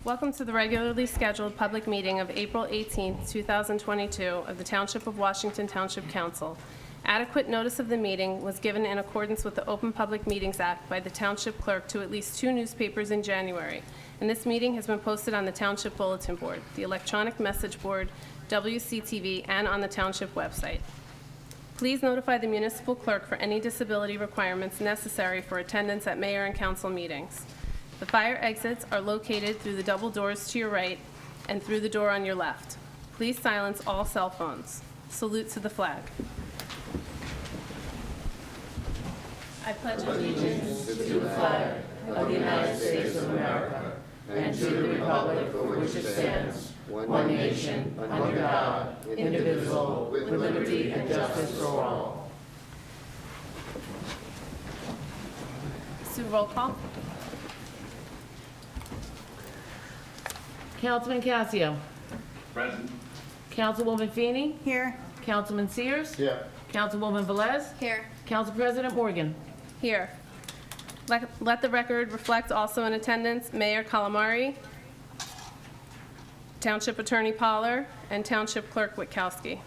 Welcome to the regularly scheduled public meeting of April 18, 2022 of the Township of Washington Township Council. Adequate notice of the meeting was given in accordance with the Open Public Meetings Act by the Township Clerk to at least 2 newspapers in January, and this meeting has been posted on the Township Bulletin Board, the Electronic Message Board, WCTV, and on the Township website. Please notify the municipal clerk for any disability requirements necessary for attendance at mayor and council meetings. The fire exits are located through the double doors to your right and through the door on your left. Please silence all cell phones. Salute to the flag. I pledge allegiance to the flag of the United States of America and to the republic for which it stands, one nation, under God, indivisible, with liberty and justice for all. Sue, roll call. Councilman Casio. Present. Councilwoman Feeney. Here. Councilman Sears. Here. Councilwoman Velez. Here. Council President Morgan. Here. Let the record reflect also in attendance Mayor Calamari, Township Attorney Poller, and Township Clerk Witkowski.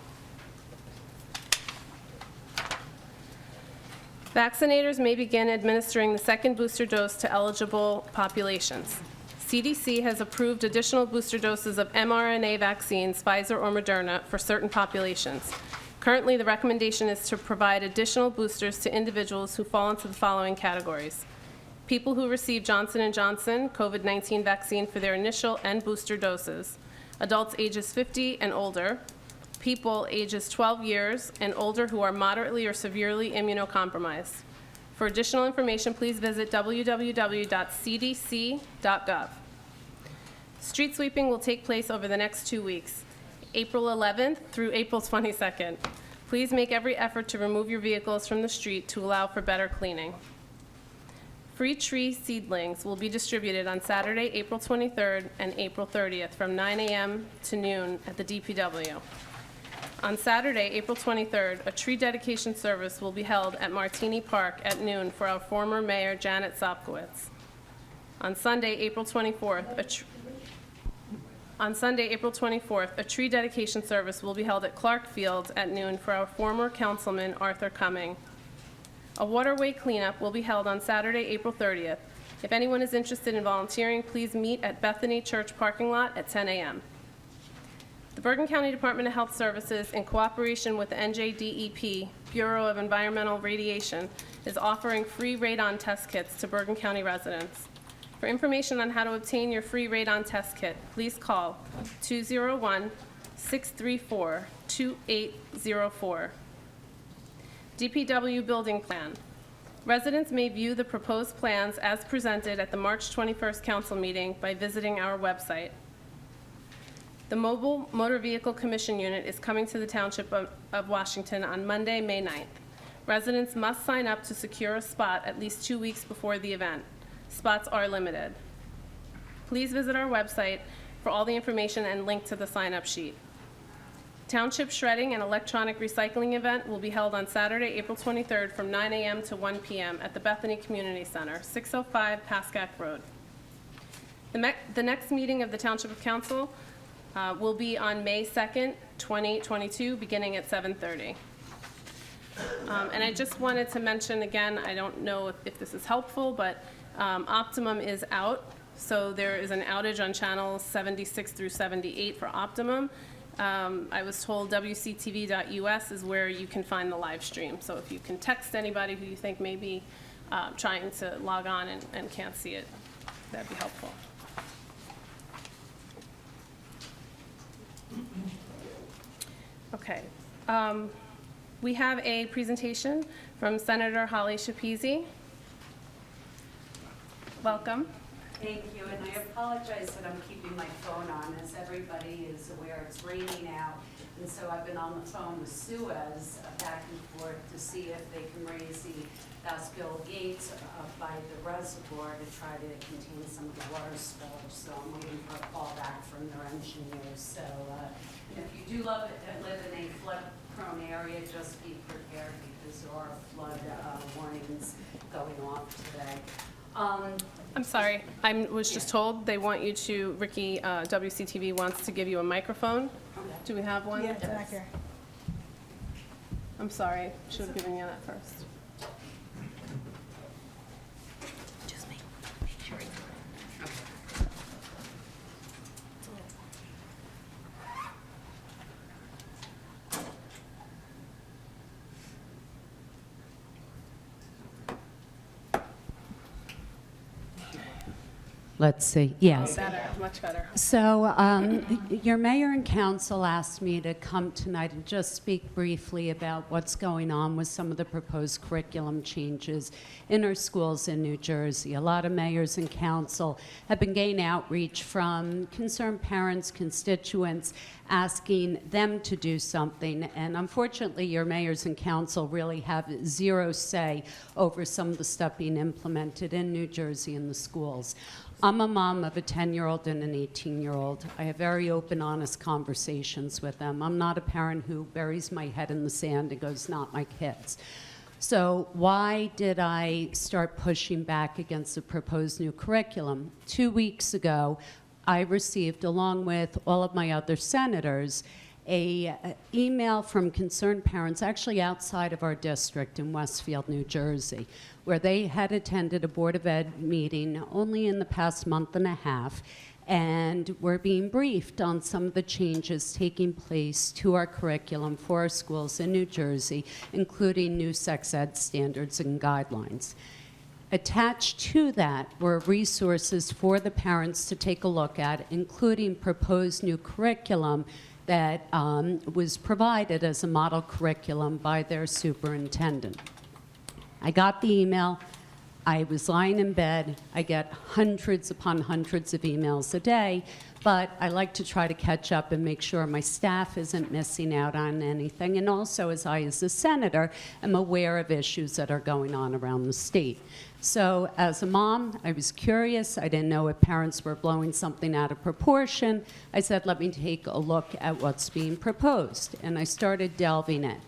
Vaccinators may begin administering the second booster dose to eligible populations. CDC has approved additional booster doses of mRNA vaccines, Pfizer or Moderna, for certain populations. Currently, the recommendation is to provide additional boosters to individuals who fall into the following categories: people who receive Johnson & Johnson COVID-19 vaccine for their initial and booster doses, adults ages 50 and older, people ages 12 years and older who are moderately or severely immunocompromised. For additional information, please visit www.cdc.gov. Street sweeping will take place over the next 2 weeks, April 11th through April 22nd. Please make every effort to remove your vehicles from the street to allow for better cleaning. Free tree seedlings will be distributed on Saturday, April 23rd and April 30th from 9 a.m. to noon at the DPW. On Saturday, April 23rd, a tree dedication service will be held at Martini Park at noon for our former mayor, Janet Sopkowitz. On Sunday, April 24th, a tree dedication service will be held at Clark Fields at noon for our former councilman, Arthur Cumming. A waterway cleanup will be held on Saturday, April 30th. If anyone is interested in volunteering, please meet at Bethany Church parking lot at 10 a.m. The Bergen County Department of Health Services, in cooperation with the NJDEP, Bureau of Environmental Radiation, is offering free radon test kits to Bergen County residents. For information on how to obtain your free radon test kit, please call 201-634-2804. DPW Building Plan. Residents may view the proposed plans as presented at the March 21st council meeting by visiting our website. The Mobile Motor Vehicle Commission Unit is coming to the Township of Washington on Monday, May 9th. Residents must sign up to secure a spot at least 2 weeks before the event. Spots are limited. Please visit our website for all the information and link to the sign-up sheet. Township Shredding and Electronic Recycling event will be held on Saturday, April 23rd from 9 a.m. to 1 p.m. at the Bethany Community Center, 605 Pascack Road. The next meeting of the Township Council will be on May 2nd, 2022, beginning at 7:30. And I just wanted to mention again, I don't know if this is helpful, but Optimum is out. So there is an outage on channels 76 through 78 for Optimum. I was told WCTV.us is where you can find the live stream. So if you can text anybody who you think may be trying to log on and can't see it, that'd be helpful. Okay. We have a presentation from Senator Holly Schepisi. Welcome. Thank you, and I apologize that I'm keeping my phone on. As everybody is aware, it's raining out, and so I've been on the phone with Suez back and forth to see if they can raise the Basquill gates by the reservoir to try to contain some of the water spillage. So I'm waiting for a call back from their engineers. So if you do live in a flood-prone area, just be prepared because there are flood warnings going off today. I'm sorry, I was just told they want you to, Ricky, WCTV wants to give you a microphone. Do we have one? Yeah, it's back here. I'm sorry, should have given you that first. Let's see, yes. Better, much better. So your mayor and council asked me to come tonight and just speak briefly about what's going on with some of the proposed curriculum changes in our schools in New Jersey. A lot of mayors and council have been getting outreach from concerned parents, constituents, asking them to do something. And unfortunately, your mayors and council really have zero say over some of the stuff being implemented in New Jersey in the schools. I'm a mom of a 10-year-old and an 18-year-old. I have very open, honest conversations with them. I'm not a parent who buries my head in the sand and goes, not my kids. So why did I start pushing back against the proposed new curriculum? 2 weeks ago, I received, along with all of my other senators, an email from concerned parents, actually outside of our district in Westfield, New Jersey, where they had attended a Board of Ed meeting only in the past month and a half, and were being briefed on some of the changes taking place to our curriculum for our schools in New Jersey, including new sex ed standards and guidelines. Attached to that were resources for the parents to take a look at, including proposed new curriculum that was provided as a model curriculum by their superintendent. I got the email. I was lying in bed. I get hundreds upon hundreds of emails a day, but I like to try to catch up and make sure my staff isn't missing out on anything. And also, as a senator, am aware of issues that are going on around the state. So as a mom, I was curious. I didn't know if parents were blowing something out of proportion. I said, let me take a look at what's being proposed. And I started delving in.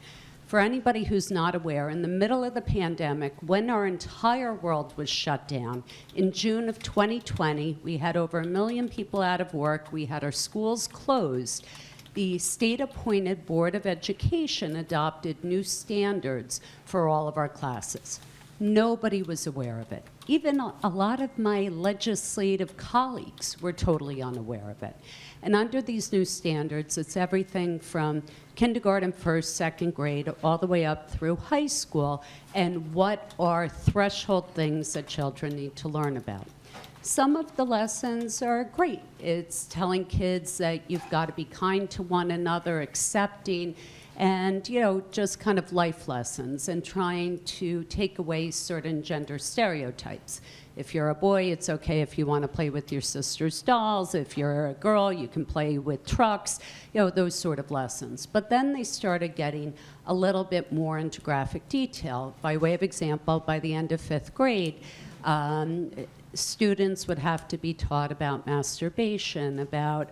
For anybody who's not aware, in the middle of the pandemic, when our entire world was shut down, in June of 2020, we had over 1 million people out of work. We had our schools closed. The state-appointed Board of Education adopted new standards for all of our classes. Nobody was aware of it. Even a lot of my legislative colleagues were totally unaware of it. And under these new standards, it's everything from kindergarten, first, second grade, all the way up through high school, and what are threshold things that children need to learn about. Some of the lessons are great. It's telling kids that you've got to be kind to one another, accepting, and, you know, just kind of life lessons and trying to take away certain gender stereotypes. If you're a boy, it's okay if you want to play with your sister's dolls. If you're a girl, you can play with trucks, you know, those sort of lessons. But then they started getting a little bit more into graphic detail. By way of example, by the end of 5th grade, students would have to be taught about masturbation, about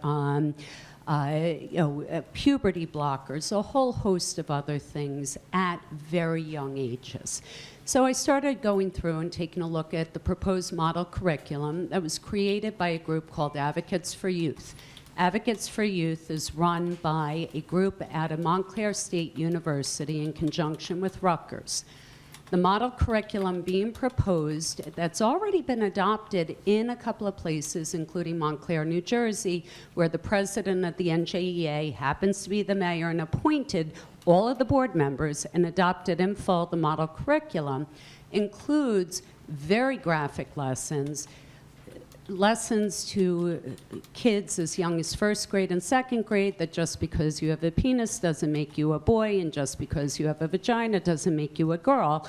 puberty blockers, a whole host of other things at very young ages. So I started going through and taking a look at the proposed model curriculum that was created by a group called Advocates for Youth. Advocates for Youth is run by a group out of Montclair State University in conjunction with Rutgers. The model curriculum being proposed that's already been adopted in a couple of places, including Montclair, New Jersey, where the president of the NJEA happens to be the mayor and appointed all of the board members and adopted in full the model curriculum, includes very graphic lessons to kids as young as 1st grade and 2nd grade, that just because you have a penis doesn't make you a boy, and just because you have a vagina doesn't make you a girl.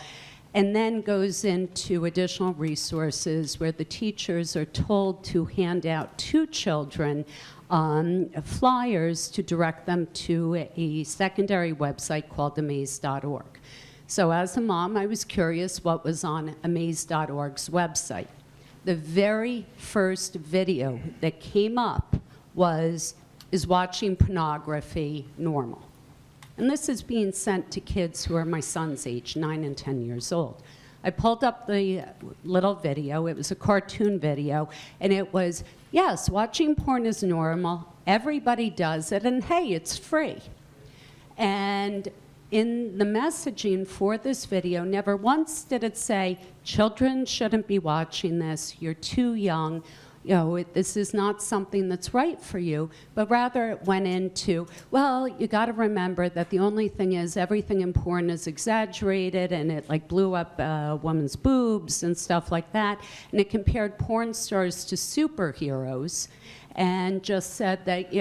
And then goes into additional resources where the teachers are told to hand out to children flyers to direct them to a secondary website called amaze.org. So as a mom, I was curious what was on amaze.org's website. The very first video that came up was, is watching pornography normal? And this is being sent to kids who are my son's age, 9 and 10 years old. I pulled up the little video. It was a cartoon video, and it was, yes, watching porn is normal. Everybody does it, and hey, it's free. And in the messaging for this video, never once did it say, children shouldn't be watching this, you're too young, this is not something that's right for you, but rather it went into, well, you got to remember that the only thing is everything in porn is exaggerated, and it like blew up a woman's boobs and stuff like that, and it compared porn stars to superheroes, and just said that,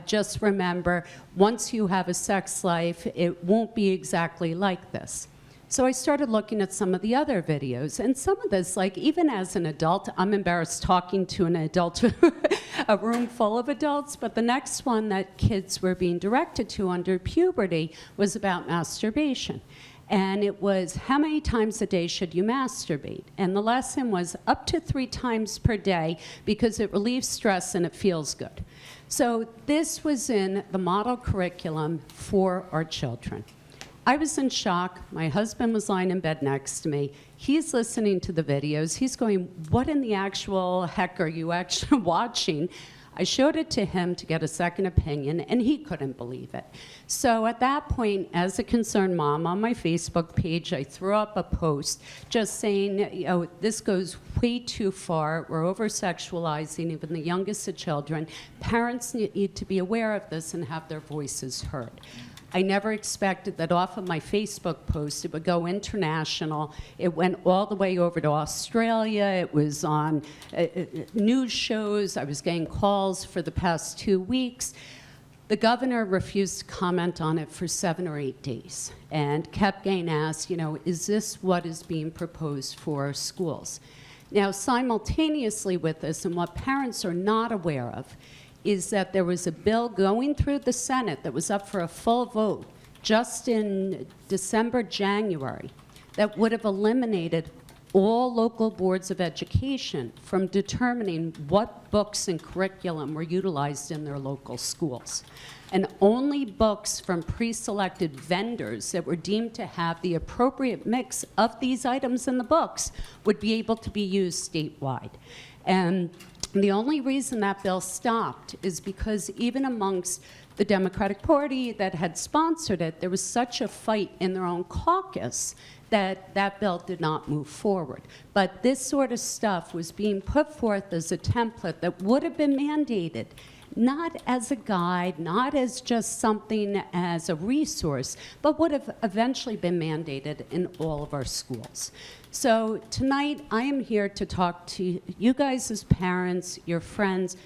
just remember, once you have a sex life, it won't be exactly like this. So I started looking at some of the other videos, and some of this, like even as an adult, I'm embarrassed talking to an adult, a room full of adults, but the next one that kids were being directed to under puberty was about masturbation. And it was, how many times a day should you masturbate? And the lesson was up to 3 times per day because it relieves stress and it feels good. So this was in the model curriculum for our children. I was in shock. My husband was lying in bed next to me. He's listening to the videos. He's going, what in the actual heck are you actually watching? I showed it to him to get a second opinion, and he couldn't believe it. So at that point, as a concerned mom, on my Facebook page, I threw up a post just saying, this goes way too far. We're over-sexualizing even the youngest of children. Parents need to be aware of this and have their voices heard. I never expected that off of my Facebook post it would go international. It went all the way over to Australia. It was on news shows. I was getting calls for the past 2 weeks. The governor refused to comment on it for 7 or 8 days and kept getting asked, is this what is being proposed for our schools? Now, simultaneously with this, and what parents are not aware of, is that there was a bill going through the Senate that was up for a full vote just in December, January, that would have eliminated all local boards of education from determining what books and curriculum were utilized in their local schools. And only books from pre-selected vendors that were deemed to have the appropriate mix of these items in the books would be able to be used statewide. And the only reason that bill stopped is because even amongst the Democratic Party that had sponsored it, there was such a fight in their own caucus that that bill did not move forward. But this sort of stuff was being put forth as a template that would have been mandated, not as a guide, not as just something as a resource, but would have eventually been mandated in all of our schools. So tonight, I am here to talk to you guys as parents, your friends.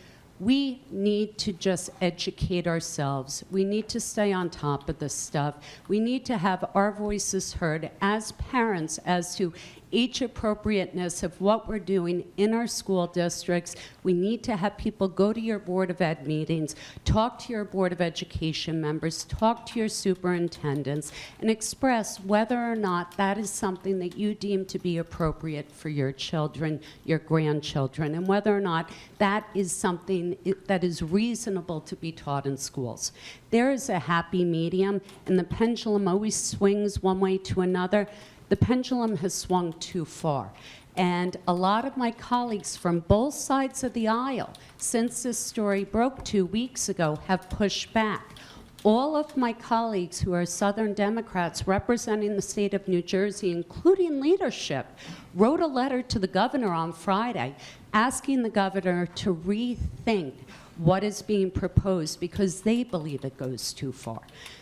We need to just educate ourselves. We need to stay on top of this stuff. We need to have our voices heard as parents as to each appropriateness of what we're doing in our school districts. We need to have people go to your Board of Ed meetings, talk to your Board of Education members, talk to your superintendents, and express whether or not that is something that you deem to be appropriate for your children, your grandchildren, and whether or not that is something that is reasonable to be taught in schools. There is a happy medium, and the pendulum always swings one way to another. The pendulum has swung too far. And a lot of my colleagues from both sides of the aisle, since this story broke 2 weeks ago, have pushed back. All of my colleagues who are Southern Democrats representing the state of New Jersey, including leadership, wrote a letter to the governor on Friday asking the governor to rethink what is being proposed because they believe it goes too far.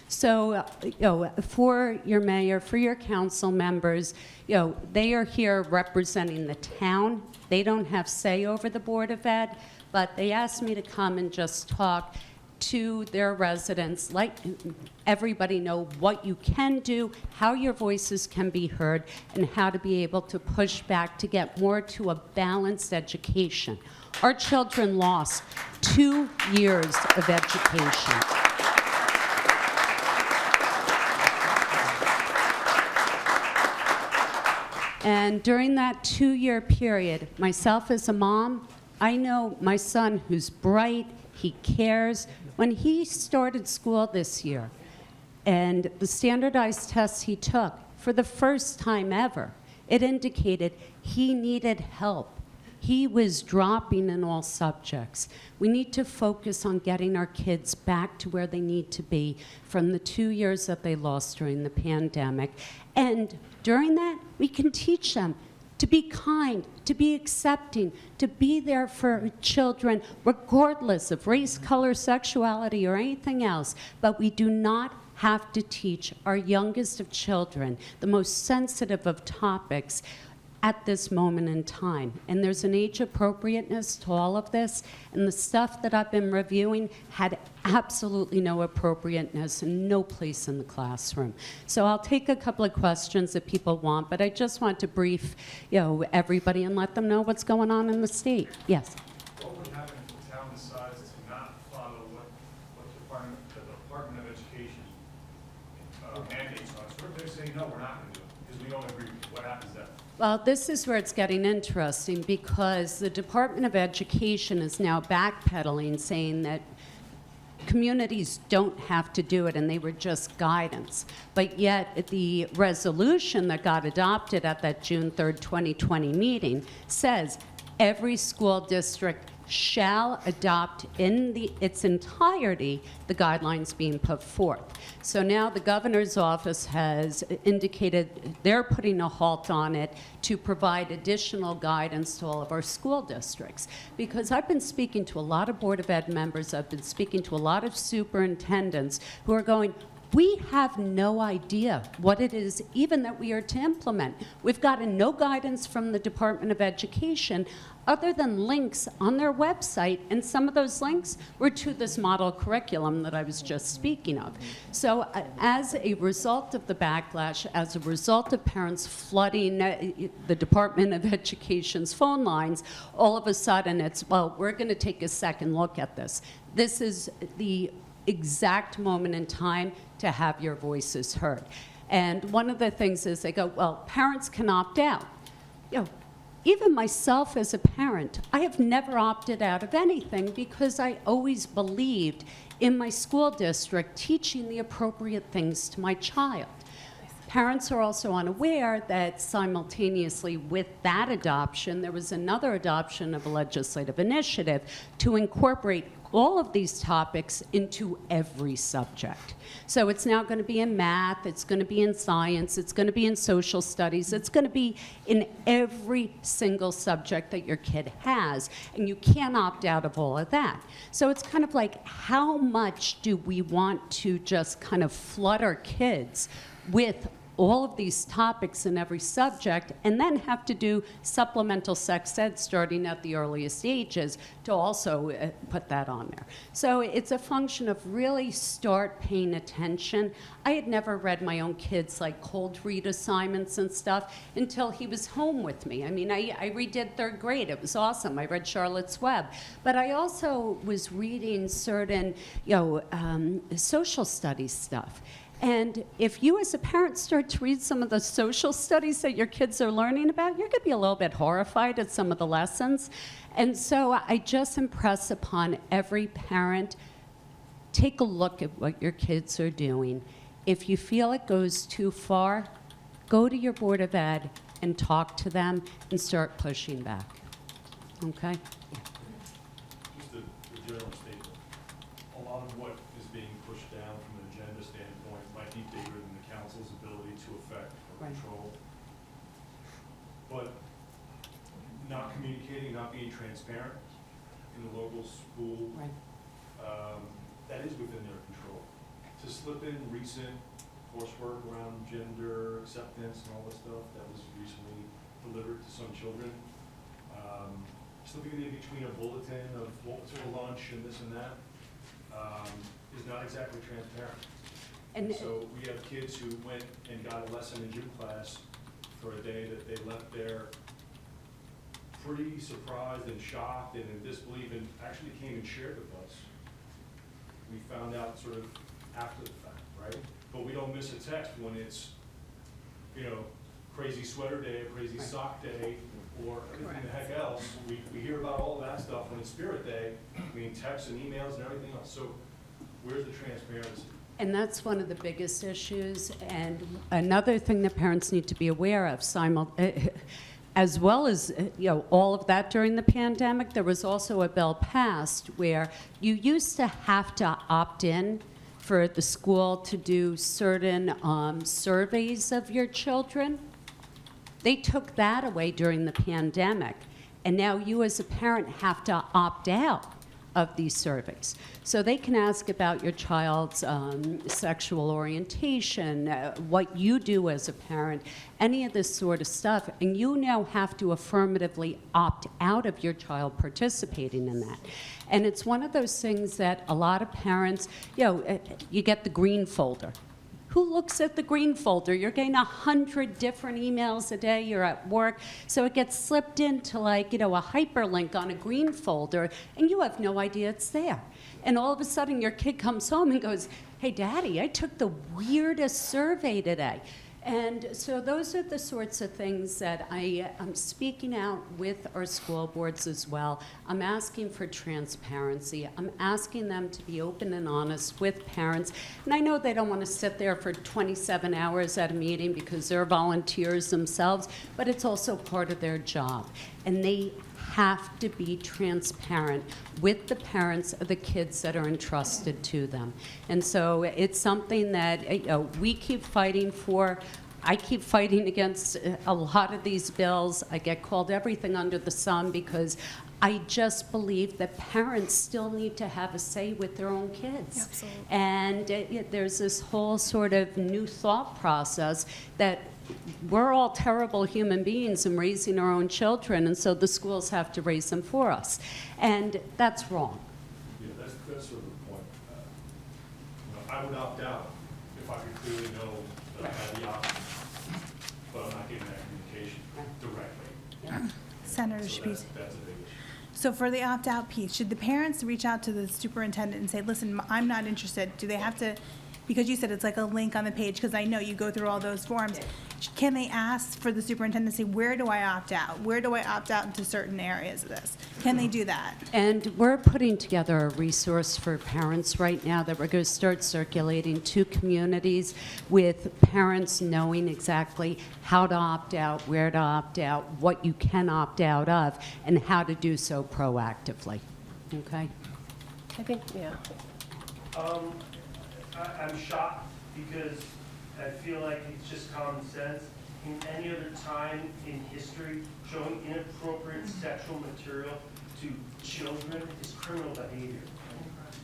So, for your mayor, for your council members, they are here representing the town. They don't have say over the Board of Ed, but they asked me to come and just talk to their residents, let everybody know what you can do, how your voices can be heard, and how to be able to push back to get more to a balanced education. Our children lost 2 years of education. And during that 2-year period, myself as a mom, I know my son who's bright, he cares. When he started school this year, and the standardized tests he took, for the first time ever, it indicated he needed help. He was dropping in all subjects. We need to focus on getting our kids back to where they need to be from the 2 years that they lost during the pandemic. And during that, we can teach them to be kind, to be accepting, to be there for children, regardless of race, color, sexuality, or anything else. But we do not have to teach our youngest of children the most sensitive of topics at this moment in time. And there's an age appropriateness to all of this, and the stuff that I've been reviewing had absolutely no appropriateness and no place in the classroom. So I'll take a couple of questions that people want, but I just want to brief, everybody and let them know what's going on in the state. Yes. What would happen if the town decides to not follow what the Department of Education mandates us? What if they say, no, we're not going to do it because we don't agree with it? What happens then? Well, this is where it's getting interesting because the Department of Education is now backpedaling, saying that communities don't have to do it and they were just guidance. But yet the resolution that got adopted at that June 3rd, 2020 meeting says every school district shall adopt in its entirety the guidelines being put forth. So now the governor's office has indicated they're putting a halt on it to provide additional guidance to all of our school districts. Because I've been speaking to a lot of Board of Ed members, I've been speaking to a lot of superintendents who are going, we have no idea what it is even that we are to implement. We've gotten no guidance from the Department of Education other than links on their website, and some of those links were to this model curriculum that I was just speaking of. So as a result of the backlash, as a result of parents flooding the Department of Education's phone lines, all of a sudden it's, well, we're going to take a second look at this. This is the exact moment in time to have your voices heard. And one of the things is they go, well, parents can opt out. Even myself as a parent, I have never opted out of anything because I always believed in my school district teaching the appropriate things to my child. Parents are also unaware that simultaneously with that adoption, there was another adoption of a legislative initiative to incorporate all of these topics into every subject. So it's now going to be in math, it's going to be in science, it's going to be in social studies, it's going to be in every single subject that your kid has, and you can't opt out of all of that. So it's kind of like, how much do we want to just kind of flood our kids with all of these topics in every subject, and then have to do supplemental sex ed starting at the earliest ages to also put that on there. So it's a function of really start paying attention. I had never read my own kids like cold read assignments and stuff until he was home with me. I mean, I redid 3rd grade. It was awesome. I read Charlotte's Web. But I also was reading certain, social studies stuff. And if you as a parent start to read some of the social studies that your kids are learning about, you're going to be a little bit horrified at some of the lessons. And so I just impress upon every parent, take a look at what your kids are doing. If you feel it goes too far, go to your Board of Ed and talk to them and start pushing back. Okay? Just a general statement. A lot of what is being pushed down from an agenda standpoint might be bigger than the council's ability to affect or Right. control. But not communicating, not being transparent in the local school, Right. that is within their control. To slip in recent coursework around gender acceptance and all this stuff that was recently delivered to some children, slipping in between a bulletin of what's for lunch and this and that, is not exactly transparent. And so we have kids who went and got a lesson in gym class for a day that they left there pretty surprised and shocked and in disbelief, and actually came and shared with us. We found out sort of after the fact, right? But we don't miss a text when it's, crazy sweater day, or crazy sock day, or anything the heck else. We hear about all that stuff when it's Spirit Day. I mean, texts and emails and everything else. So where's the transparency? And that's one of the biggest issues. And another thing that parents need to be aware of, as well as all of that during the pandemic, there was also a bill passed where you used to have to opt in for the school to do certain surveys of your children. They took that away during the pandemic, and now you as a parent have to opt out of these surveys. So they can ask about your child's sexual orientation, what you do as a parent, any of this sort of stuff, and you now have to affirmatively opt out of your child participating in that. And it's one of those things that a lot of parents, you get the green folder. Who looks at the green folder? You're getting 100 different emails a day, you're at work, so it gets slipped into a hyperlink on a green folder, and you have no idea it's there. And all of a sudden your kid comes home and goes, "Hey, Daddy, I took the weirdest survey today." And so those are the sorts of things that I'm speaking out with our school boards as well. I'm asking for transparency. I'm asking them to be open and honest with parents. And I know they don't want to sit there for 27 hours at a meeting because they're volunteers themselves, but it's also part of their job. And they have to be transparent with the parents of the kids that are entrusted to them. And so it's something that we keep fighting for. I keep fighting against a lot of these bills. I get called everything under the sun because I just believe that parents still need to have a say with their own kids. Absolutely. And there's this whole sort of new thought process that we're all terrible human beings in raising our own children, and so the schools have to raise them for us. And that's wrong. Yeah, that's sort of the point. I would opt out if I could clearly know that I had the option, but I'm not getting that communication directly. Senator So Shapiro. that's a big issue. So for the opt-out piece, should the parents reach out to the superintendent and say, listen, I'm not interested? Do they have to, because you said it's like a link on the page, because I know you go through all those forms. Can they ask for the superintendent to say, where do I opt out? Where do I opt out into certain areas of this? Can they do that? And we're putting together a resource for parents right now that we're going to start circulating to communities with parents knowing exactly how to opt out, where to opt out, what you can opt out of, and how to do so proactively. Okay? I think, yeah. I'm shocked because I feel like it's just common sense. In any other time in history, showing inappropriate sexual material to children is criminal behavior.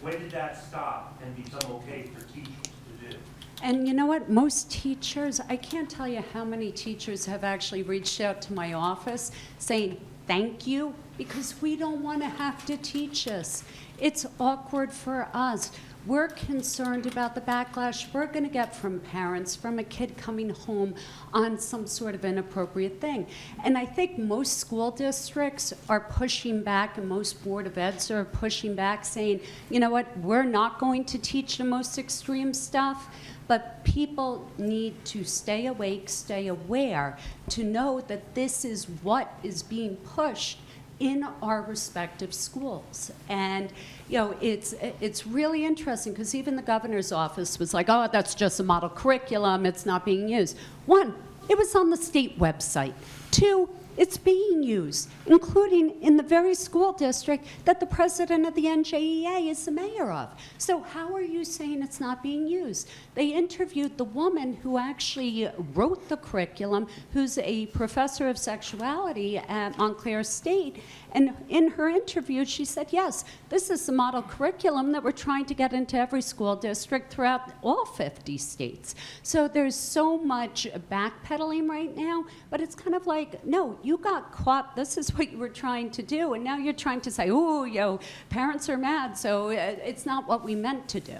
When did that stop and become okay for teachers to do? And you know what? Most teachers, I can't tell you how many teachers have actually reached out to my office saying, thank you, because we don't want to have to teach this. It's awkward for us. We're concerned about the backlash we're going to get from parents, from a kid coming home on some sort of inappropriate thing. And I think most school districts are pushing back, and most Board of Eds are pushing back, saying, you know what, we're not going to teach the most extreme stuff, but people need to stay awake, stay aware, to know that this is what is being pushed in our respective schools. And it's really interesting because even the governor's office was like, oh, that's just a model curriculum, it's not being used. One, it was on the state website. Two, it's being used, including in the very school district that the president of the NJEA is the mayor of. So how are you saying it's not being used? They interviewed the woman who actually wrote the curriculum, who's a professor of sexuality at Montclair State, and in her interview she said, yes, this is the model curriculum that we're trying to get into every school district throughout all 50 states. So there's so much backpedaling right now, but it's kind of like, no, you got caught, this is what you were trying to do, and now you're trying to say, oh, parents are mad, so it's not what we meant to do.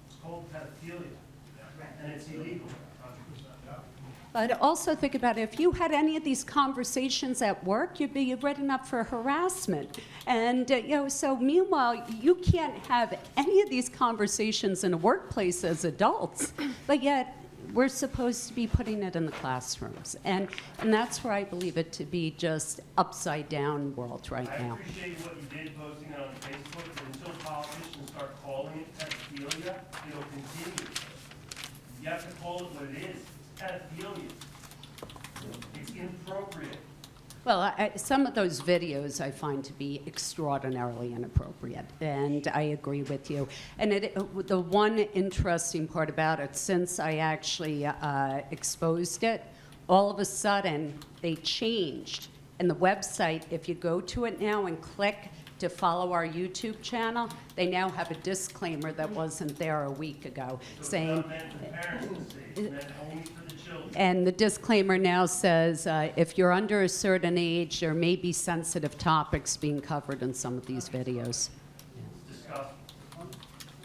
It's called pedophilia, and it's illegal. But also think about it, if you had any of these conversations at work, you'd be written up for harassment. And so meanwhile, you can't have any of these conversations in a workplace as adults, but yet we're supposed to be putting it in the classrooms. And that's where I believe it to be just upside down world right now. I appreciate what you did posting it on Facebook, but until politicians start calling it pedophilia, it'll continue. You have to call it what it is. It's pedophilia. It's inappropriate. Well, some of those videos I find to be extraordinarily inappropriate, and I agree with you. And the one interesting part about it, since I actually exposed it, all of a sudden they changed. And the website, if you go to it now and click to follow our YouTube channel, they now have a disclaimer that wasn't there a week ago, So saying, it's not meant for parents to see, it's meant only for the children. and the disclaimer now says, if you're under a certain age, there may be sensitive topics being covered in some of these videos. It's disgusting.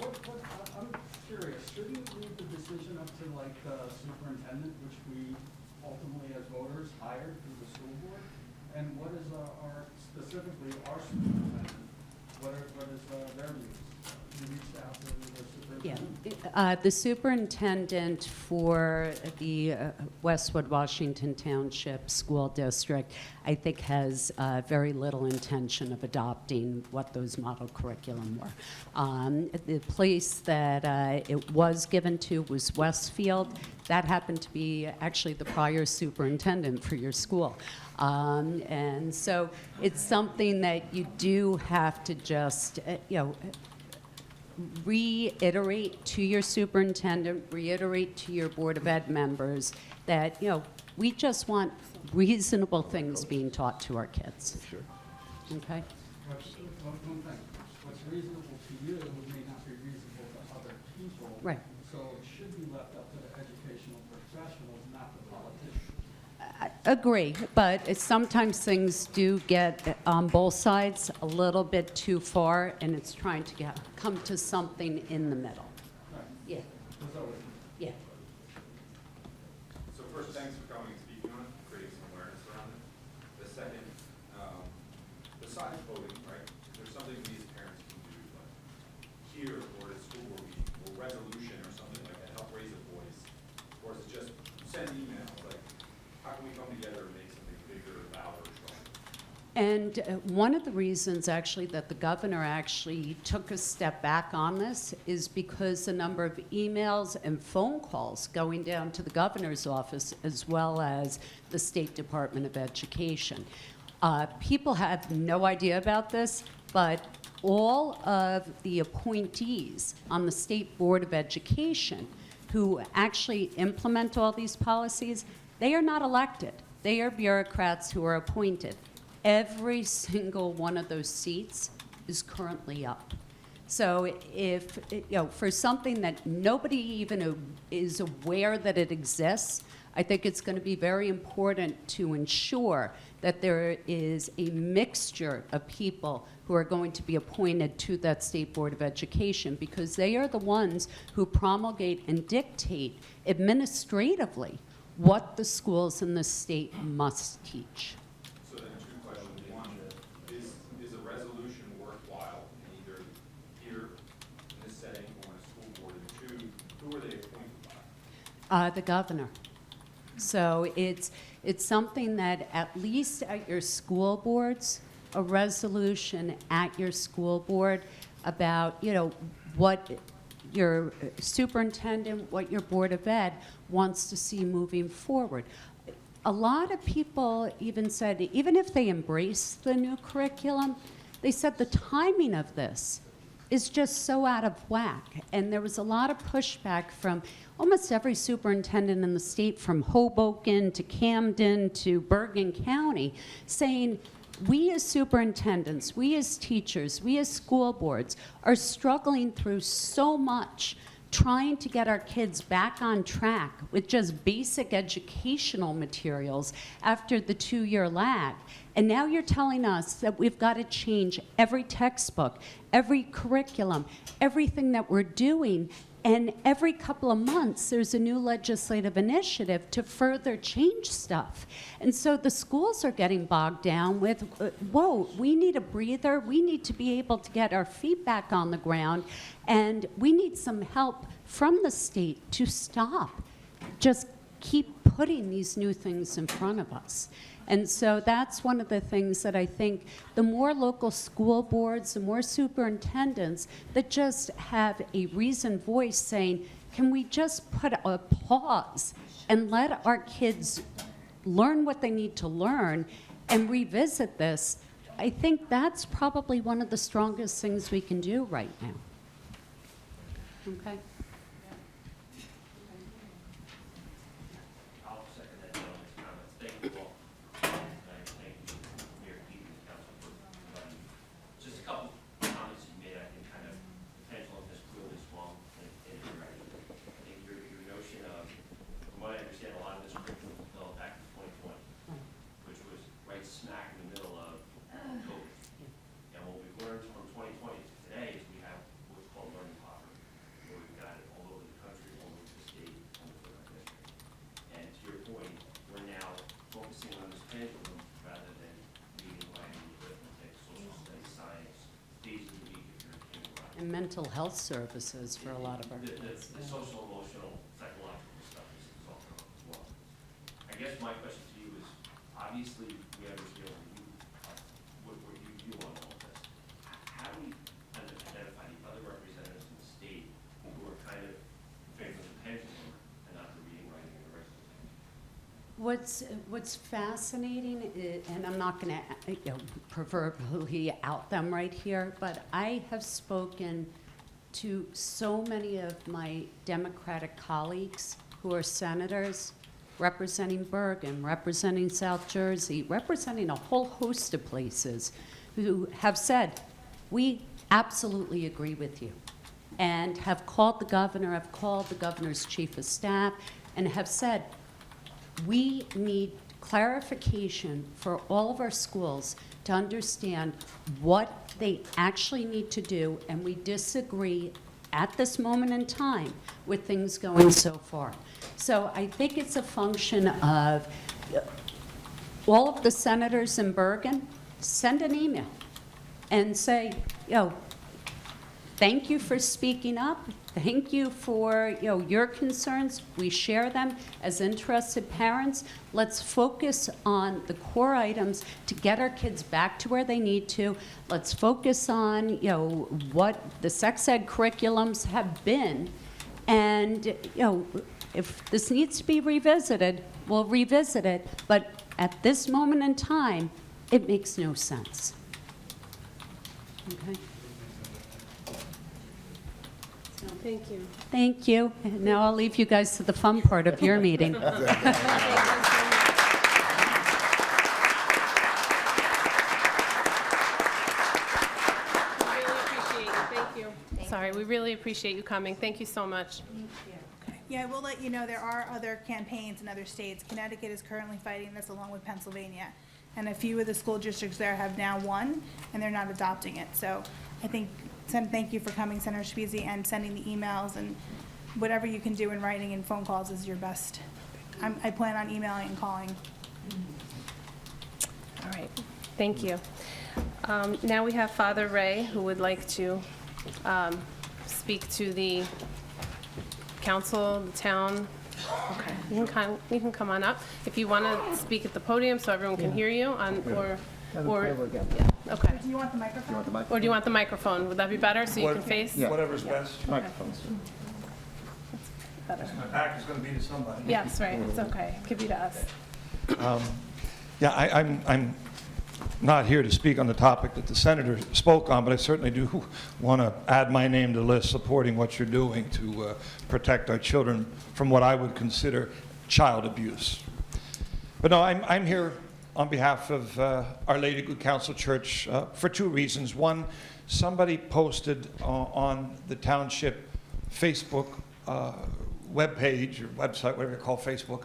I'm curious, shouldn't we leave the decision up to like the superintendent, which we ultimately as voters hired through the school board? And what is specifically our superintendent, what is their views? You reached out to the superintendent? Yeah, the superintendent for the Westwood Washington Township School District, I think, has very little intention of adopting what those model curriculum were. The place that it was given to was Westfield. That happened to be actually the prior superintendent for your school. And so it's something that you do have to just, reiterate to your superintendent, reiterate to your Board of Ed members that, we just want reasonable things being taught to our kids. Sure. Okay? One thing, what's reasonable to you may not be reasonable to other people. Right. So it should be left up to the educational professionals, not the politicians. Agree, but sometimes things do get on both sides a little bit too far, and it's trying to come to something in the middle. Right. Yeah, There's always- yeah. So first, thanks for coming and speaking on it, creating some awareness around it. The second, besides voting, right, there's something we as parents can do, like here or at school where or resolution or something like that, help raise a voice. Or is it just send emails, like, how can we come together and make something bigger, louder, stronger? And one of the reasons actually that the governor actually took a step back on this is because the number of emails and phone calls going down to the governor's office as well as the State Department of Education. People have no idea about this, but all of the appointees on the State Board of Education who actually implement all these policies, they are not elected. They are bureaucrats who are appointed. Every single one of those seats is currently up. So if, for something that nobody even is aware that it exists, I think it's going to be very important to ensure that there is a mixture of people who are going to be appointed to that State Board of Education, because they are the ones who promulgate and dictate administratively what the schools in the state must teach. So then two questions. One, is a resolution worthwhile in either here in this setting or in a school board? And two, who are they appointed by? The governor. So it's something that at least at your school boards, a resolution at your school board about, what your superintendent, what your Board of Ed wants to see moving forward. A lot of people even said, even if they embrace the new curriculum, they said the timing of this is just so out of whack. And there was a lot of pushback from almost every superintendent in the state, from Hoboken to Camden to Bergen County, saying, we as superintendents, we as teachers, we as school boards are struggling through so much trying to get our kids back on track with just basic educational materials after the 2-year lag. And now you're telling us that we've got to change every textbook, every curriculum, everything that we're doing. And every couple of months, there's a new legislative initiative to further change stuff. And so the schools are getting bogged down with, whoa, we need a breather. We need to be able to get our feet back on the ground. And we need some help from the state to stop. Just keep putting these new things in front of us. And so that's one of the things that I think the more local school boards, the more superintendents that just have a reasoned voice saying, can we just put a pause and let our kids learn what they need to learn and revisit this? I think that's probably one of the strongest things we can do right now. Okay? I'll second that gentleman's comments. Thank you all. And I thank you, Mayor Keating, and Council for providing just a couple comments you made. I think kind of the pendulum has clearly swung in your direction. I think your notion of, from what I understand, a lot of this curriculum was developed back in 2020, which was right smack in the middle of COVID. And what we've learned from 2020 to today is we have what's called learning poverty, where we've got it all over the country, all over the state, all over our district. And to your point, we're now focusing on this pendulum rather than reading, writing, arithmetic, social studies, science, days of the week if you're in kindergarten. And mental health services for a lot of our The kids. social, emotional, psychological stuff is all come up as well. I guess my question to you is, obviously, we understand what you view on all of this. How do we kind of identify the other representatives in the state who are kind of favoring the pendulum and not the reading, writing, and the rest of the things? What's fascinating, and I'm not going to proverbially out them right here, but I have spoken to so many of my Democratic colleagues who are senators representing Bergen, representing South Jersey, representing a whole host of places who have said, we absolutely agree with you, and have called the governor, have called the governor's chief of staff, and have said, we need clarification for all of our schools to understand what they actually need to do, and we disagree at this moment in time with things going so far. So I think it's a function of all of the senators in Bergen, send an email and say, thank you for speaking up. Thank you for your concerns. We share them as interested parents. Let's focus on the core items to get our kids back to where they need to. Let's focus on what the sex ed curriculums have been, and if this needs to be revisited, we'll revisit it. But at this moment in time, it makes no sense. Okay. Thank you. Thank you. And now I'll leave you guys to the fun part of your meeting. We really appreciate you. Thank you. Sorry, we really appreciate you coming. Thank you so much. Yeah, we'll let you know there are other campaigns in other states. Connecticut is currently fighting this along with Pennsylvania. And a few of the school districts there have now won, and they're not adopting it. So I think, thank you for coming, Senator Spizzi, and sending the emails, and whatever you can do in writing and phone calls is your best. I plan on emailing and calling. All right. Thank you. Now we have Father Ray, who would like to speak to the council, the town. Okay, you can come on up. If you want to speak at the podium so everyone can hear you, or okay. Do you want the microphone? Or do you want the microphone? Would that be better so you can face? Whatever's best. Microphones. Better. My back is going to be to somebody. Yes, right. It's okay. It could be to us. Yeah, I'm not here to speak on the topic that the senator spoke on, but I certainly do want to add my name to the list supporting what you're doing to protect our children from what I would consider child abuse. But no, I'm here on behalf of Our Lady Good Counsel Church for two reasons. One, somebody posted on the township Facebook webpage or website, whatever you call Facebook,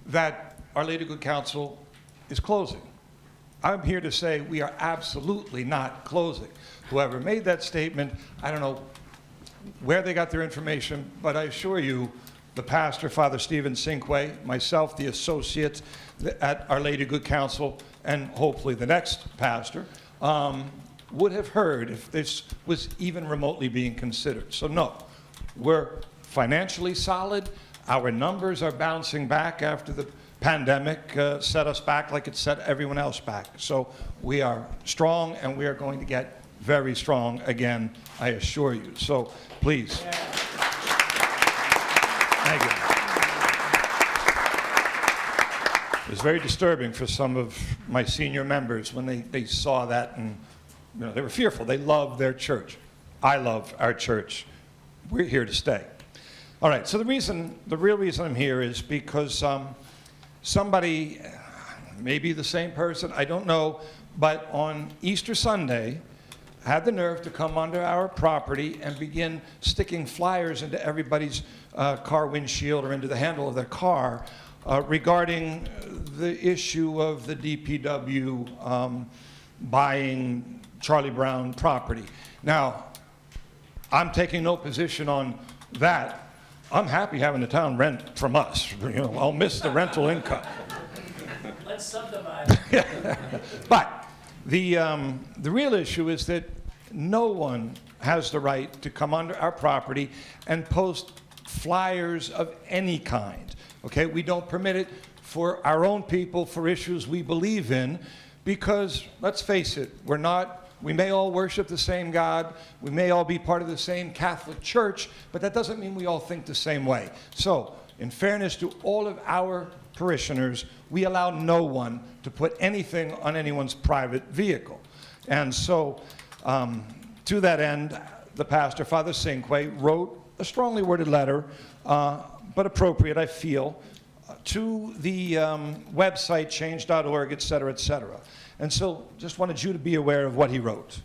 that Our Lady Good Counsel is closing. I'm here to say we are absolutely not closing. Whoever made that statement, I don't know where they got their information, but I assure you, the pastor, Father Stephen Sinquay, myself, the associate at Our Lady Good Counsel, and hopefully the next pastor, would have heard if this was even remotely being considered. So no, we're financially solid. Our numbers are bouncing back after the pandemic set us back like it set everyone else back. So we are strong, and we are going to get very strong again, I assure you. So please. Thank you. It was very disturbing for some of my senior members when they saw that, and they were fearful. They love their church. I love our church. We're here to stay. All right, so the real reason I'm here is because somebody, maybe the same person, I don't know, but on Easter Sunday had the nerve to come onto our property and begin sticking flyers into everybody's car windshield or into the handle of their car regarding the issue of the DPW buying Charlie Brown property. Now, I'm taking no position on that. I'm happy having the town rent from us. I'll miss the rental income. Let's subdivide. But the real issue is that no one has the right to come onto our property and post flyers of any kind. Okay, we don't permit it for our own people, for issues we believe in, because let's face it, we may all worship the same God, we may all be part of the same Catholic Church, but that doesn't mean we all think the same way. So, in fairness to all of our parishioners, we allow no one to put anything on anyone's private vehicle. And so, to that end, the pastor, Father Cinque, wrote a strongly worded letter, but appropriate, I feel, to the website change.org, et cetera, et cetera. And so just wanted you to be aware of what he wrote.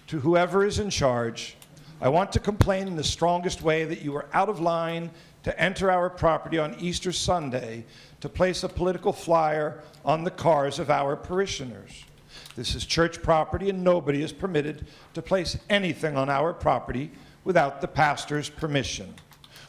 To whoever is in charge, I want to complain in the strongest way that you are out of line to enter our property on Easter Sunday to place a political flyer on the cars of our parishioners. This is church property, and nobody is permitted to place anything on our property without the pastor's permission.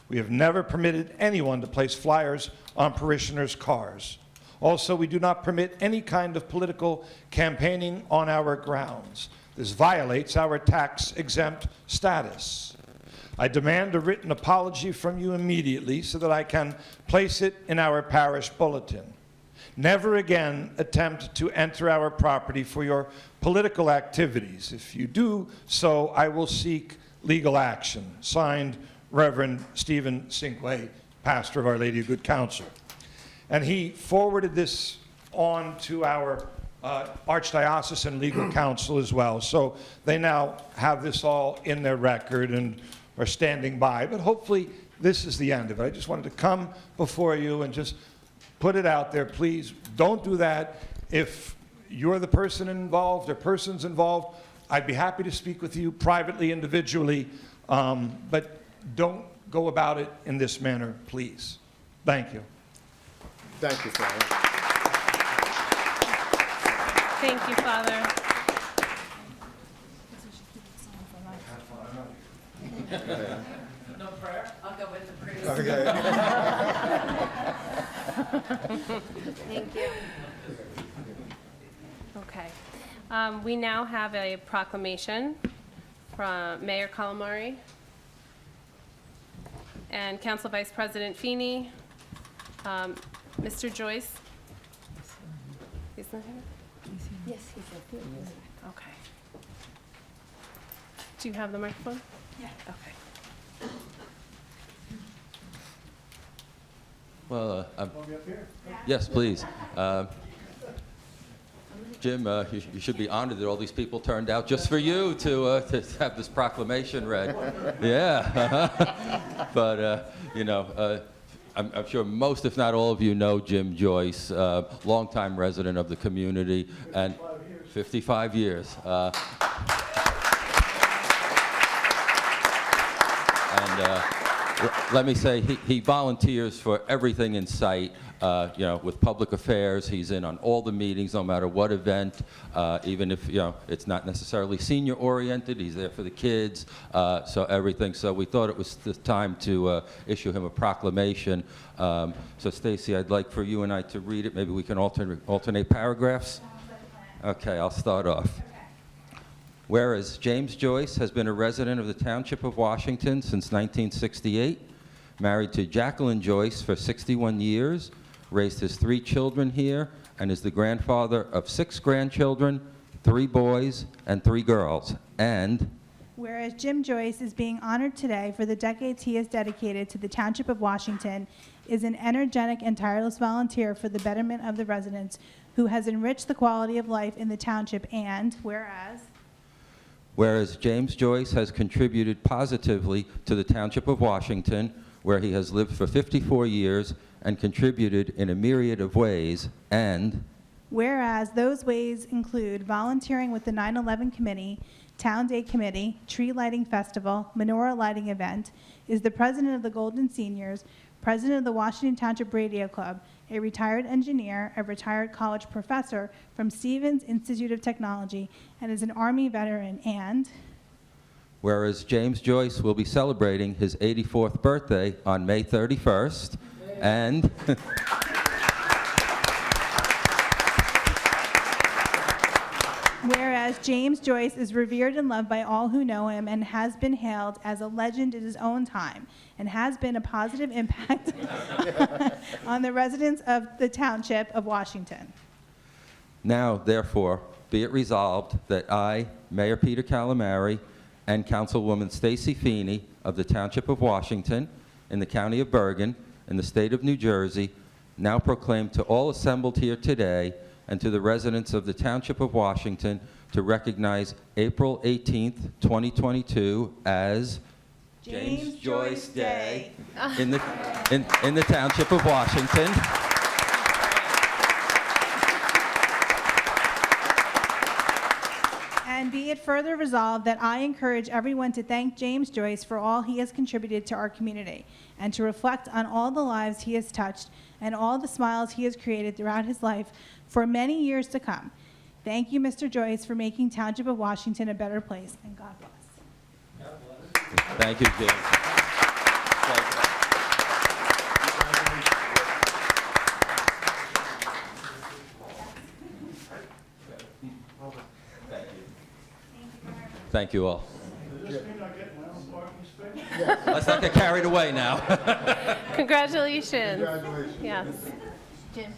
We have never permitted anyone to place flyers on parishioners' cars. Also, we do not permit any kind of political campaigning on our grounds. This violates our tax-exempt status. I demand a written apology from you immediately so that I can place it in our parish bulletin. Never again attempt to enter our property for your political activities. If you do so, I will seek legal action. Signed, Reverend Stephen Cinque, pastor of Our Lady of Good Counsel. And he forwarded this on to our Archdiocesan Legal Counsel as well. So they now have this all in their record and are standing by. But hopefully this is the end of it. I just wanted to come before you and just put it out there. Please don't do that. If you're the person involved or persons involved, I'd be happy to speak with you privately, individually. But don't go about it in this manner, please. Thank you. Thank you, Father. Thank you, Father. No prayer? I'll go with the praise. Okay. Thank you. Okay. We now have a proclamation from Mayor Calamari and Council Vice President Feeney. Mr. Joyce? He's not here? Yes, he's up there. Okay. Do you have the microphone? Yeah. Okay. Well, yes, please. Jim, you should be honored that all these people turned out just for you to have this proclamation read. Yeah. But, I'm sure most, if not all of you know Jim Joyce, longtime resident of the community, and 55 years. Let me say, he volunteers for everything in sight. With public affairs, he's in on all the meetings, no matter what event, even if, it's not necessarily senior-oriented, he's there for the kids, so everything. So we thought it was the time to issue him a proclamation. So Stacy, I'd like for you and I to read it. Maybe we can alternate paragraphs? Okay, I'll start off. Whereas James Joyce has been a resident of the Township of Washington since 1968, married to Jacqueline Joyce for 61 years, raised his 3 children here, and is the grandfather of 6 grandchildren, 3 boys and 3 girls. And Whereas Jim Joyce is being honored today for the decades he has dedicated to the Township of Washington, is an energetic and tireless volunteer for the betterment of the residents, who has enriched the quality of life in the township, and whereas James Joyce has contributed positively to the Township of Washington, where he has lived for 54 years and contributed in a myriad of ways, and whereas those ways include volunteering with the 9/11 Committee, Town Day Committee, Tree Lighting Festival, Menorah Lighting Event, is the president of the Golden Seniors, president of the Washington Township Radio Club, a retired engineer, a retired college professor from Stevens Institute of Technology, and is an Army veteran, and whereas James Joyce will be celebrating his 84th birthday on May 31st, and whereas James Joyce is revered and loved by all who know him and has been hailed as a legend in his own time and has been a positive impact on the residents of the Township of Washington. now, therefore, be it resolved that I, Mayor Peter Calamari, and Councilwoman Stacy Feeney of the Township of Washington in the County of Bergen in the state of New Jersey, now proclaim to all assembled here today and to the residents of the Township of Washington to recognize April 18th, 2022 as James Joyce Day in the Township of Washington. And be it further resolved that I encourage everyone to thank James Joyce for all he has contributed to our community and to reflect on all the lives he has touched and all the smiles he has created throughout his life for many years to come. Thank you, Mr. Joyce, for making Township of Washington a better place, and God bless. Thank you, Jim. Thank you. Thank you all. Let's not get carried away now. Congratulations. Congratulations. Yes. Jim.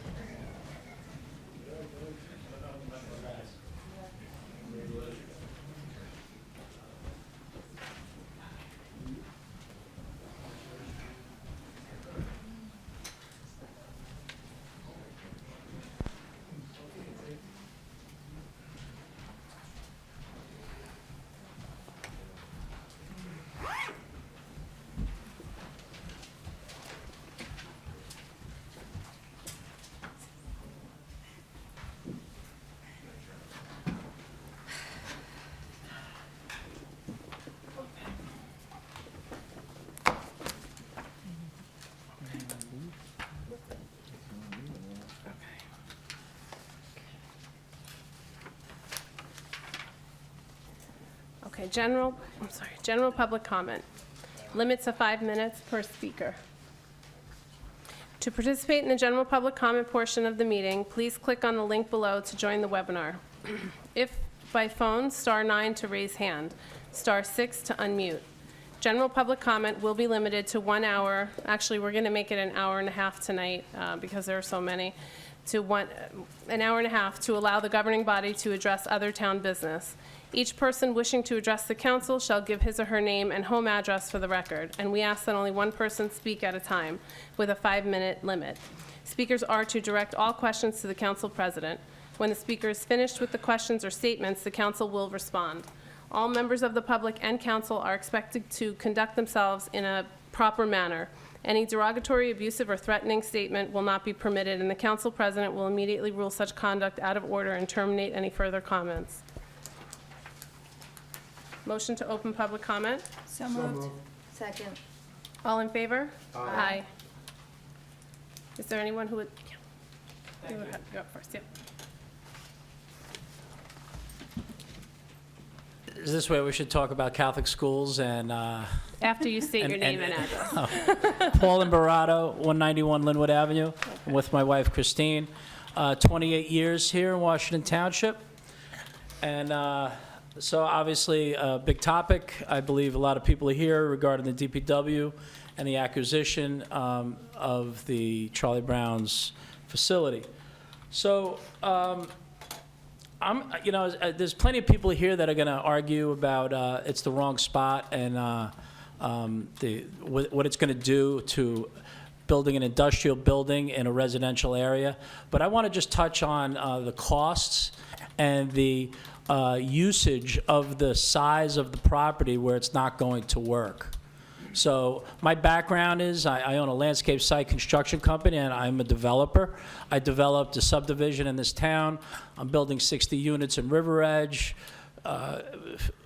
Okay, general public comment. Limits of 5 minutes per speaker. To participate in the general public comment portion of the meeting, please click on the link below to join the webinar. If by phone, *9 to raise hand, *6 to unmute. General public comment will be limited to 1 hour. Actually, we're going to make it an hour and a half tonight because there are so many. An hour and a half to allow the governing body to address other town business. Each person wishing to address the council shall give his or her name and home address for the record, and we ask that only one person speak at a time with a 5-minute limit. Speakers are to direct all questions to the council president. When the speaker is finished with the questions or statements, the council will respond. All members of the public and council are expected to conduct themselves in a proper manner. Any derogatory, abusive, or threatening statement will not be permitted, and the council president will immediately rule such conduct out of order and terminate any further comments. Motion to open public comment. So moved. Second. All in favor? Aye. Is there anyone who would? You would have to go up first, yep. Is this where we should talk about Catholic schools and, After you state your name and address. Paul Imbarato, 191 Linwood Avenue. I'm with my wife Christine. 28 years here in Washington Township. And So obviously, a big topic. I believe a lot of people are here regarding the DPW and the acquisition of the Charlie Brown's facility. So there's plenty of people here that are going to argue about it's the wrong spot and what it's going to do to building an industrial building in a residential area. But I want to just touch on the costs and the usage of the size of the property where it's not going to work. So my background is I own a landscape site construction company, and I'm a developer. I developed a subdivision in this town. I'm building 60 units in River Edge,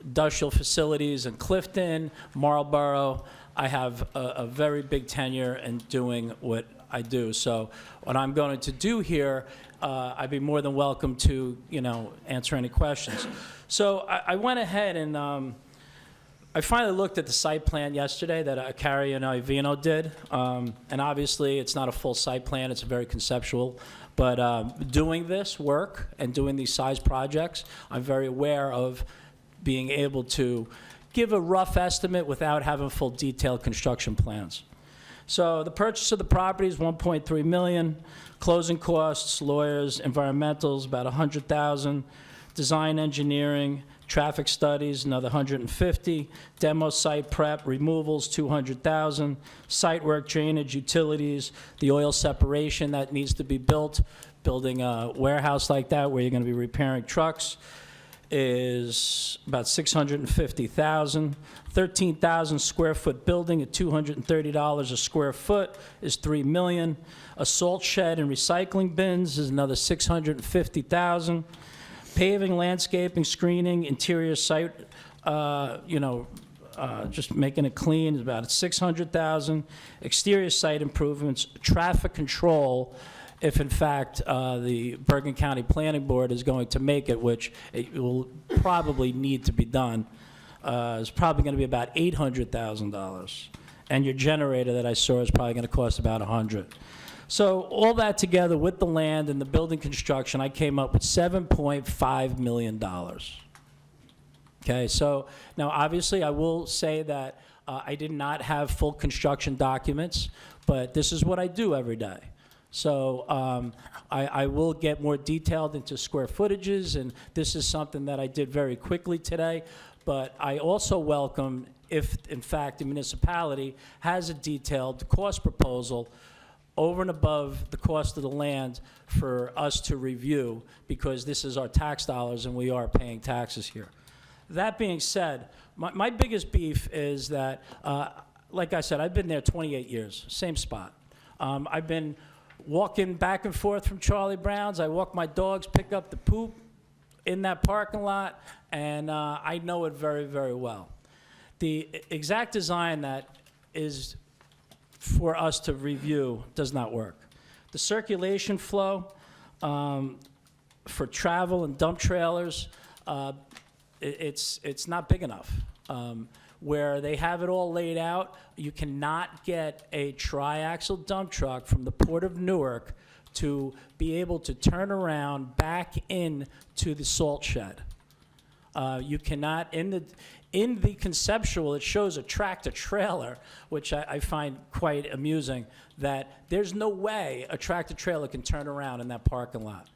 industrial facilities in Clifton, Marlboro. I have a very big tenure in doing what I do. So what I'm going to do here, I'd be more than welcome to, answer any questions. So I went ahead and I finally looked at the site plan yesterday that Carrie and Ivino did, and obviously it's not a full site plan, it's very conceptual, but doing this work and doing these size projects, I'm very aware of being able to give a rough estimate without having full detailed construction plans. So the purchase of the property is $1.3 million, closing costs, lawyers, environmentals, about $100,000, design engineering, traffic studies, another $150, demo site prep, removals, $200,000, site work, drainage, utilities, the oil separation that needs to be built, building a warehouse like that where you're going to be repairing trucks is about $650,000. 13,000 square foot building at $230 a square foot is $3 million. A salt shed and recycling bins is another $650,000. Paving, landscaping, screening, interior site, just making it clean is about $600,000. Exterior site improvements, traffic control, if in fact the Bergen County Planning Board is going to make it, which it will probably need to be done, is probably going to be about $800,000. And your generator that I saw is probably going to cost about $100,000. So all that together with the land and the building construction, I came up with $7.5 million. Okay, so now obviously I will say that I did not have full construction documents, but this is what I do every day. So I will get more detailed into square footages, and this is something that I did very quickly today. But I also welcome if, in fact, the municipality has a detailed cost proposal over and above the cost of the land for us to review, because this is our tax dollars and we are paying taxes here. That being said, my biggest beef is that, like I said, I've been there 28 years, same spot. I've been walking back and forth from Charlie Brown's. I walk my dogs, pick up the poop in that parking lot, and I know it very, very well. The exact design that is for us to review does not work. The circulation flow for travel and dump trailers, it's not big enough. Where they have it all laid out, you cannot get a tri-axle dump truck from the Port of Newark to be able to turn around back into the salt shed. You cannot, in the conceptual, it shows a tractor trailer, which I find quite amusing, that there's no way a tractor trailer can turn around in that parking lot.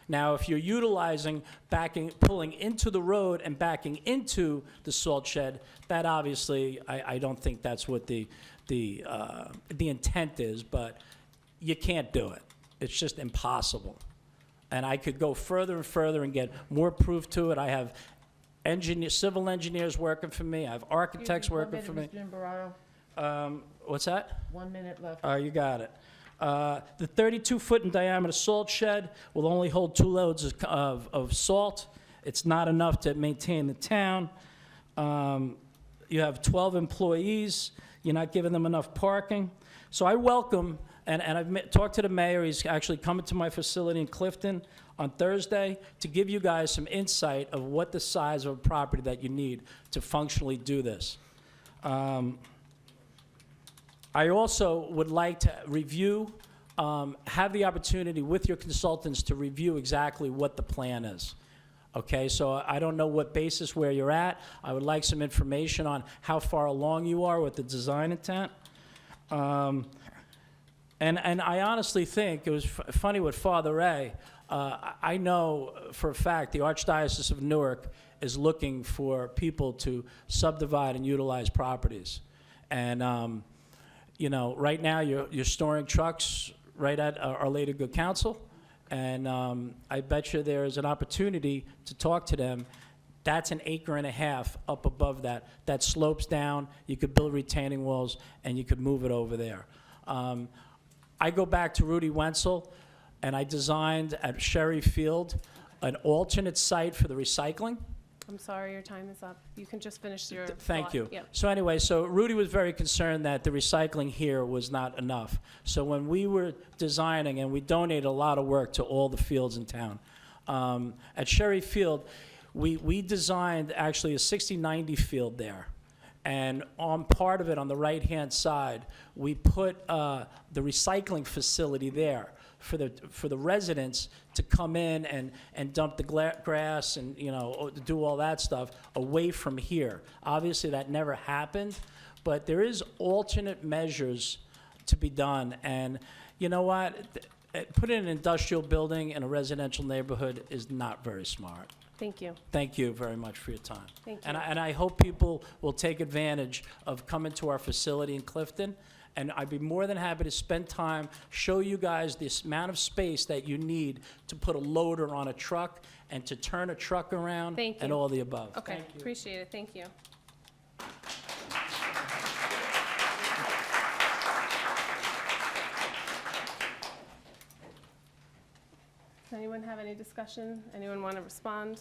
Now, if you're utilizing pulling into the road and backing into the salt shed, that obviously, I don't think that's what the intent is, but you can't do it. It's just impossible. And I could go further and further and get more proof to it. I have civil engineers working for me. I have architects working for me. What's that? 1 minute left. You got it. The 32-foot in diameter salt shed will only hold 2 loads of salt. It's not enough to maintain the town. You have 12 employees. You're not giving them enough parking. So I welcome, and I've talked to the mayor. He's actually coming to my facility in Clifton on Thursday to give you guys some insight of what the size of a property that you need to functionally do this. I also would like to review, have the opportunity with your consultants to review exactly what the plan is. Okay, so I don't know what basis where you're at. I would like some information on how far along you are with the design intent. And I honestly think, it was funny with Father Ray, I know for a fact the Archdiocese of Newark is looking for people to subdivide and utilize properties. And, you know, right now you're storing trucks right at Our Lady of Good Counsel. And I bet you there's an opportunity to talk to them. That's an acre and a half up above that. That slopes down. You could build retaining walls, and you could move it over there. I go back to Rudy Wenzel, and I designed at Sherry Field an alternate site for the recycling. I'm sorry, your time is up. You can just finish your Thank thought. you. Yep. So anyway, so Rudy was very concerned that the recycling here was not enough. So when we were designing, and we donated a lot of work to all the fields in town, at Sherry Field, we designed actually a 60-90 field there. And on part of it, on the right-hand side, we put the recycling facility there for the residents to come in and dump the grass and, you know, do all that stuff away from here. Obviously, that never happened, but there is alternate measures to be done. And you know what? Putting an industrial building in a residential neighborhood is not very smart. Thank you. Thank you very much for your time. Thank you. And I hope people will take advantage of coming to our facility in Clifton. And I'd be more than happy to spend time, show you guys this amount of space that you need to put a loader on a truck and to turn a truck around. Thank And you. all the above. Okay, Thank you. appreciate it. Thank you. Does anyone have any discussion? Anyone want to respond?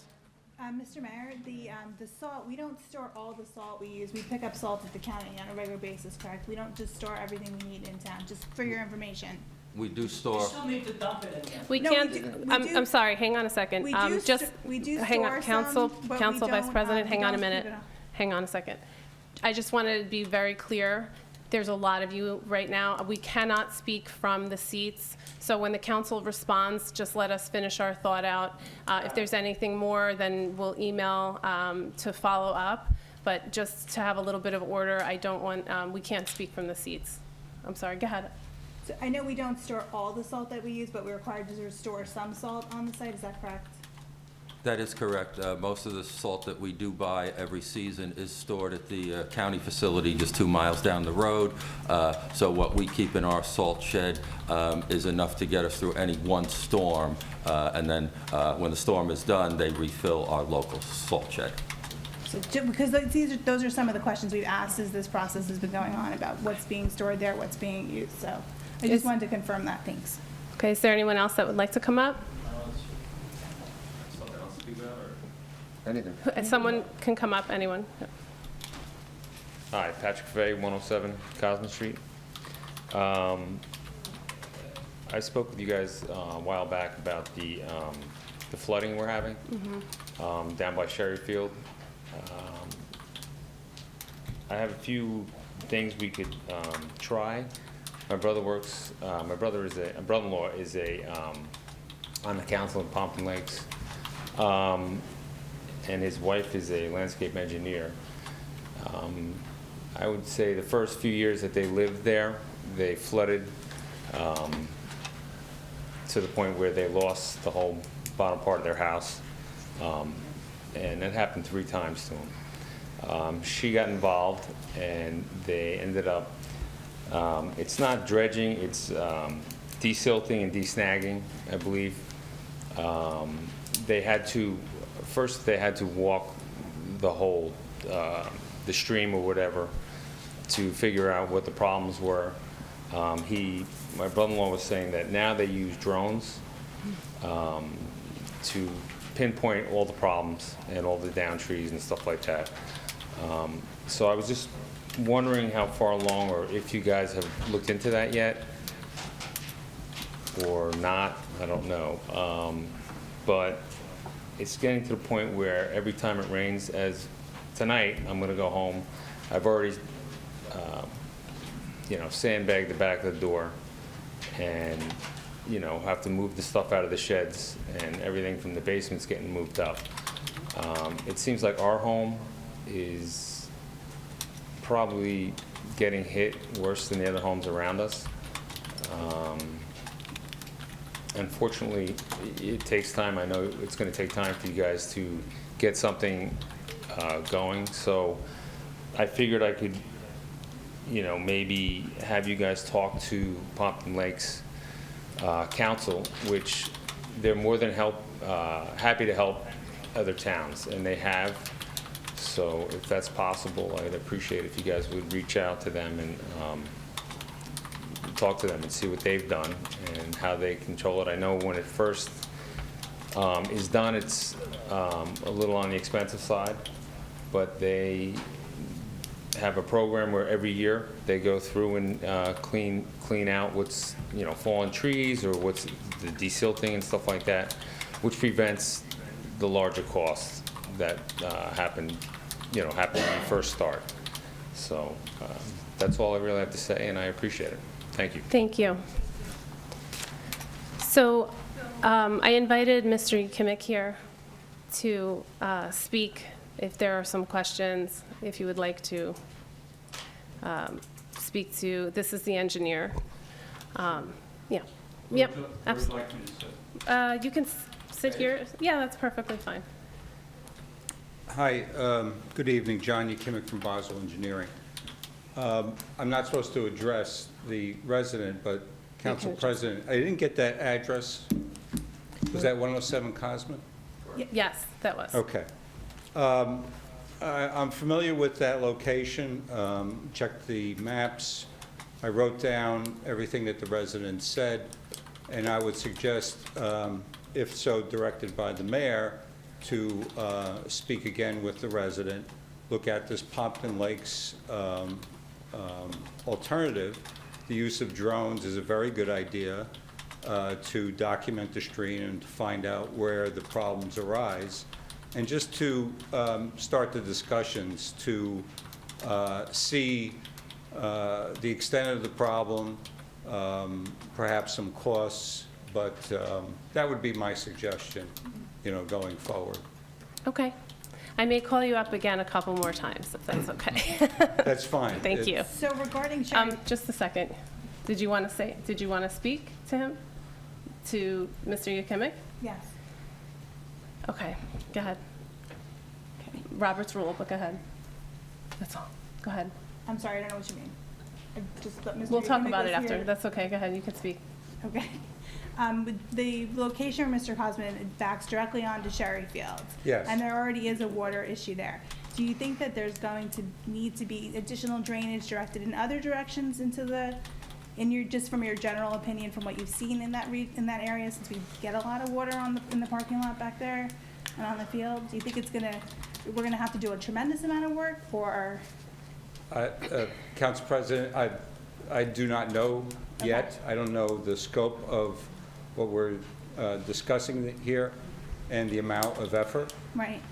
Mr. Mayor, the salt, we don't store all the salt we use. We pick up salt at the county on a regular basis, correct? We don't just store everything we need in town, just for your information. We do store, need to dump it in there. We No, can't, we do- we I'm do- sorry, hang on a second. We do Just, we do hang on, store Council, some, but we Council Vice don't, President, we hang on a don't keep minute. it on. Hang on a second. I just wanted to be very clear. There's a lot of you right now. We cannot speak from the seats. So when the council responds, just let us finish our thought out. If there's anything more, then we'll email to follow up. But just to have a little bit of order, I don't want, we can't speak from the seats. I'm sorry, go ahead. So I know we don't store all the salt that we use, but we're required to store some salt on the site, is that correct? that is correct. Most of the salt that we do buy every season is stored at the county facility just 2 miles down the road. So what we keep in our salt shed is enough to get us through any one storm. And then when the storm is done, they refill our local salt shed. So, because those are some of the questions we've asked as this process has been going on about what's being stored there, what's being used. So I just wanted to confirm that. Thanks. Okay, is there anyone else that would like to come up? Something else to speak about, or? Anything. Someone can come up, anyone? Hi, Patrick Fay, 107 Cosmo Street. I spoke with you guys a while back about the flooding we're having down by Sherry Field. I have a few things we could try. My brother-in-law is on the council in Pompton Lakes, and his wife is a landscape engineer. I would say the first few years that they lived there, they flooded to the point where they lost the whole bottom part of their house, and that happened 3 times to them. She got involved, and they ended up, it's not dredging, it's desilting and desnagging, I believe. First they had to walk the whole, the stream or whatever to figure out what the problems were. My brother-in-law was saying that now they use drones to pinpoint all the problems and all the down trees and stuff like that. So I was just wondering how far along, or if you guys have looked into that yet, or not, I don't know. But it's getting to the point where every time it rains, as tonight, I'm gonna go home, I've already, sandbagged the back of the door, and, have to move the stuff out of the sheds, and everything from the basement's getting moved up. It seems like our home is probably getting hit worse than the other homes around us. Unfortunately, it takes time. I know it's going to take time for you guys to get something going. So I figured I could, maybe have you guys talk to Pompton Lakes Council, which they're more than happy to help other towns, and they have. So if that's possible, I'd appreciate if you guys would reach out to them and talk to them and see what they've done and how they control it. I know when it first is done, it's a little on the expensive side, but they have a program where every year they go through and clean out what's fallen trees or what's the desilting and stuff like that, which prevents the larger costs that happen when you first start. So that's all I really have to say, and I appreciate it. Thank you. Thank you. So I invited Mr. Kimmick here to speak if there are some questions, if you would like to speak to, this is the engineer. Yeah. Yep. Absolutely. You can sit here. Yeah, that's perfectly fine. Hi, good evening, John Yakimic from Boswell Engineering. I'm not supposed to address the resident, but Council President, I didn't get that address. Was that 107 Cosman? Yes, that was. Okay. I'm familiar with that location, checked the maps. I wrote down everything that the resident said, and I would suggest, if so directed by the mayor, to speak again with the resident, look at this Pompton Lakes alternative. The use of drones is a very good idea to document the stream and to find out where the problems arise. And just to start the discussions to see the extent of the problem, perhaps some costs, but that would be my suggestion, going forward. Okay. I may call you up again a couple more times, if that's okay. That's fine. Thank you. So regarding Sherry, Just a second. Did you want to speak to him? To Mr. Yakimic? yes. Okay, go ahead. Okay. Robert's rule, but go ahead. That's all. Go ahead. I'm sorry, I don't know what you mean. We'll talk Yakimic about was it after. here. That's okay. Go ahead. You can speak. Okay. The location of Mr. Cosman backs directly onto Sherry Fields. Yes. And there already is a water issue there. Do you think that there's going to need to be additional drainage directed in other directions just from your general opinion, from what you've seen in that area, since we get a lot of water in the parking lot back there and on the field? Do you think we're gonna have to do a tremendous amount of work, or? Council President, I do not know yet. I don't know the scope of what we're discussing here and the amount of effort. Right.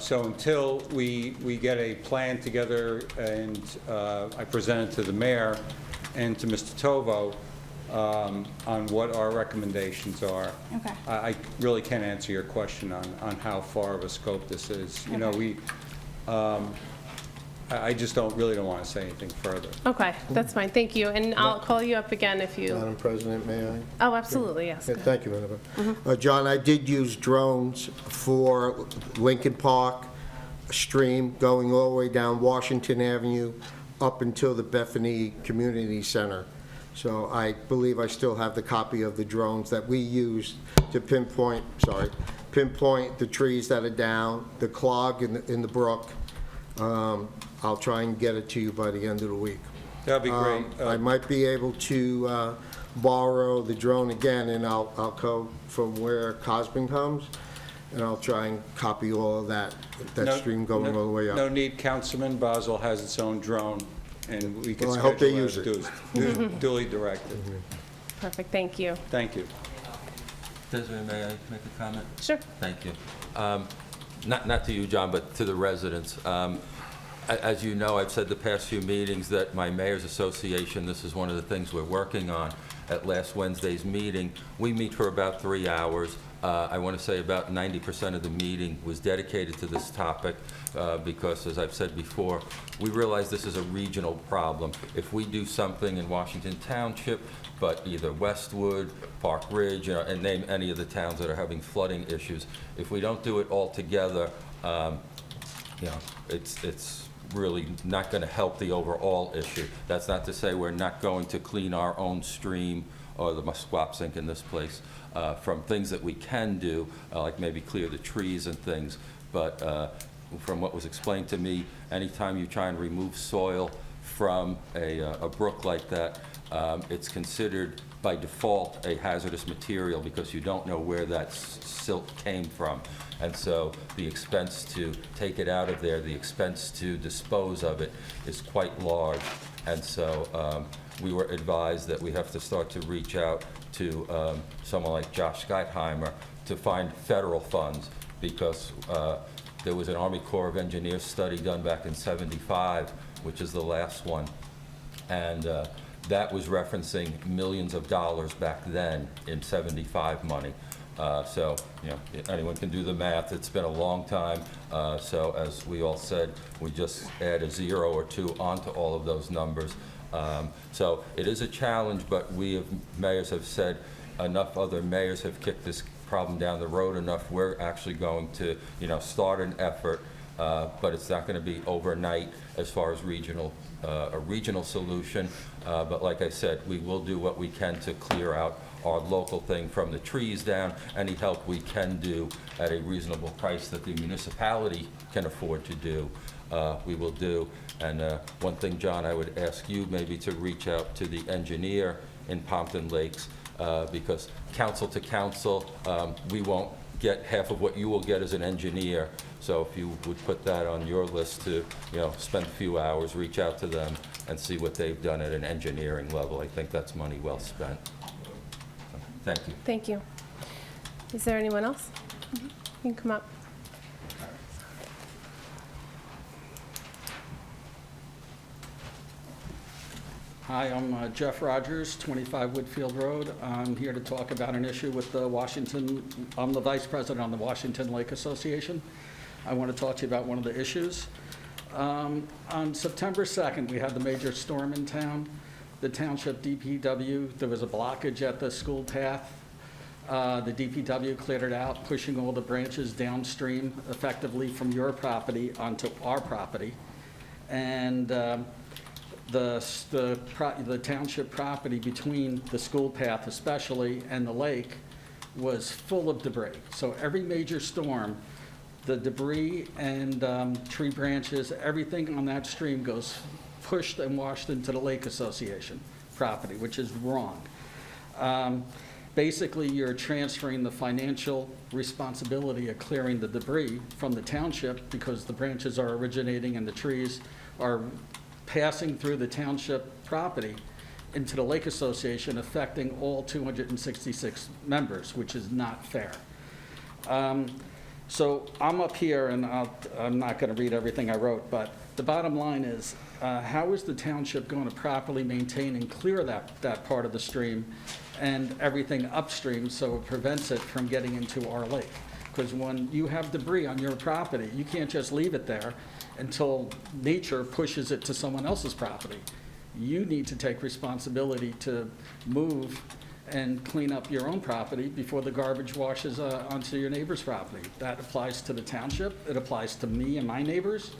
So until we get a plan together and I present it to the mayor and to Mr. Tovo on what our recommendations are, Okay. I really can't answer your question on how far of a scope this is. I just really don't want to say anything further. Okay, that's fine. Thank you. And I'll call you up again if you... Madam President, may I? Oh, absolutely, yes. Yeah, thank you, Madam. John, I did use drones for Lincoln Park stream going all the way down Washington Avenue up until the Bethany Community Center. So I believe I still have the copy of the drones that we used to pinpoint the trees that are down, the clog in the brook. I'll try and get it to you by the end of the week. That'd be great. I might be able to borrow the drone again, and I'll go from where Cosman comes, and I'll try and copy all of that stream going all the way up. No need, Councilman. Basel has its own drone, and we can Well, I hope they use schedule it duly directed. Perfect, thank you. Thank you. Desiree, may I make a comment? Sure. Thank you. Not to you, John, but to the residents. As you know, I've said the past few meetings that my Mayor's Association, this is one of the things we're working on. At last Wednesday's meeting, we meet for about 3 hours. I want to say about 90% of the meeting was dedicated to this topic because, as I've said before, we realize this is a regional problem. If we do something in Washington Township, but either Westwood, Park Ridge, and name any of the towns that are having flooding issues, if we don't do it all together, it's really not going to help the overall issue. That's not to say we're not going to clean our own stream or the Musquaxink in this place from things that we can do, like maybe clear the trees and things. But from what was explained to me, anytime you try and remove soil from a brook like that, it's considered by default a hazardous material because you don't know where that silt came from. And so the expense to take it out of there, the expense to dispose of it is quite large. And so we were advised that we have to start to reach out to someone like Josh Geitheimer to find federal funds because there was an Army Corps of Engineers study done back in '75, which is the last one. And that was referencing millions of dollars back then in '75 money. So, anyone can do the math. It's been a long time. So, as we all said, we just add a 0 or 2 onto all of those numbers. So, it is a challenge, but mayors have said enough other mayors have kicked this problem down the road enough. We're actually going to, start an effort, but it's not going to be overnight as far as a regional solution. But like I said, we will do what we can to clear out our local thing from the trees down. Any help we can do at a reasonable price that the municipality can afford to do, we will do. And one thing, John, I would ask you maybe to reach out to the engineer in Pompton Lakes because council to council, we won't get half of what you will get as an engineer. So if you would put that on your list to, spend a few hours, reach out to them and see what they've done at an engineering level. I think that's money well spent. Thank you. Thank you. Is there anyone else? You can come up. Hi, I'm Jeff Rogers, 25 Woodfield Road. I'm here to talk about an issue with the I'm the vice president on the Washington Lake Association. I want to talk to you about one of the issues. On September 2nd, we had the major storm in town. The Township DPW, there was a blockage at the school path. The DPW cleared it out, pushing all the branches downstream effectively from your property onto our property. And the township property between the school path especially and the lake was full of debris. So every major storm, the debris and tree branches, everything on that stream goes pushed and washed into the Lake Association property, which is wrong. Basically, you're transferring the financial responsibility of clearing the debris from the township because the branches are originating and the trees are passing through the township property into the Lake Association, affecting all 266 members, which is not fair. So I'm up here, and I'm not going to read everything I wrote, but the bottom line is, how is the township going to properly maintain and clear that part of the stream and everything upstream so it prevents it from getting into our lake? Because when you have debris on your property, you can't just leave it there until nature pushes it to someone else's property. You need to take responsibility to move and clean up your own property before the garbage washes onto your neighbor's property. That applies to the township. It applies to me and my neighbors.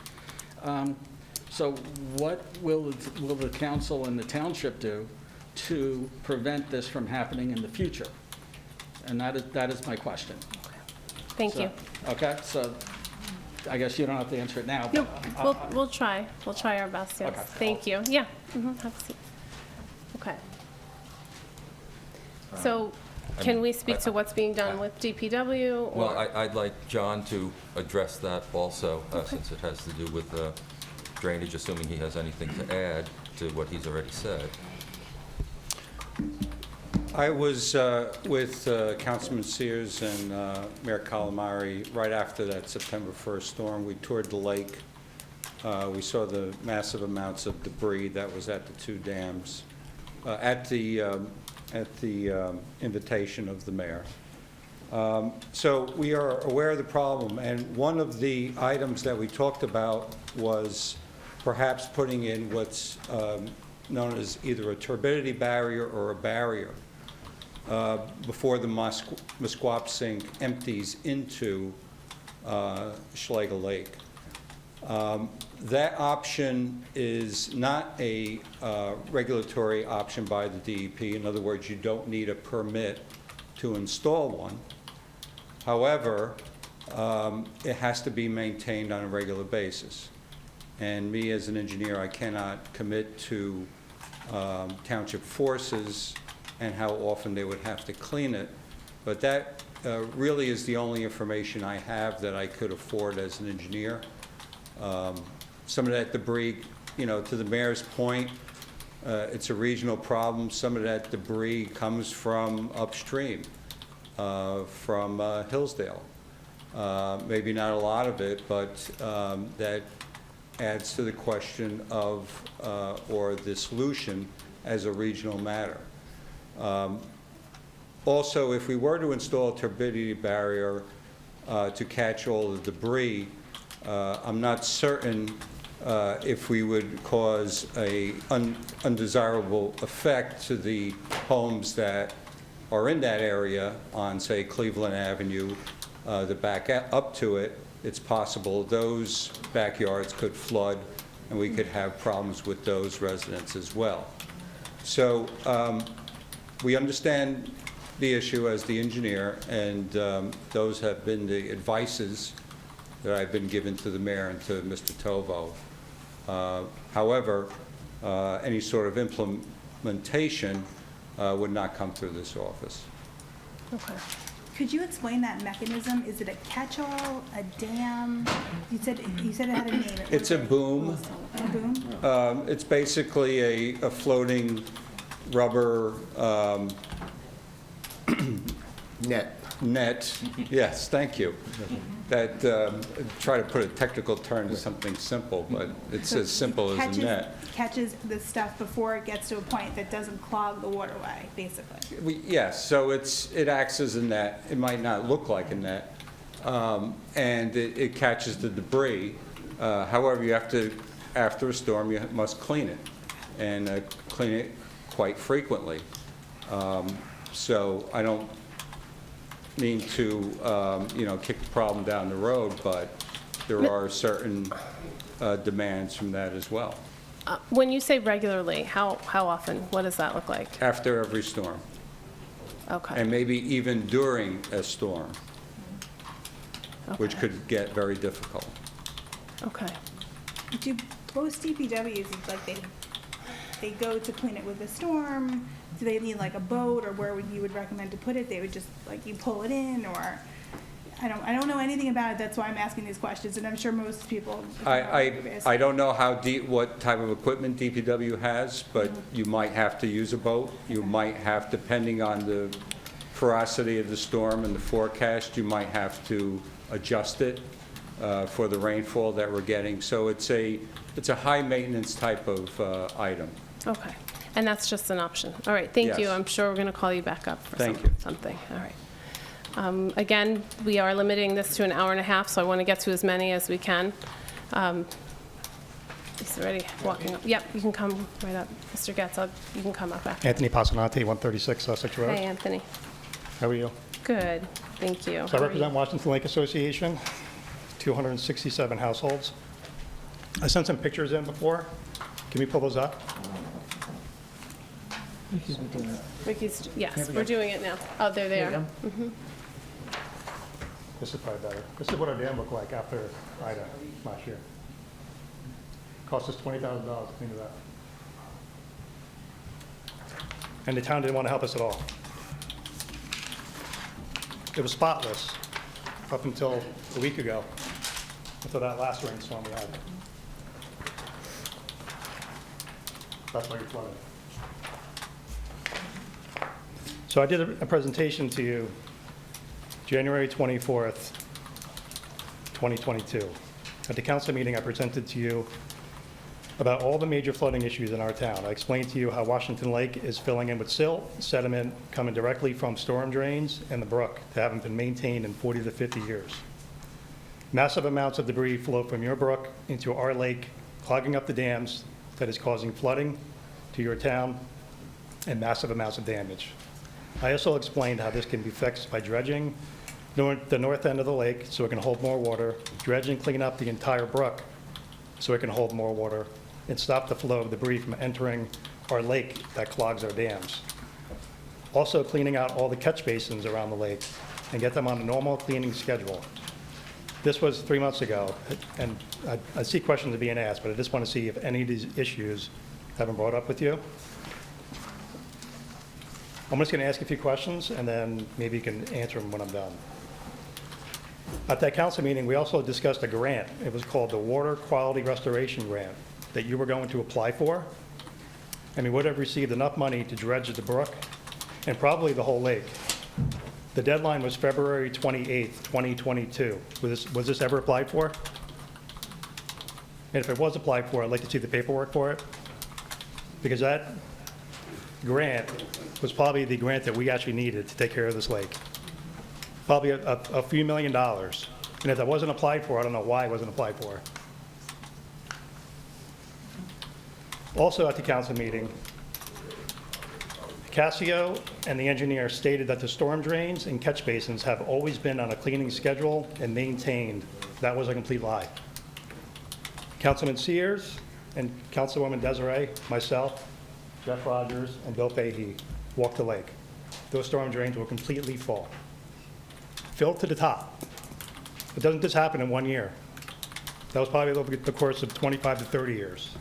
So what will the council and the township do to prevent this from happening in the future? And that is my question. Thank you. Okay, so I guess you don't have to answer it now. No, but we'll try. We'll try our best, yes. Okay. Thank you. Yeah. Have a seat. Okay. So can we speak to what's being done with DPW? Or? Well, I'd like John to address that also, since it has to do with drainage, assuming he has anything to add to what he's already said. I was with Councilman Sears and Mayor Calamari right after that September 1st storm. We toured the lake. We saw the massive amounts of debris that was at the two dams at the invitation of the mayor. So we are aware of the problem, and one of the items that we talked about was perhaps putting in what's known as either a turbidity barrier or a barrier before the Musquap sink empties into Schlegel Lake. That option is not a regulatory option by the DEP. In other words, you don't need a permit to install one. However, it has to be maintained on a regular basis. And me, as an engineer, I cannot commit to township forces and how often they would have to clean it. But that really is the only information I have that I could afford as an engineer. Some of that debris, you know, to the mayor's point, it's a regional problem. Some of that debris comes from upstream, from Hillsdale. Maybe not a lot of it, but that adds to the question of, or the solution as a regional matter. Also, if we were to install a turbidity barrier to catch all the debris, I'm not certain if we would cause a undesirable effect to the homes that are in that area on, say, Cleveland Avenue, the back up to it. It's possible those backyards could flood, and we could have problems with those residents as well. So we understand the issue as the engineer, and those have been the advices that I've been given to the mayor and to Mr. Tovo. However, any sort of implementation would not come through this office. Okay. Could you explain that mechanism? Is it a catch-all, a dam? You said it had a name. It's a boom. A boom? It's basically a floating rubber net. Yes, thank you. That, try to put a technical term to something simple, but it's as simple as a net. Catches the stuff before it gets to a point that doesn't clog the waterway, basically. Yes, so it acts as a net. It might not look like a net, and it catches the debris. However, you have to, after a storm, you must clean it, and clean it quite frequently. So I don't mean to, kick the problem down the road, but there are certain demands from that as well. When you say regularly, how often? What does that look like? After every storm, Okay. and maybe even during a storm, which could get very difficult. Okay. Do most DPWs, like they go to clean it with a storm? Do they need like a boat, or where would you recommend to put it? They would just, like, you pull it in, or, I don't know anything about it, that's why I'm asking these questions, and I'm sure most people. I don't know what type of equipment DPW has, but you might have to use a boat. You might have, depending on the ferocity of the storm and the forecast, you might have to adjust it for the rainfall that we're getting. So it's a high-maintenance type of item. Okay. And that's just an option. All right, thank you. Yes. I'm sure we're going to call you back up for Thank you. something. All right. Again, we are limiting this to an hour and a half, so I want to get to as many as we can. He's already walking up. Yep, you can come right up. Mr. Getz, you can come up after. Anthony Passanante, 136 Sussex Road. Hey, Anthony. How are you? Good, thank you. So I represent Washington Lake Association, 267 households. I sent some pictures in before. Can we pull those up? Ricky's, yes, we're doing it now. Oh, there they are. Mhm. This is probably better. This is what our dam looked like after Ida last year. Cost us $20,000 to clean it up. And the town didn't want to help us at all. It was spotless up until a week ago, until that last rainstorm we had. That's why you're flooded. So I did a presentation to you January 24th, 2022. At the council meeting, I presented to you about all the major flooding issues in our town. I explained to you how Washington Lake is filling in with silt, sediment coming directly from storm drains and the brook that haven't been maintained in 40 to 50 years. Massive amounts of debris flow from your brook into our lake, clogging up the dams that is causing flooding to your town and massive amounts of damage. I also explained how this can be fixed by dredging the north end of the lake so it can hold more water, dredge and clean up the entire brook so it can hold more water, and stop the flow of debris from entering our lake that clogs our dams. Also cleaning out all the catch basins around the lake and get them on a normal cleaning schedule. This was 3 months ago, and I see questions are being asked, but I just want to see if any of these issues have been brought up with you. I'm just going to ask a few questions, and then maybe you can answer them when I'm done. At that council meeting, we also discussed a grant. It was called the Water Quality Restoration Grant that you were going to apply for. And we would have received enough money to dredge the brook and probably the whole lake. The deadline was February 28th, 2022. Was this ever applied for? And if it was applied for, I'd like to see the paperwork for it. Because that grant was probably the grant that we actually needed to take care of this lake. Probably a few $1 million. And if that wasn't applied for, I don't know why it wasn't applied for. Also at the council meeting, Casio and the engineer stated that the storm drains and catch basins have always been on a cleaning schedule and maintained. That was a complete lie. Councilman Sears and Councilwoman Desiree, myself, Jeff Rogers, and Bill Fahey walked the lake. Those storm drains were completely full, filled to the top. It doesn't just happen in 1 year. That was probably over the course of 25 to 30 years.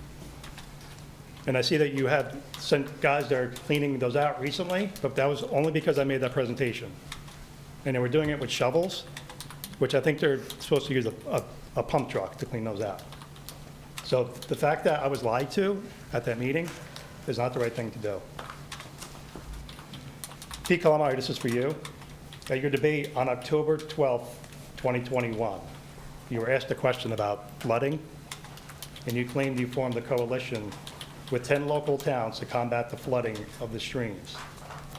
And I see that you have sent guys that are cleaning those out recently, but that was only because I made that presentation. And they were doing it with shovels, which I think they're supposed to use a pump truck to clean those out. So the fact that I was lied to at that meeting is not the right thing to do. Pete Calamari, this is for you. At your debate on October 12th, 2021, you were asked a question about flooding, and you claimed you formed a coalition with 10 local towns to combat the flooding of the streams.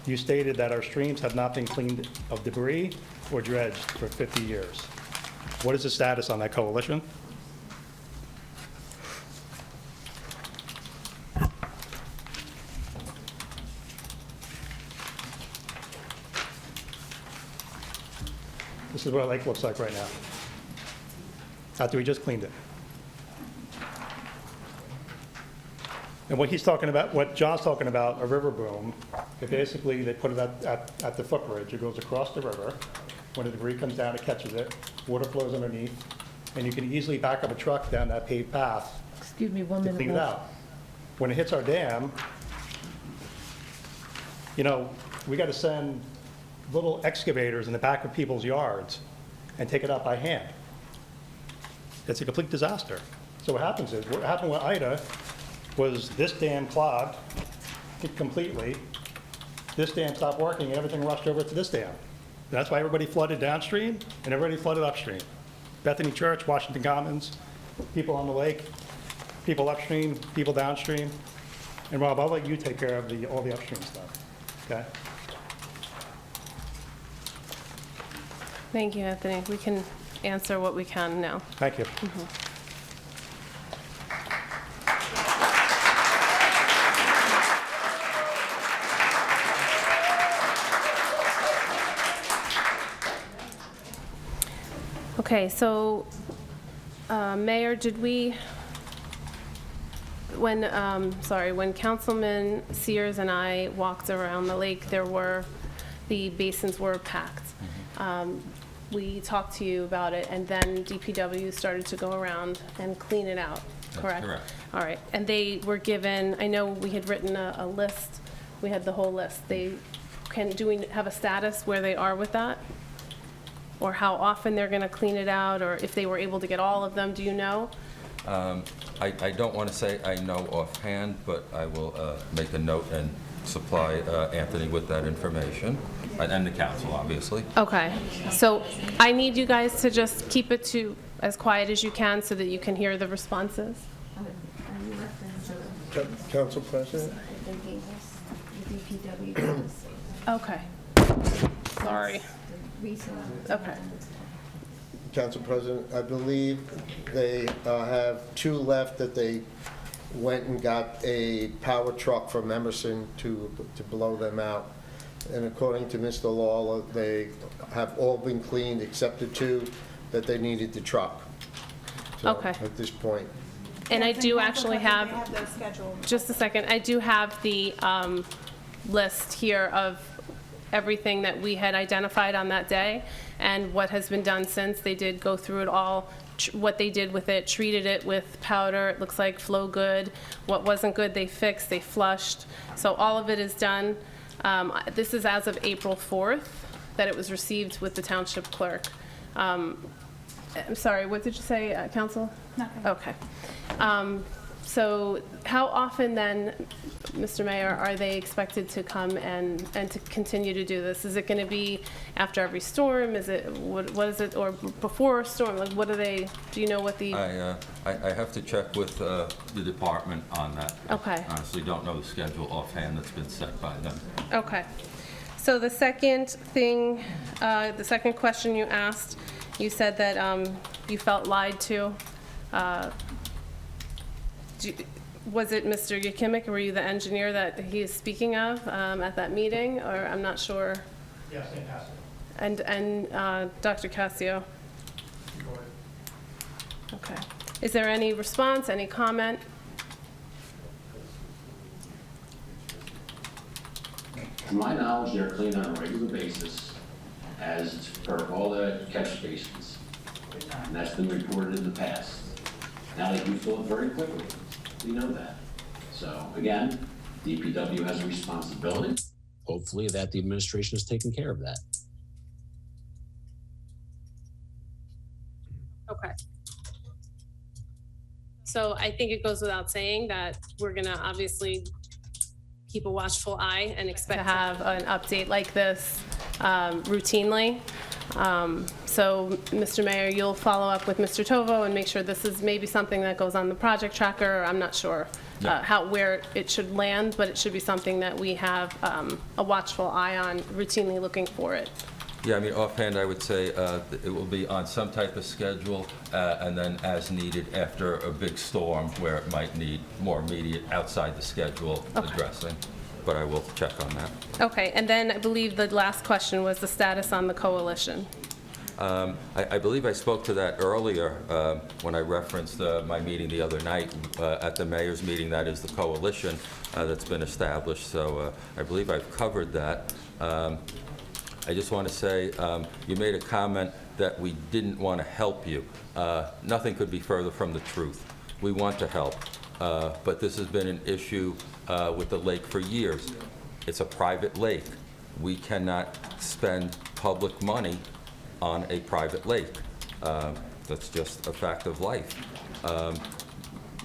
You stated that our streams have not been cleaned of debris or dredged for 50 years. What is the status on that coalition? This is what a lake looks like right now, after we just cleaned it. And what he's talking about, what John's talking about, a river boom, it basically, they put it at the footbridge. It goes across the river. When the debris comes down, it catches it. Water flows underneath. And you can easily back up a truck down that paved path Excuse me, 1 to minute clean it left. out. When it hits our dam, you know, we got to send little excavators in the back of people's yards and take it out by hand. It's a complete disaster. So what happens is, what happened with Ida was this dam clogged completely. This dam stopped working, and everything rushed over to this dam. That's why everybody flooded downstream, and everybody flooded upstream. Bethany Church, Washington Commons, people on the lake, people upstream, people downstream. And Rob, I'll let you take care of all the upstream stuff, okay? Thank you, Anthony. We can answer what we can now. Thank you. Okay, so, Mayor, did we, when Councilman Sears and I walked around the lake, the basins were packed. We talked to you about it, and then DPW started to go around and clean it out, correct? That's correct. All right, and they were given, I know we had written a list, we had the whole list. Do we have a status where they are with that? Or how often they're going to clean it out, or if they were able to get all of them, do you know? I don't want to say I know offhand, but I will make a note and supply Anthony with that information, and the council, obviously. Okay, so I need you guys to just keep it to as quiet as you can so that you can hear the responses. Council President? Okay. Sorry. Okay. Council President, I believe they have 2 left that they went and got a power truck from Emerson to blow them out. And according to Mr. Lawler, they have all been cleaned except the 2 that they needed the truck. So, Okay. at this point. And I do actually They have, have those scheduled. just a second, I do have the list here of everything that we had identified on that day and what has been done since. They did go through it all, what they did with it, treated it with powder, it looks like flow good. What wasn't good, they fixed, they flushed. So all of it is done. This is as of April 4th that it was received with the township clerk. I'm sorry, what did you say, Council? Nothing. Okay. So how often then, Mr. Mayor, are they expected to come and to continue to do this? Is it going to be after every storm? Is it, what is it, or before a storm? Like, what are they, do you know what the? I have to check with the department on that. Okay. Honestly, don't know the schedule offhand that's been set by them. Okay. So the second thing, the second question you asked, you said that you felt lied to. Was it Mr. Yakimic, or were you the engineer that he is speaking of at that meeting, or I'm not sure? Yes, and And Dr. Cassio? Okay. Is there any response, any comment? To my knowledge, they're cleaned on a regular basis as per all the catch basins. And that's been reported in the past. Now they do fill it very quickly. We know that. So again, DPW has a responsibility. Hopefully that the administration has taken care of that. Okay. So I think it goes without saying that we're gonna obviously keep a watchful eye and expect to have an update like this routinely. So, Mr. Mayor, you'll follow up with Mr. Tovo and make sure this is maybe something that goes on the project tracker. I'm not sure where it should land, but it should be something that we have a watchful eye on, routinely looking for it. Yeah, I mean, offhand, I would say it will be on some type of schedule, and then as needed after a big storm where it might need more immediate outside the schedule addressing. But I will check on that. Okay, and then I believe the last question was the status on the coalition. I believe I spoke to that earlier when I referenced my meeting the other night at the mayor's meeting. That is the coalition that's been established. So I believe I've covered that. I just want to say you made a comment that we didn't want to help you. Nothing could be further from the truth. We want to help, but this has been an issue with the lake for years. It's a private lake. We cannot spend public money on a private lake. That's just a fact of life.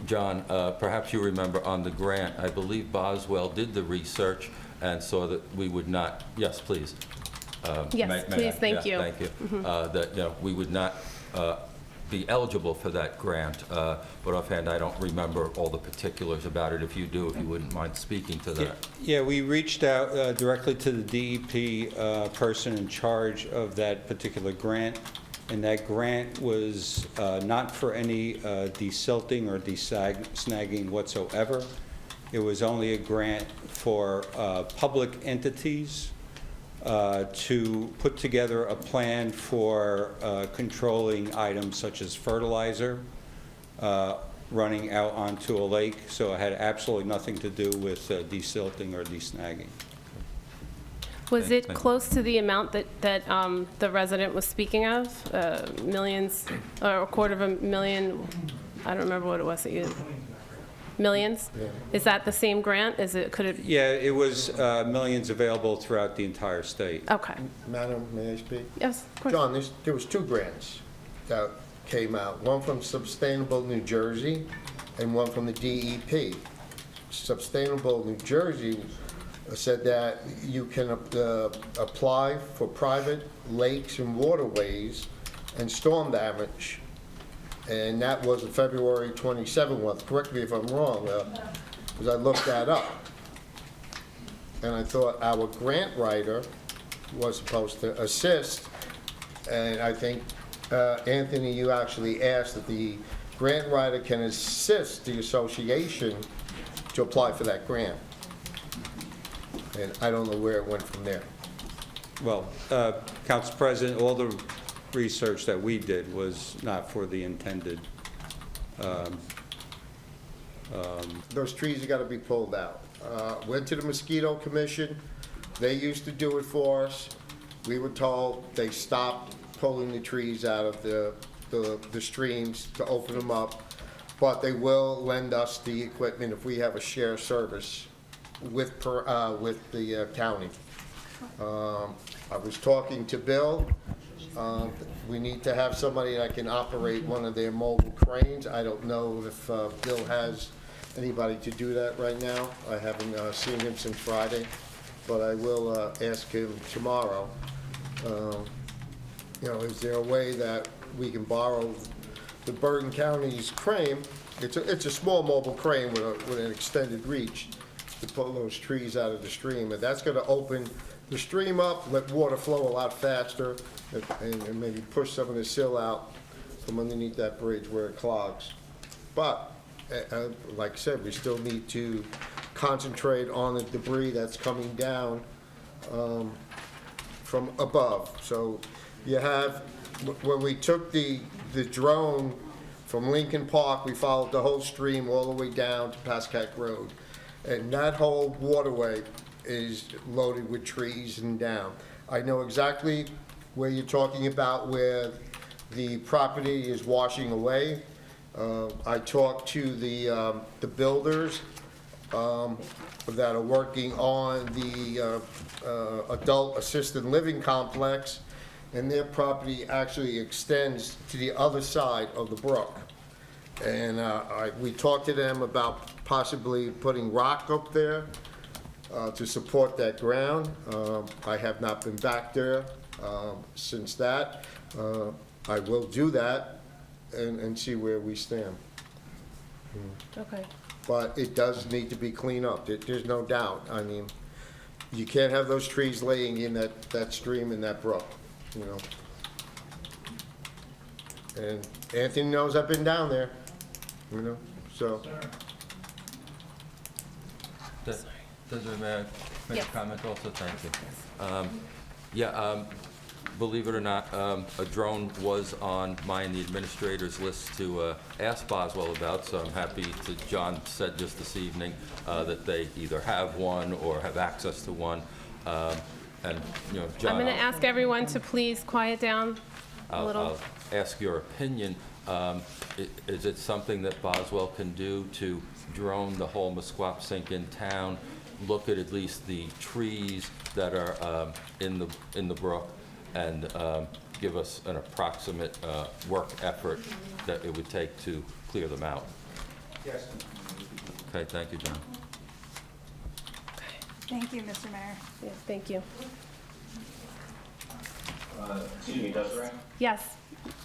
John, perhaps you remember on the grant, I believe Boswell did the research and saw that we would not, yes, please. Yes, please, thank you. Thank you. That we would not be eligible for that grant, but offhand, I don't remember all the particulars about it. If you do, if you wouldn't mind speaking to that. Yeah, we reached out directly to the DEP person in charge of that particular grant, and that grant was not for any desilting or desnagging whatsoever. It was only a grant for public entities to put together a plan for controlling items such as fertilizer running out onto a lake, so it had absolutely nothing to do with desilting or desnagging. Was it close to the amount that the resident was speaking of? Millions, or $250,000? I don't remember what it was that you... Millions? Yeah. Is that the same grant? Is it, could it? Yeah, it was millions available throughout the entire state. Okay. Madam, may I speak? Yes, of course. John, there was 2 grants that came out, one from Sustainable New Jersey and one from the DEP. Sustainable New Jersey said that you can apply for private lakes and waterways and storm damage And that was a February 27 one. Correct me if I'm wrong, because I looked that up. And I thought our grant writer was supposed to assist. And I think, Anthony, you actually asked that the grant writer can assist the association to apply for that grant. And I don't know where it went from there. Well, Council President, all the research that we did was not for the intended. Those trees have got to be pulled out. Went to the Mosquito Commission. They used to do it for us. We were told they stopped pulling the trees out of the streams to open them up, but they will lend us the equipment if we have a share service with the county. I was talking to Bill. We need to have somebody that can operate one of their mobile cranes. I don't know if Bill has anybody to do that right now. I haven't seen him since Friday, but I will ask him tomorrow. Is there a way that we can borrow the Bergen County's crane? It's a small mobile crane with an extended reach to pull those trees out of the stream, and that's going to open the stream up, let water flow a lot faster, and maybe push some of the sill out from underneath that bridge where it clogs. But, like I said, we still need to concentrate on the debris that's coming down from above. So you have, when we took the drone from Lincoln Park, we followed the whole stream all the way down to Pascack Road. And that whole waterway is loaded with trees and down. I know exactly where you're talking about, where the property is washing away. I talked to the builders that are working on the adult assisted living complex, and their property actually extends to the other side of the brook. And we talked to them about possibly putting rock up there to support that ground. I have not been back there since that. I will do that and see where we stand. Okay. But it does need to be cleaned up. There's no doubt. I mean, you can't have those trees laying in that stream and that brook, you know. And Anthony knows I've been down there, you know, so. Does the mayor make Yes. a comment also? Thank you. Believe it or not, a drone was on my and the administrator's list to ask Boswell about, so I'm happy to, John said just this evening that they either have one or have access to one. And, you know, John, I'm going to ask everyone to please quiet down a little. I'll ask your opinion. Is it something that Boswell can do to drone the whole Musquappsink in town, look at least the trees that are in the brook, and give us an approximate work effort that it would take to clear them out? Yes. Okay, thank you, John. Thank you, Mr. Mayor. Yes, thank you. Excuse me, Desiree? Yes.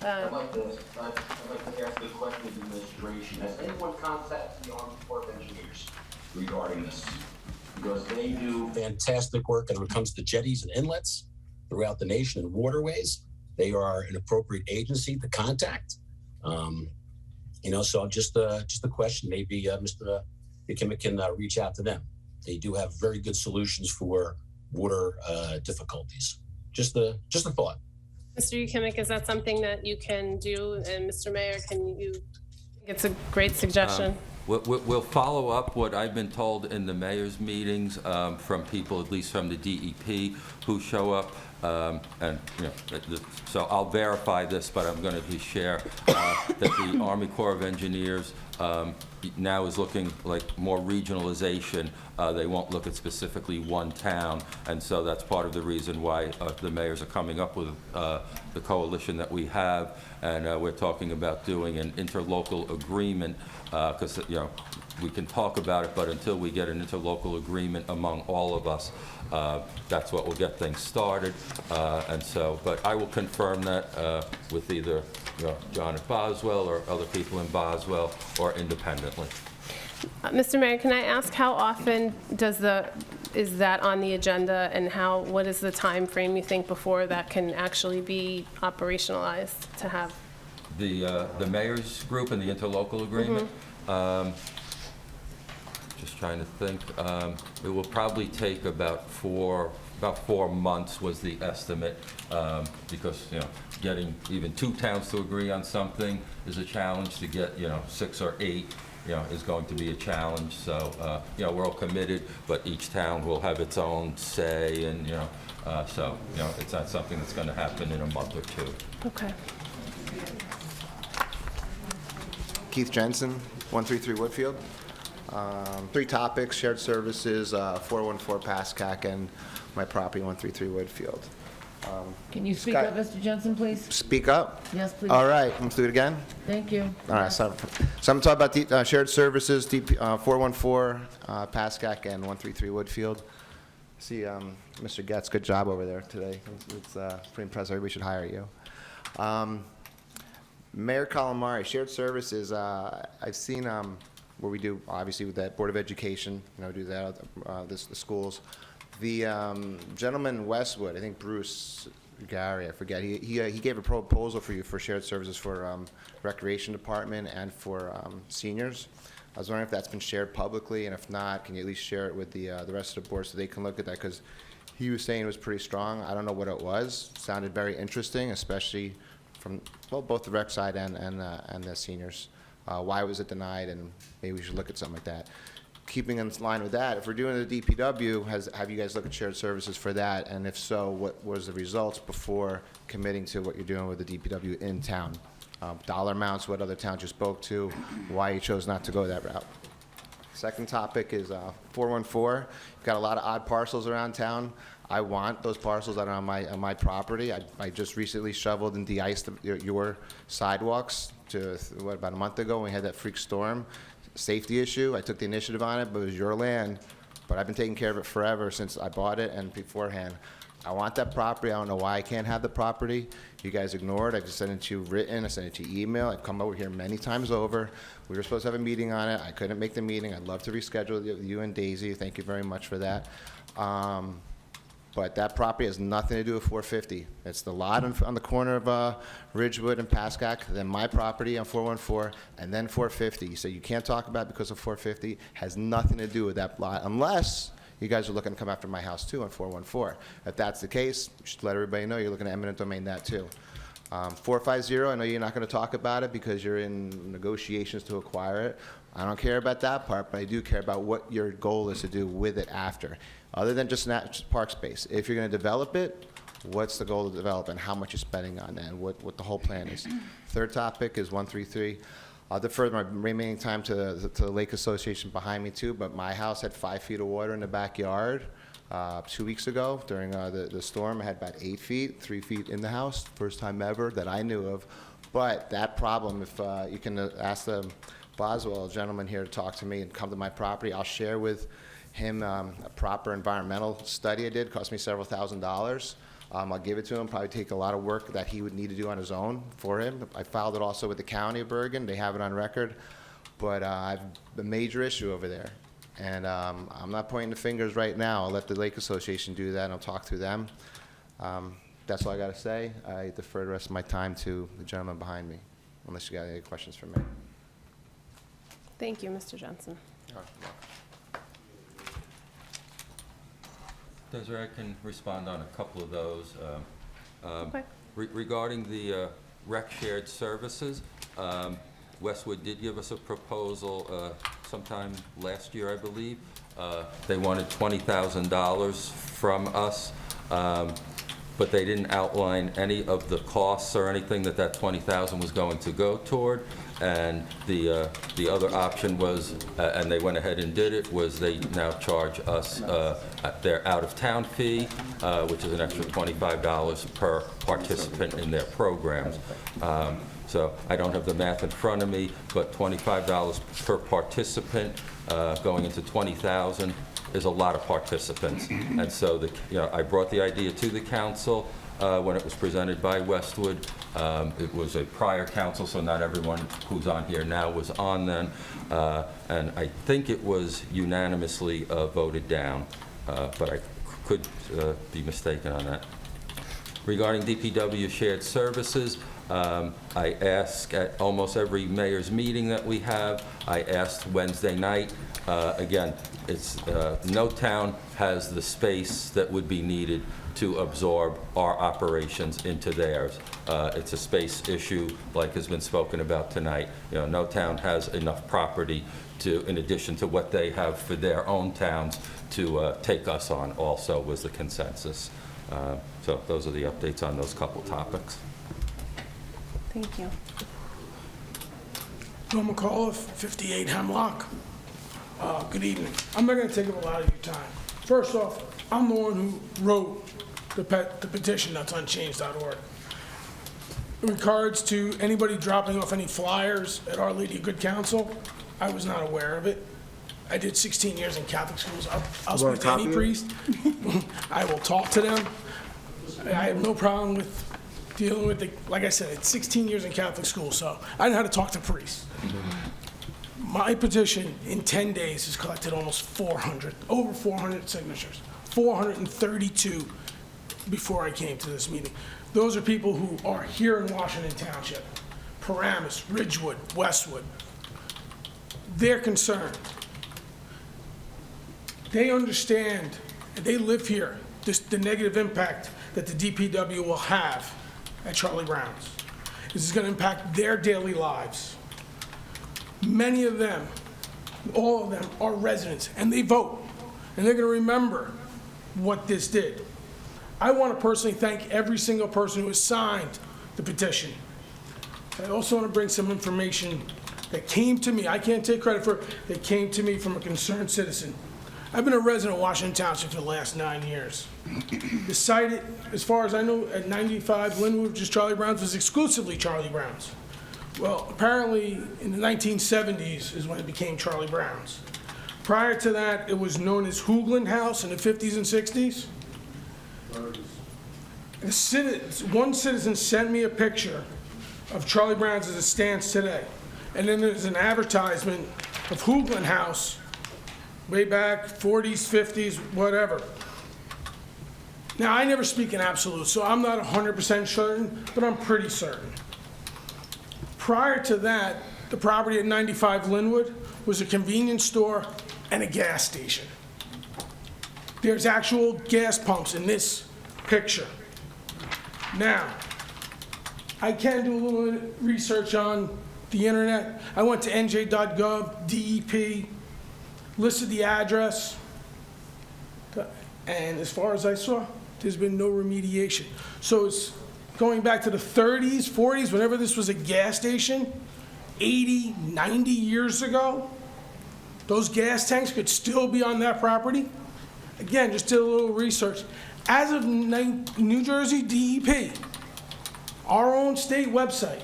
I'd like to ask a question of the administration. Has anyone contacted the Army Corps of Engineers regarding this? Because they do fantastic work when it comes to jetties and inlets throughout the nation and waterways. They are an appropriate agency to contact. So just a question. Maybe Mr. Kimmick can reach out to them. They do have very good solutions for water difficulties. Just a thought. Mr. Ukimic, is that something that you can do? And Mr. Mayor, can you, it's a great suggestion. We'll follow up what I've been told in the mayor's meetings from people, at least from the DEP, who show up. And so I'll verify this, but I'm going to share that the Army Corps of Engineers now is looking like more regionalization. They won't look at specifically one town, and so that's part of the reason why the mayors are coming up with the coalition that we have, and we're talking about doing an interlocal agreement, because, you know, we can talk about it, but until we get an interlocal agreement among all of us, that's what will get things started. And so, but I will confirm that with either, you know, John at Boswell or other people in Boswell or independently. Mr. Mayor, can I ask how often is that on the agenda, and what is the time frame you think before that can actually be operationalized to have? The mayor's group and the interlocal agreement? Just trying to think. It will probably take about 4 months was the estimate, because, you know, getting even 2 towns to agree on something is a challenge. To get, you know, 6 or 8, you know, is going to be a challenge. So, you know, we're all committed, but each town will have its own say, and, you know, so, you know, it's not something that's going to happen in a month or 2. Okay. Keith Jensen, 133 Woodfield. 3 topics: shared services, 414 Pascack, and my property, 133 Woodfield. Can you speak up, Mr. Jensen, please? Speak up? Yes, please. All right, let's do it again. Thank you. All right, so I'm talking about the shared services, 414 Pascack and 133 Woodfield. See, Mr. Getz, good job over there today. It's pretty impressive. Everybody should hire you. Mayor Calamari, shared services, I've seen where we do, obviously, with that Board of Education, you know, do that, the schools. The gentleman in Westwood, I think Bruce Gary, I forget, he gave a proposal for you for shared services for Recreation Department and for seniors. I was wondering if that's been shared publicly, and if not, can you at least share it with the rest of the board so they can look at that? Because he was saying it was pretty strong. I don't know what it was. It sounded very interesting, especially from, well, both the rec side and the seniors. Why was it denied, and maybe we should look at something like that. Keeping in line with that, if we're doing the DPW, have you guys looked at shared services for that? And if so, what was the results before committing to what you're doing with the DPW in town? Dollar amounts, what other towns you spoke to, why you chose not to go that route. Second topic is 414. You've got a lot of odd parcels around town. I want those parcels that are on my property. I just recently shoveled and de-iced your sidewalks about a month ago when we had that freak storm. Safety issue. I took the initiative on it, but it was your land. But I've been taking care of it forever since I bought it and beforehand. I want that property. I don't know why I can't have the property. You guys ignored. I just sent it to you written. I sent it to you email. I've come over here many times over. We were supposed to have a meeting on it. I couldn't make the meeting. I'd love to reschedule you and Daisy. Thank you very much for that. But that property has nothing to do with 450. It's the lot on the corner of Ridgewood and Pascack, then my property on 414, and then 450. So you can't talk about it because of 450. Has nothing to do with that lot, unless you guys are looking to come after my house too on 414. If that's the case, you should let everybody know you're looking at eminent domain that too. 450, I know you're not going to talk about it because you're in negotiations to acquire it. I don't care about that part, but I do care about what your goal is to do with it after. Other than just park space. If you're going to develop it, what's the goal to develop and how much you're spending on that and what the whole plan is. Third topic is 133. I'll defer my remaining time to the Lake Association behind me too, but my house had 5 feet of water in the backyard 2 weeks ago during the storm. I had about 8 feet, 3 feet in the house, first time ever that I knew of. But that problem, if you can ask the Boswell gentleman here to talk to me and come to my property, I'll share with him a proper environmental study I did. It cost me several $1,000s. I'll give it to him, probably take a lot of work that he would need to do on his own for him. I filed it also with the county of Bergen. They have it on record. But I've a major issue over there. And I'm not pointing the fingers right now. I'll let the Lake Association do that, and I'll talk to them. That's all I got to say. I defer the rest of my time to the gentleman behind me, unless you got any questions for me. Thank you, Mr. Johnson. Desiree, I can respond on a couple of those. Okay. Regarding the rec shared services, Westwood did give us a proposal sometime last year, I believe. They wanted $20,000 from us. but they didn't outline any of the costs or anything that that $20,000 was going to go toward. And the other option was, and they went ahead and did it, was they now charge us their out-of-town fee, which is an extra $25 per participant in their programs. So I don't have the math in front of me, but $25 per participant going into $20,000 is a lot of participants. And so I brought the idea to the council when it was presented by Westwood. It was a prior council, so not everyone who's on here now was on then. And I think it was unanimously voted down, but I could be mistaken on that. Regarding DPW shared services, I ask at almost every mayor's meeting that we have. I asked Wednesday night. Again, no town has the space that would be needed to absorb our operations into theirs. It's a space issue, like has been spoken about tonight. No town has enough property in addition to what they have for their own towns, to take us on also, was the consensus. So those are the updates on those couple topics. Thank you. Bill McAuliffe, 58 Hemlock. Good evening. I'm not going to take up a lot of your time. First off, I'm the one who wrote the petition that's on change.org. In regards to anybody dropping off any flyers at Our Lady of Good Counsel, I was not aware of it. I did 16 years in Catholic schools. I'll speak to any priest. I will talk to them. I have no problem with dealing with like I said, it's 16 years in Catholic school, so I know how to talk to priests. My petition in 10 days has collected almost over 400 signatures, 432 before I came to this meeting. Those are people who are here in Washington Township, Paramus, Ridgewood, Westwood. They're concerned. They understand, and they live here, the negative impact that the DPW will have at Charlie Brown's. This is going to impact their daily lives. Many of them, all of them, are residents, and they vote, and they're going to remember what this did. I want to personally thank every single person who has signed the petition. I also want to bring some information that came to me. I can't take credit for it. That came to me from a concerned citizen. I've been a resident of Washington Township for the last 9 years. The site, as far as I know, at 95 Linwood, which is Charlie Brown's, was exclusively Charlie Brown's. Well, apparently in the 1970s is when it became Charlie Brown's. Prior to that, it was known as Hoogland House in the 50s and 60s. One citizen sent me a picture of Charlie Brown's as it stands today. And then there's an advertisement of Hoogland House way back 40s, 50s, whatever. Now, I never speak in absolutes, so I'm not 100% certain, but I'm pretty certain. Prior to that, the property at 95 Linwood was a convenience store and a gas station. There's actual gas pumps in this picture. Now, I can do a little research on the internet. I went to nj.gov, DEP, listed the address, and as far as I saw, there's been no remediation. So it's going back to the 30s, 40s, whenever this was a gas station, 80, 90 years ago, those gas tanks could still be on that property. Again, just did a little research. As of New Jersey DEP, our own state website,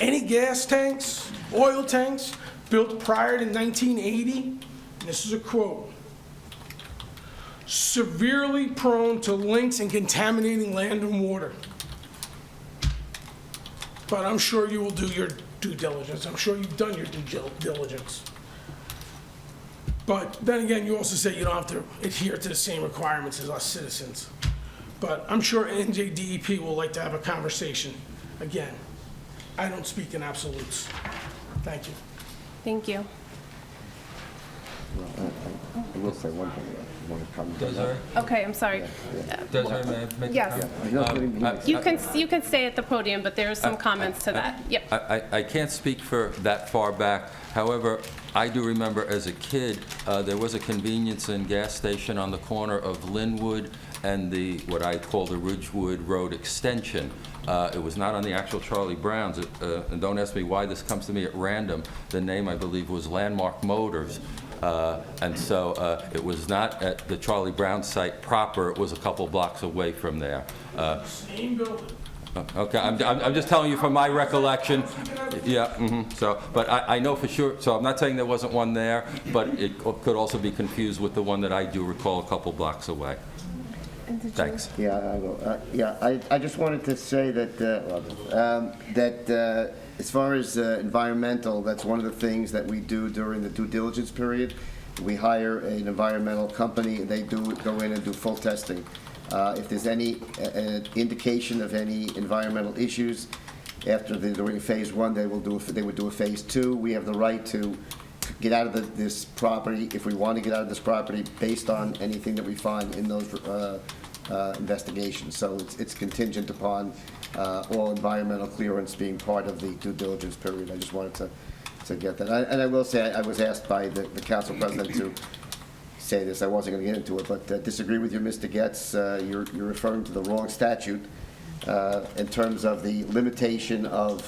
any gas tanks, oil tanks built prior to 1980, and this is a quote, severely prone to leaks and contaminating land and water. But I'm sure you will do your due diligence. I'm sure you've done your due diligence. But then again, you also say you don't have to adhere to the same requirements as us citizens. But I'm sure NJDEP will like to have a conversation. Again, I don't speak in absolutes. Thank you. Thank you. I will say one thing. I want to comment on that. Okay, I'm sorry. Desiree, may I make a Yes. comment? You can stay at the podium, but there are some comments to that. Yep. I can't speak for that far back. However, I do remember as a kid, there was a convenience and gas station on the corner of Linwood and what I call the Ridgewood Road Extension. It was not on the actual Charlie Brown's, and don't ask me why this comes to me at random. The name, I believe, was Landmark Motors. And so it was not at the Charlie Brown site proper, it was a couple blocks away from there. Same building. Okay, I'm just telling you from my recollection. Yeah, so, but I know for sure, so I'm not saying there wasn't one there, but it could also be confused with the one that I do recall a couple blocks away. Thanks. Yeah, I will. I just wanted to say that as far as environmental, that's one of the things that we do during the due diligence period. We hire an environmental company, and they go in and do full testing. If there's any indication of any environmental issues after during phase 1, they would do a phase 2. We have the right to get out of this property if we want to get out of this property based on anything that we find in those investigations. So it's contingent upon all environmental clearance being part of the due diligence period. I just wanted to get that. And I will say I was asked by the council president to say this. I wasn't going to get into it, but disagree with you, Mr. Getz. You're referring to the wrong statute in terms of the limitation of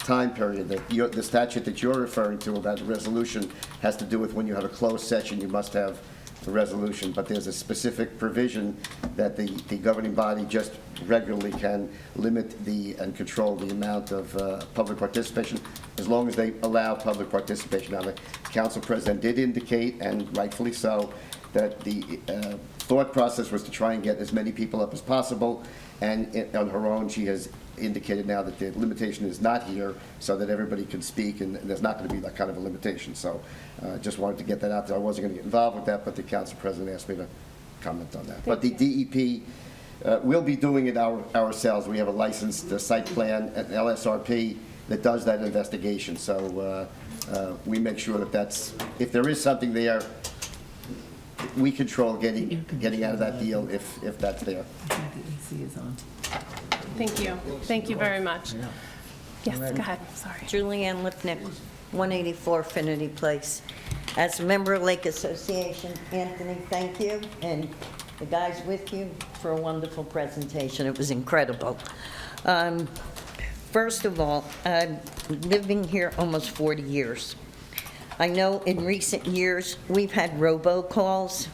time period. The statute that you're referring to about the resolution has to do with when you have a closed session, you must have the resolution, but there's a specific provision that the governing body just regularly can limit and control the amount of public participation as long as they allow public participation. Now, the council president did indicate, and rightfully so, that the thought process was to try and get as many people up as possible, and on her own, she has indicated now that the limitation is not here so that everybody can speak, and there's not going to be that kind of a limitation. So just wanted to get that out there. I wasn't going to get involved with that, but the council president asked me to comment on that. But the DEP, we'll be doing it ourselves. We have a licensed site plan, an LSRP, that does that investigation. So we make sure that if there is something there, we control getting out of that deal if that's there. Thank you. Thank you very much. Yes, go ahead. Sorry. Julianne Lipnick, 184 Finity Place. As a member of Lake Association, Anthony, thank you, and the guys with you for a wonderful presentation. It was incredible. First of all, I'm living here almost 40 years. I know in recent years we've had robocalls,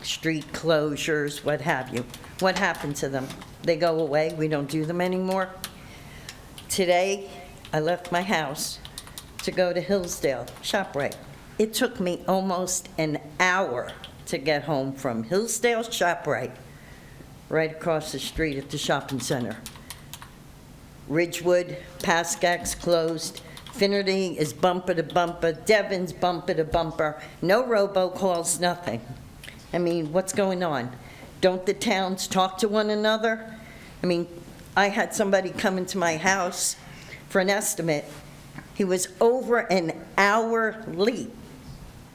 street closures, what have you. What happened to them? They go away, we don't do them anymore. Today, I left my house to go to Hillsdale, ShopRite. It took me almost an hour to get home from Hillsdale ShopRite, right across the street at the shopping center. Ridgewood, Pascack's closed, Finnerty is bumper to bumper, Devon's bumper to bumper, no robocalls, nothing. I mean, what's going on? Don't the towns talk to one another? I mean, I had somebody come into my house for an estimate. He was over an hour late.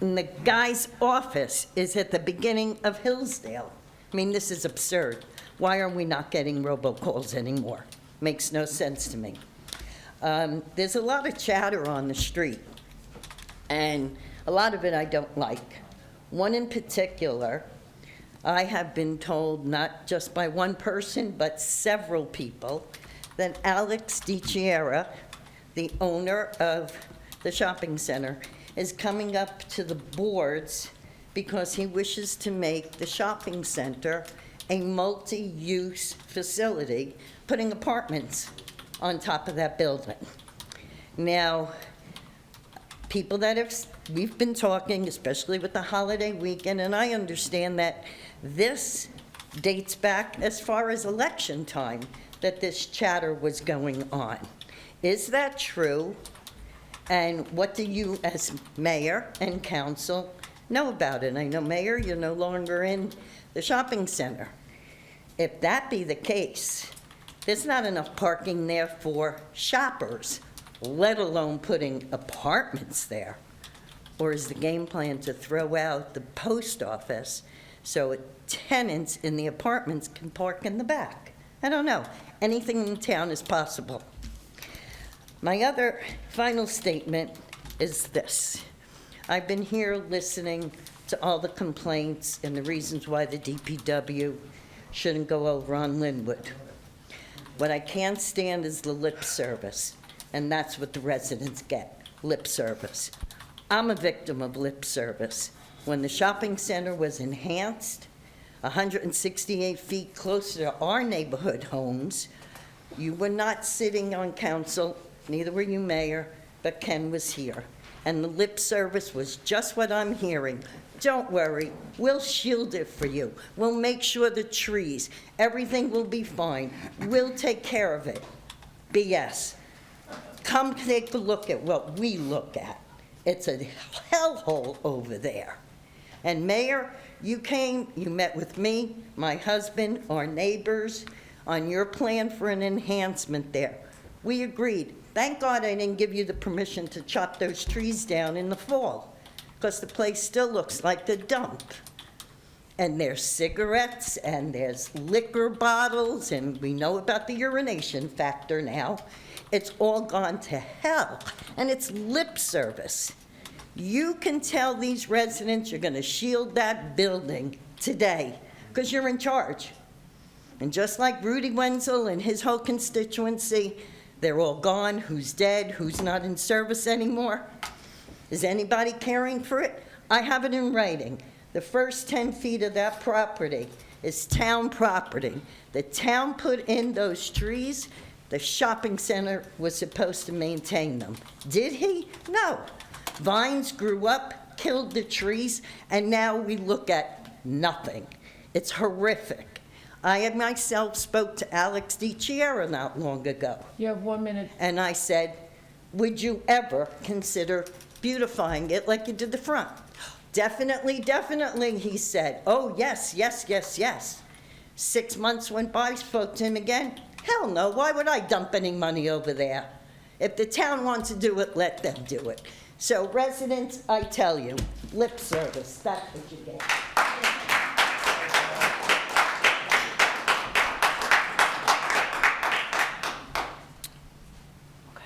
And the guy's office is at the beginning of Hillsdale. I mean, this is absurd. Why are we not getting robocalls anymore? Makes no sense to me. There's a lot of chatter on the street, and a lot of it I don't like. One in particular, I have been told, not just by one person, but several people, that Alex DiChiera, the owner of the shopping center, is coming up to the boards because he wishes to make the shopping center a multi-use facility, putting apartments on top of that building. Now, people we've been talking, especially with the holiday weekend, and I understand that this dates back as far as election time, that this chatter was going on. Is that true? And what do you, as mayor and council, know about it? I know, Mayor, you're no longer in the shopping center. If that be the case, there's not enough parking there for shoppers, let alone putting apartments there. Or is the game plan to throw out the post office so tenants in the apartments can park in the back? I don't know. Anything in town is possible. My other final statement is this. I've been here listening to all the complaints and the reasons why the DPW shouldn't go over on Linwood. What I can't stand is the lip service, and that's what the residents get, lip service. I'm a victim of lip service. When the shopping center was enhanced, 168 feet closer to our neighborhood homes, you were not sitting on council, neither were you, Mayor, but Ken was here. And the lip service was just what I'm hearing. Don't worry, we'll shield it for you. We'll make sure the trees, everything will be fine. We'll take care of it. BS. Come take a look at what we look at. It's a hellhole over there. And Mayor, you came, you met with me, my husband, our neighbors, on your plan for an enhancement there. We agreed. Thank God I didn't give you the permission to chop those trees down in the fall, because the place still looks like the dump. And there's cigarettes, and there's liquor bottles, and we know about the urination factor now. It's all gone to hell, and it's lip service. You can tell these residents you're gonna shield that building today, because you're in charge. And just like Rudy Wenzel and his whole constituency, they're all gone. Who's dead? Who's not in service anymore? Is anybody caring for it? I have it in writing. The first 10 feet of that property is town property. The town put in those trees. The shopping center was supposed to maintain them. Did he? No. Vines grew up, killed the trees, and now we look at nothing. It's horrific. I myself spoke to Alex DiChiera not long ago. You have 1 minute. And I said, would you ever consider beautifying it like you did the front? Definitely, definitely, he said. Oh, yes, yes, yes, yes. 6 months went by, spoke to him again. Hell no, why would I dump any money over there? If the town wants to do it, let them do it. So residents, I tell you, lip service, that's what you get.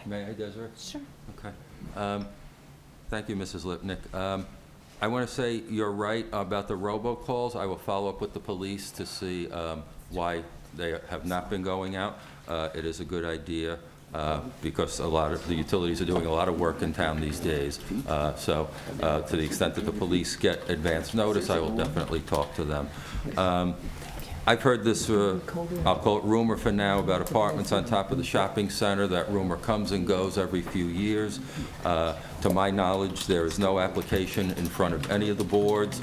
May I, Desiree? Sure. Okay. Thank you, Mrs. Lipnick. I want to say you're right about the robocalls. I will follow up with the police to see why they have not been going out. It is a good idea because a lot of the utilities are doing a lot of work in town these days. So to the extent that the police get advance notice, I will definitely talk to them. I've heard this, I'll call it rumor for now, about apartments on top of the shopping center. That rumor comes and goes every few years. To my knowledge, there is no application in front of any of the boards,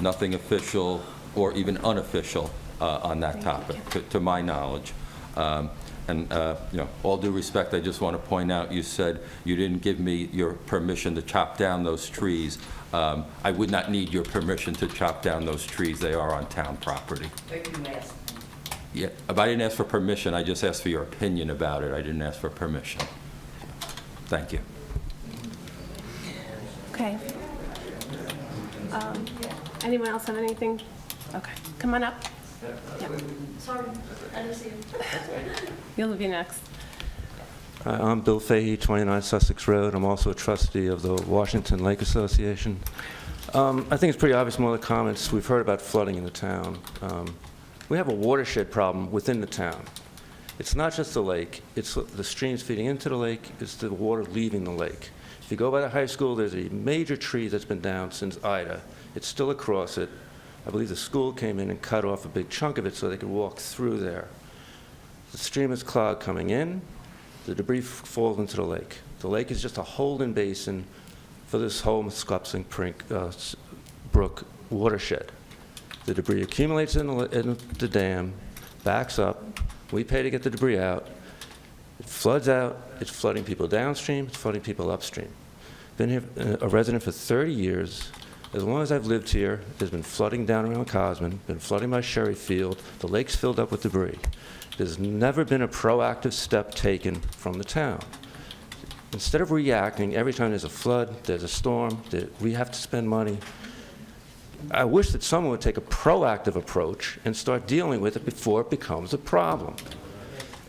nothing official or even unofficial on that topic, to my knowledge. And, you know, all due respect, I just want to point out, you said you didn't give me your permission to chop down those trees. I would not need your permission to chop down those trees. They are on town property. But you asked. Yeah, but I didn't ask for permission. I just asked for your opinion about it. I didn't ask for permission. Thank you. Okay. Anyone else have anything? Okay, come on up. Yeah. Sorry, I didn't see you. You'll be next. I'm Bill Fahey, 29 Sussex Road. I'm also a trustee of the Washington Lake Association. I think it's pretty obvious from all the comments we've heard about flooding in the town. We have a watershed problem within the town. It's not just the lake, it's the streams feeding into the lake, it's the water leaving the lake. If you go by the high school, there's a major tree that's been down since Ida. It's still across it. I believe the school came in and cut off a big chunk of it so they could walk through there. The stream is clogged coming in. The debris falls into the lake. The lake is just a holding basin for this whole Muscupsing Brook watershed. The debris accumulates in the dam, backs up. We pay to get the debris out. It floods out. It's flooding people downstream. It's flooding people upstream. Been here, a resident for 30 years. As long as I've lived here, there's been flooding down around Cosman, been flooding by Sherry Field. The lake's filled up with debris. There's never been a proactive step taken from the town. instead of reacting every time there's a flood, there's a storm, that we have to spend money, I wish that someone would take a proactive approach and start dealing with it before it becomes a problem.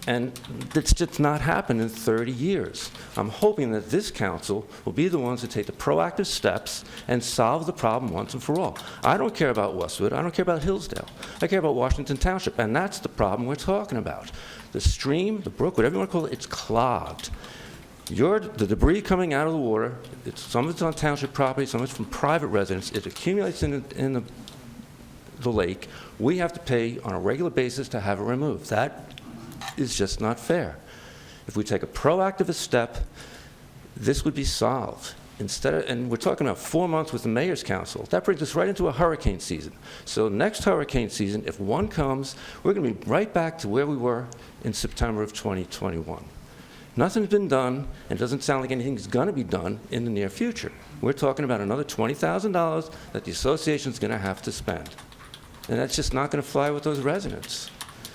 And it's just not happened in 30 years. I'm hoping that this council will be the ones to take the proactive steps and solve the problem once and for all. I don't care about Westwood. I don't care about Hillsdale. I care about Washington Township, and that's the problem we're talking about. The stream, the brook, whatever you want to call it, it's clogged. The debris coming out of the water, some of it's on township property, some of it's from private residents. It accumulates in the lake. We have to pay on a regular basis to have it removed. That is just not fair. If we take a proactive step, this would be solved. And we're talking about 4 months with the Mayor's Council. That brings us right into a hurricane season. So next hurricane season, if one comes, we're going to be right back to where we were in September of 2021. Nothing's been done, and it doesn't sound like anything's going to be done in the near future. We're talking about another $20,000 that the association's going to have to spend. And that's just not going to fly with those residents.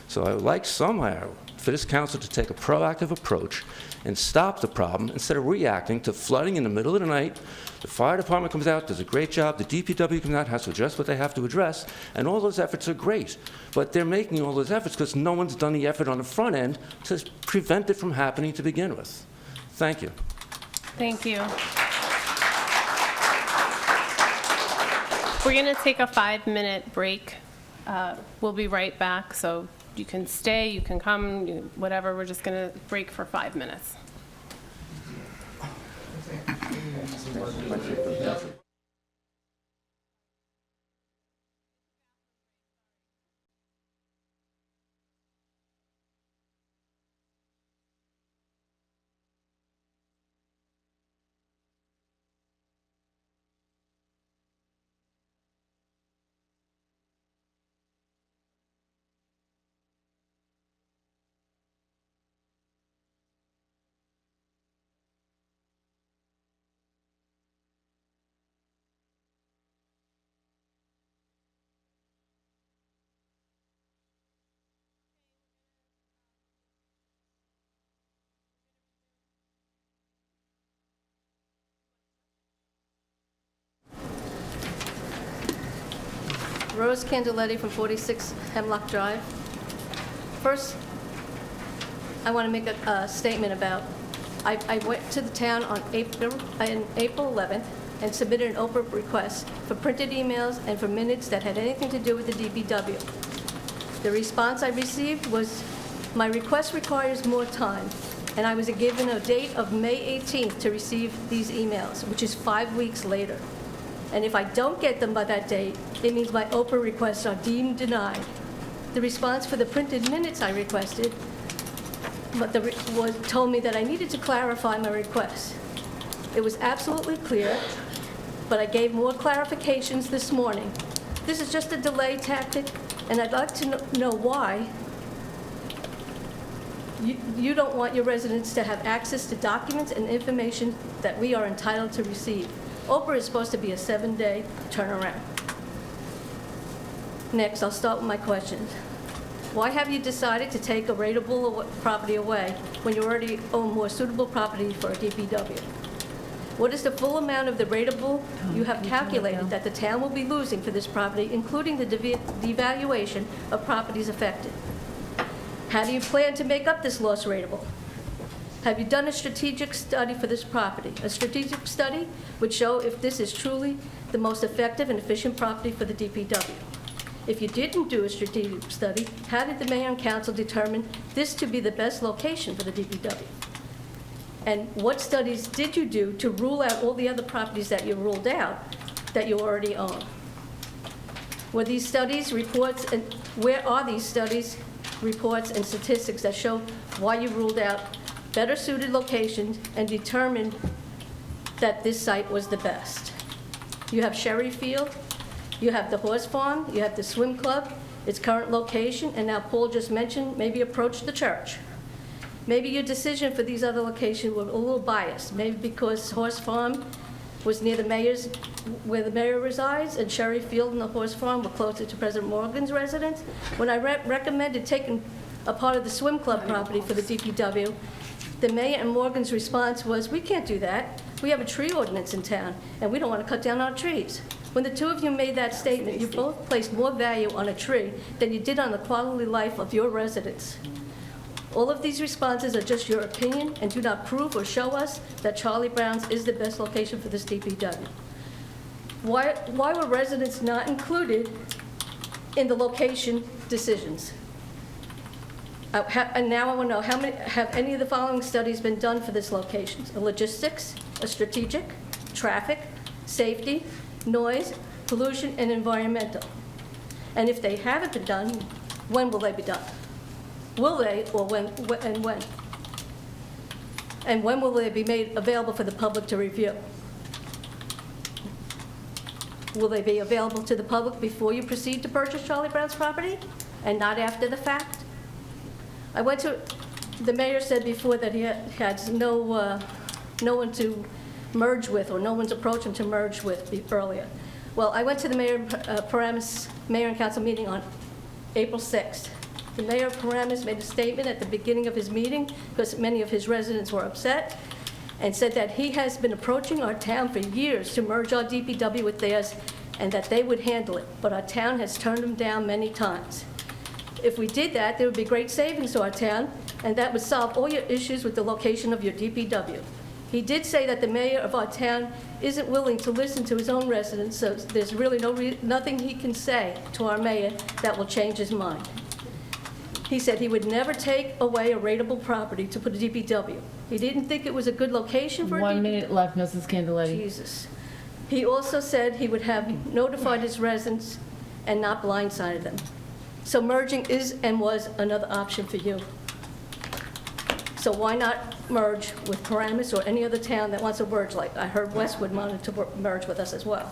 So I would like somehow for this council to take a proactive approach and stop the problem instead of reacting to flooding in the middle of the night. The fire department comes out, does a great job. The DPW comes out, has to address what they have to address, and all those efforts are great. But they're making all those efforts because no one's done the effort on the front end to prevent it from happening to begin with. Thank you. Thank you. We're going to take a 5-minute break. We'll be right back, so you can stay, you can come, whatever. We're just going to break for 5 minutes. Rose Candiletti from 46 Hemlock Drive. First, I want to make a statement about, I went to the town on April 11th and submitted an open request for printed emails and for minutes that had anything to do with the DPW. The response I received was, my request requires more time, and I was given a date of May 18th to receive these emails, which is 5 weeks later. And if I don't get them by that date, it means my open requests are deemed denied. The response for the printed minutes I requested told me that I needed to clarify my request. It was absolutely clear, but I gave more clarifications this morning. This is just a delay tactic, and I'd like to know why you don't want your residents to have access to documents and information that we are entitled to receive. Oprah is supposed to be a 7-day turnaround. Next, I'll start with my questions. Why have you decided to take a rateable property away when you already own more suitable property for a DPW? What is the full amount of the rateable you have calculated that the town will be losing for this property, including the devaluation of properties affected? How do you plan to make up this lost rateable? Have you done a strategic study for this property? A strategic study would show if this is truly the most effective and efficient property for the DPW. If you didn't do a strategic study, how did the mayor and council determine this to be the best location for the DPW? And what studies did you do to rule out all the other properties that you ruled out that you already own? Were these studies, reports, and where are these studies, reports, and statistics that show why you ruled out better suited locations and determined that this site was the best? You have Sherry Field, you have the horse farm, you have the swim club, its current location, and now Paul just mentioned maybe approach the church. Maybe your decision for these other locations were a little biased, maybe because horse farm was near where the mayor resides, and Sherry Field and the horse farm were closer to President Morgan's residence. When I recommended taking a part of the swim club property for the DPW, The mayor and Morgan's response was, we can't do that. We have a tree ordinance in town, and we don't want to cut down our trees. When the two of you made that statement, you both placed more value on a tree than you did on the quality of life of your residents. All of these responses are just your opinion and do not prove or show us that Charlie Brown's is the best location for this DPW. Why were residents not included in the location decisions? And now I want to know, have any of the following studies been done for this location? A logistics, a strategic, traffic, safety, noise, pollution, and environmental? And if they haven't been done, when will they be done? Will they, or when, and when? And when will they be made available for the public to review? Will they be available to the public before you proceed to purchase Charlie Brown's property, and not after the fact? The mayor said before that he had no one to merge with, or no one's approached him to merge with earlier. Well, I went to the Mayor and Council meeting on April 6th. The Mayor of Paramus made a statement at the beginning of his meeting, because many of his residents were upset, and said that he has been approaching our town for years to merge our DPW with theirs, and that they would handle it, but our town has turned him down many times. If we did that, there would be great savings to our town, and that would solve all your issues with the location of your DPW. He did say that the mayor of our town isn't willing to listen to his own residents, so there's really nothing he can say to our mayor that will change his mind. He said he would never take away a rateable property to put a DPW. He didn't think it was a good location for a DPW. 1 minute left, Mrs. Candelaria. Jesus. He also said he would have notified his residents and not blindsided them. So merging is and was another option for you. So why not merge with Paramus or any other town that wants to merge? Like I heard Westwood wanted to merge with us as well.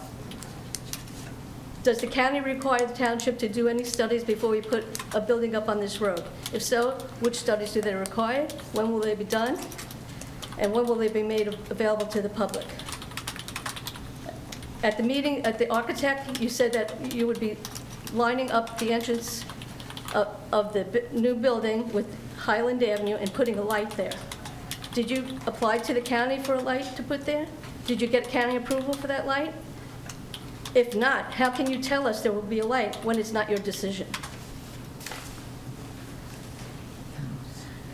Does the county require the township to do any studies before we put a building up on this road? If so, which studies do they require? When will they be done? And when will they be made available to the public? At the meeting, at the architect, you said that you would be lining up the entrance of the new building with Highland Avenue and putting a light there. Did you apply to the county for a light to put there? Did you get county approval for that light? If not, how can you tell us there will be a light when it's not your decision?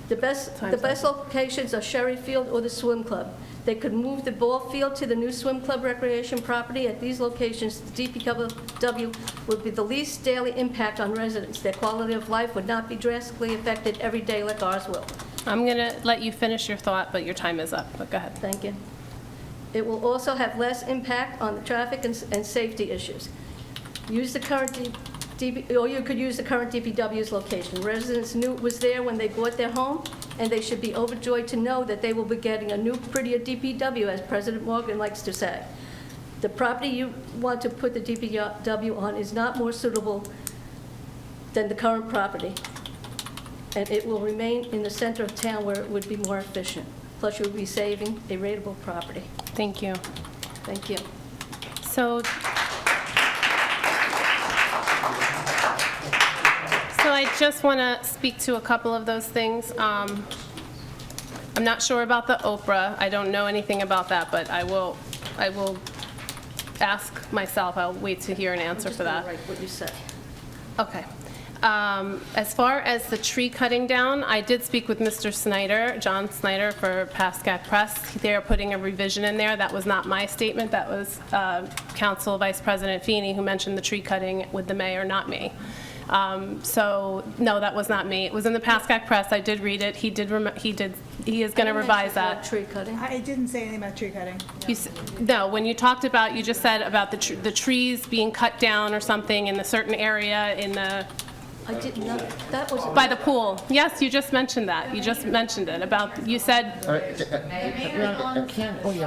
The best locations are Sherry Field or the swim club. They could move the ball field to the new swim club recreation property. At these locations, the DPW would be the least daily impact on residents. Their quality of life would not be drastically affected every day like ours will. I'm going to let you finish your thought, but your time is up. But go ahead. Thank you. It will also have less impact on the traffic and safety issues. Use the current or you could use the current DPW's location. Residents knew it was there when they bought their home, and they should be overjoyed to know that they will be getting a new, prettier DPW, as President Morgan likes to say. The property you want to put the DPW on is not more suitable than the current property, and it will remain in the center of town where it would be more efficient. Plus, you will be saving a rateable property. Thank you. Thank you. So I just want to speak to a couple of those things. I'm not sure about the Oprah. I don't know anything about that, but I will ask myself. I'll wait to hear an answer for that. Write what you said. Okay. As far as the tree cutting down, I did speak with Mr. Snyder, John Snyder for Pascack Press. They're putting a revision in there. That was not my statement. That was Council Vice President Feeney who mentioned the tree cutting with the mayor, not me. So no, that was not me. It was in the Pascack Press. I did read it. He is going to revise that. Tree cutting. I didn't say anything about tree cutting. No, when you talked about, you just said about the trees being cut down or something in a certain area in the... I didn't know. That was... By the pool. Yes, you just mentioned that. You just mentioned it about, you said...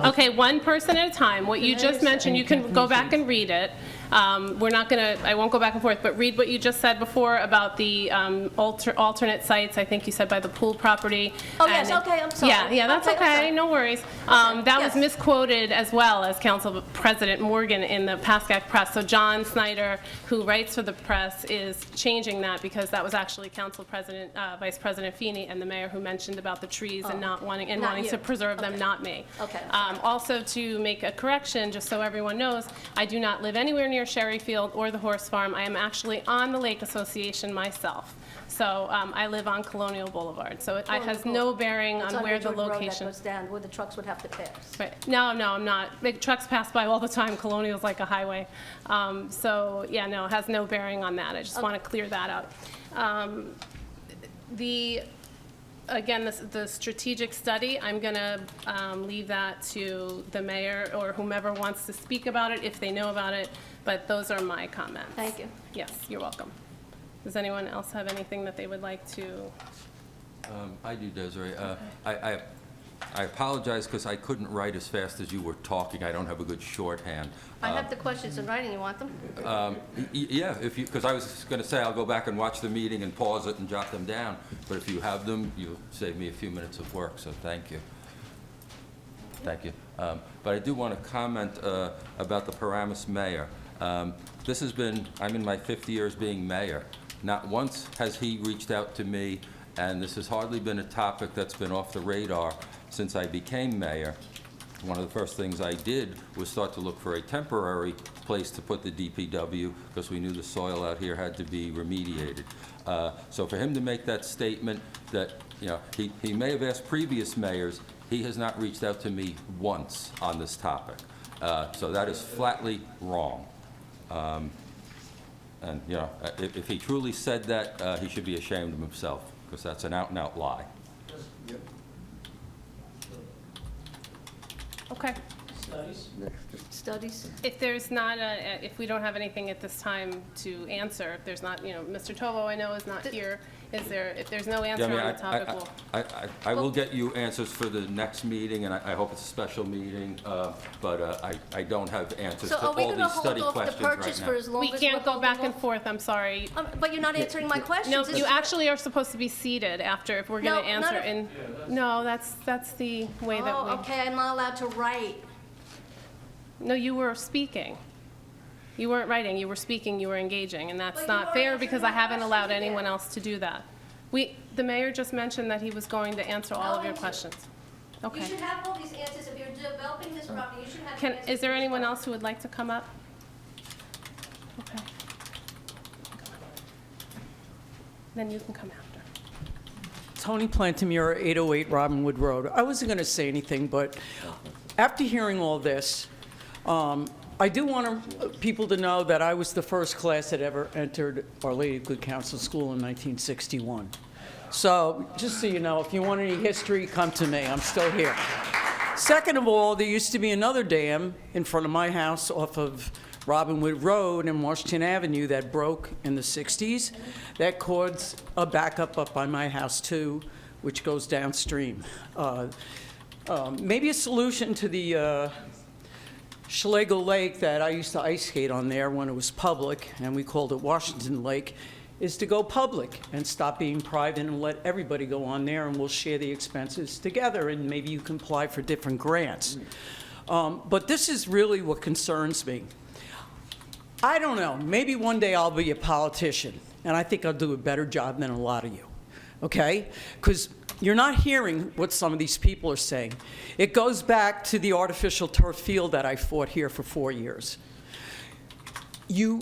Okay, one person at a time. What you just mentioned, you can go back and read it. We're not going to, I won't go back and forth, but read what you just said before about the alternate sites, I think you said by the pool property. Oh, yes, And- okay, I'm sorry. Yeah, that's Okay, I'm okay, sorry. no worries. That was yes. misquoted as well as Council President Morgan in the Pascack Press. So John Snyder, who writes for the press, is changing that because that was actually Council President, Vice President Feeney and the mayor who mentioned about the trees and not wanting Not to you. preserve them, Okay. not me. Okay. Also, to make a correction, just so everyone knows, I do not live anywhere near Sherryfield or the horse farm. I am actually on the Lake Association myself. So I live on Colonial Boulevard. So it has no bearing It's on where the Ridgewood Road that location. goes down, where the trucks would have to pass. Right. No, I'm not. Big trucks pass by all the time. Colonial's like a highway. So, yeah, no, it has no bearing on that. I just want to clear that out. Again, the strategic study, I'm going to leave that to the mayor or whomever wants to speak about it, if they know about it, but those are my comments. Thank you. Yes, you're welcome. Does anyone else have anything that they would like to? I do, Desiree. I apologize because I couldn't write as fast as you were talking. I don't have a good shorthand. I have the questions in writing, you want them? Yeah, because I was going to say I'll go back and watch the meeting and pause it and jot them down, but if you have them, you'll save me a few minutes of work, so thank you. Thank you. But I do want to comment about the Paramus mayor. This has been, I'm in my 5th year as being mayor. Not once has he reached out to me, and this has hardly been a topic that's been off the radar since I became mayor. One of the first things I did was start to look for a temporary place to put the DPW because we knew the soil out here had to be remediated. So for him to make that statement that, you know, he may have asked previous mayors, he has not reached out to me once on this topic. So that is flatly wrong. And, you know, if he truly said that, he should be ashamed of himself because that's an out-and-out lie. Okay. Studies? If there's not if we don't have anything at this time to answer, if there's not, you know, Mr. Tovo, I know, is not here. If there's no answer Yeah, on the topic, we'll. I will get you answers for the next meeting, and I hope it's a special meeting, but I don't have answers So to are we all going to these hold study off the questions purchase right for now. as long We as can't we're go back holding and forth, I'm sorry. But you're not answering my questions. No, This you is- actually are supposed to be seated after, if we're going to No, not answer. if- No, that's the way that we. Oh, okay, I'm not allowed to write. No, you were speaking. You weren't writing, you were speaking, you were engaging, and But that's you not weren't fair answering because my I haven't question allowed again. anyone else to do that. The mayor just mentioned that he was going to answer all No of your answer. questions. You Okay. should have all these answers. If you're developing this property, you should have the Can, answers is there to these anyone questions. else who would like to come up? Okay. Then you can come after. Tony Plantamura, 808 Robinwood Road. I wasn't going to say anything, but after hearing all this, I do want people to know that I was the first class that ever entered Our Lady of Good Counsel School in 1961. So just so you know, if you want any history, come to me. I'm still here. Second of all, there used to be another dam in front of my house off of Robinwood Road and Washington Avenue that broke in the 60s. That caused a backup up by my house too, which goes downstream. Maybe a solution to the Schlegel Lake that I used to ice skate on there when it was public, and we called it Washington Lake, is to go public and stop being private and let everybody go on there, and we'll share the expenses together, and maybe you can apply for different grants. But this is really what concerns me. I don't know, maybe one day I'll be a politician, and I think I'll do a better job than a lot of you, okay? Because you're not hearing what some of these people are saying. It goes back to the artificial turf field that I fought here for 4 years. You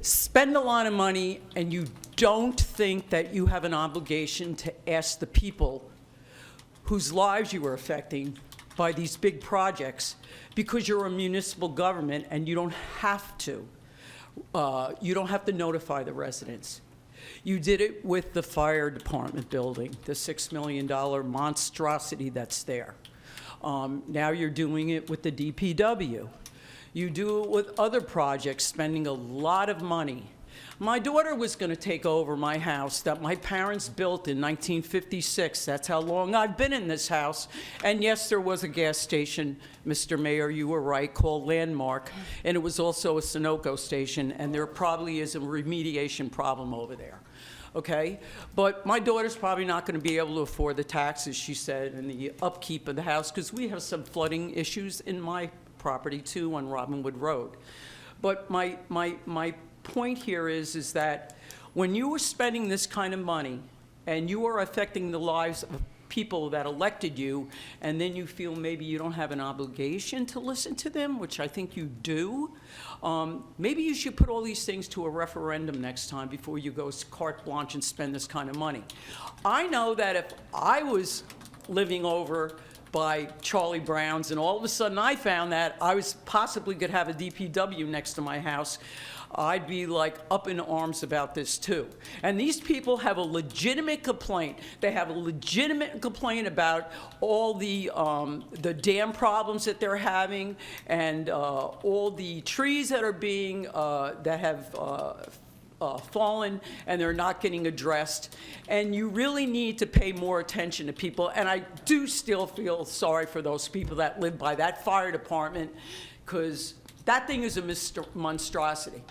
spend a lot of money and you don't think that you have an obligation to ask the people whose lives you are affecting by these big projects because you're a municipal government and you don't have to. You don't have to notify the residents. You did it with the fire department building, the $6 million monstrosity that's there. Now you're doing it with the DPW. You do it with other projects, spending a lot of money. My daughter was going to take over my house that my parents built in 1956. That's how long I've been in this house. And yes, there was a gas station, Mr. Mayor, you were right, called Landmark. And it was also a Sunoco station, and there probably is a remediation problem over there. Okay? But my daughter's probably not going to be able to afford the taxes, she said, and the upkeep of the house, because we have some flooding issues in my property, too, on Robinwood Road. But my point here is that when you are spending this kind of money and you are affecting the lives of people that elected you, and then you feel maybe you don't have an obligation to listen to them, which I think you do, maybe you should put all these things to a referendum next time before you go carte blanche and spend this kind of money. I know that if I was living over by Charlie Brown's and all of a sudden I found that I was possibly could have a DPW next to my house, I'd be like up in arms about this too. And these people have a legitimate complaint. They have a legitimate complaint about all the dam problems that they're having and all the trees that are being, that have fallen and they're not getting addressed. And you really need to pay more attention to people. And I do still feel sorry for those people that live by that fire department, because that thing is a monstrosity.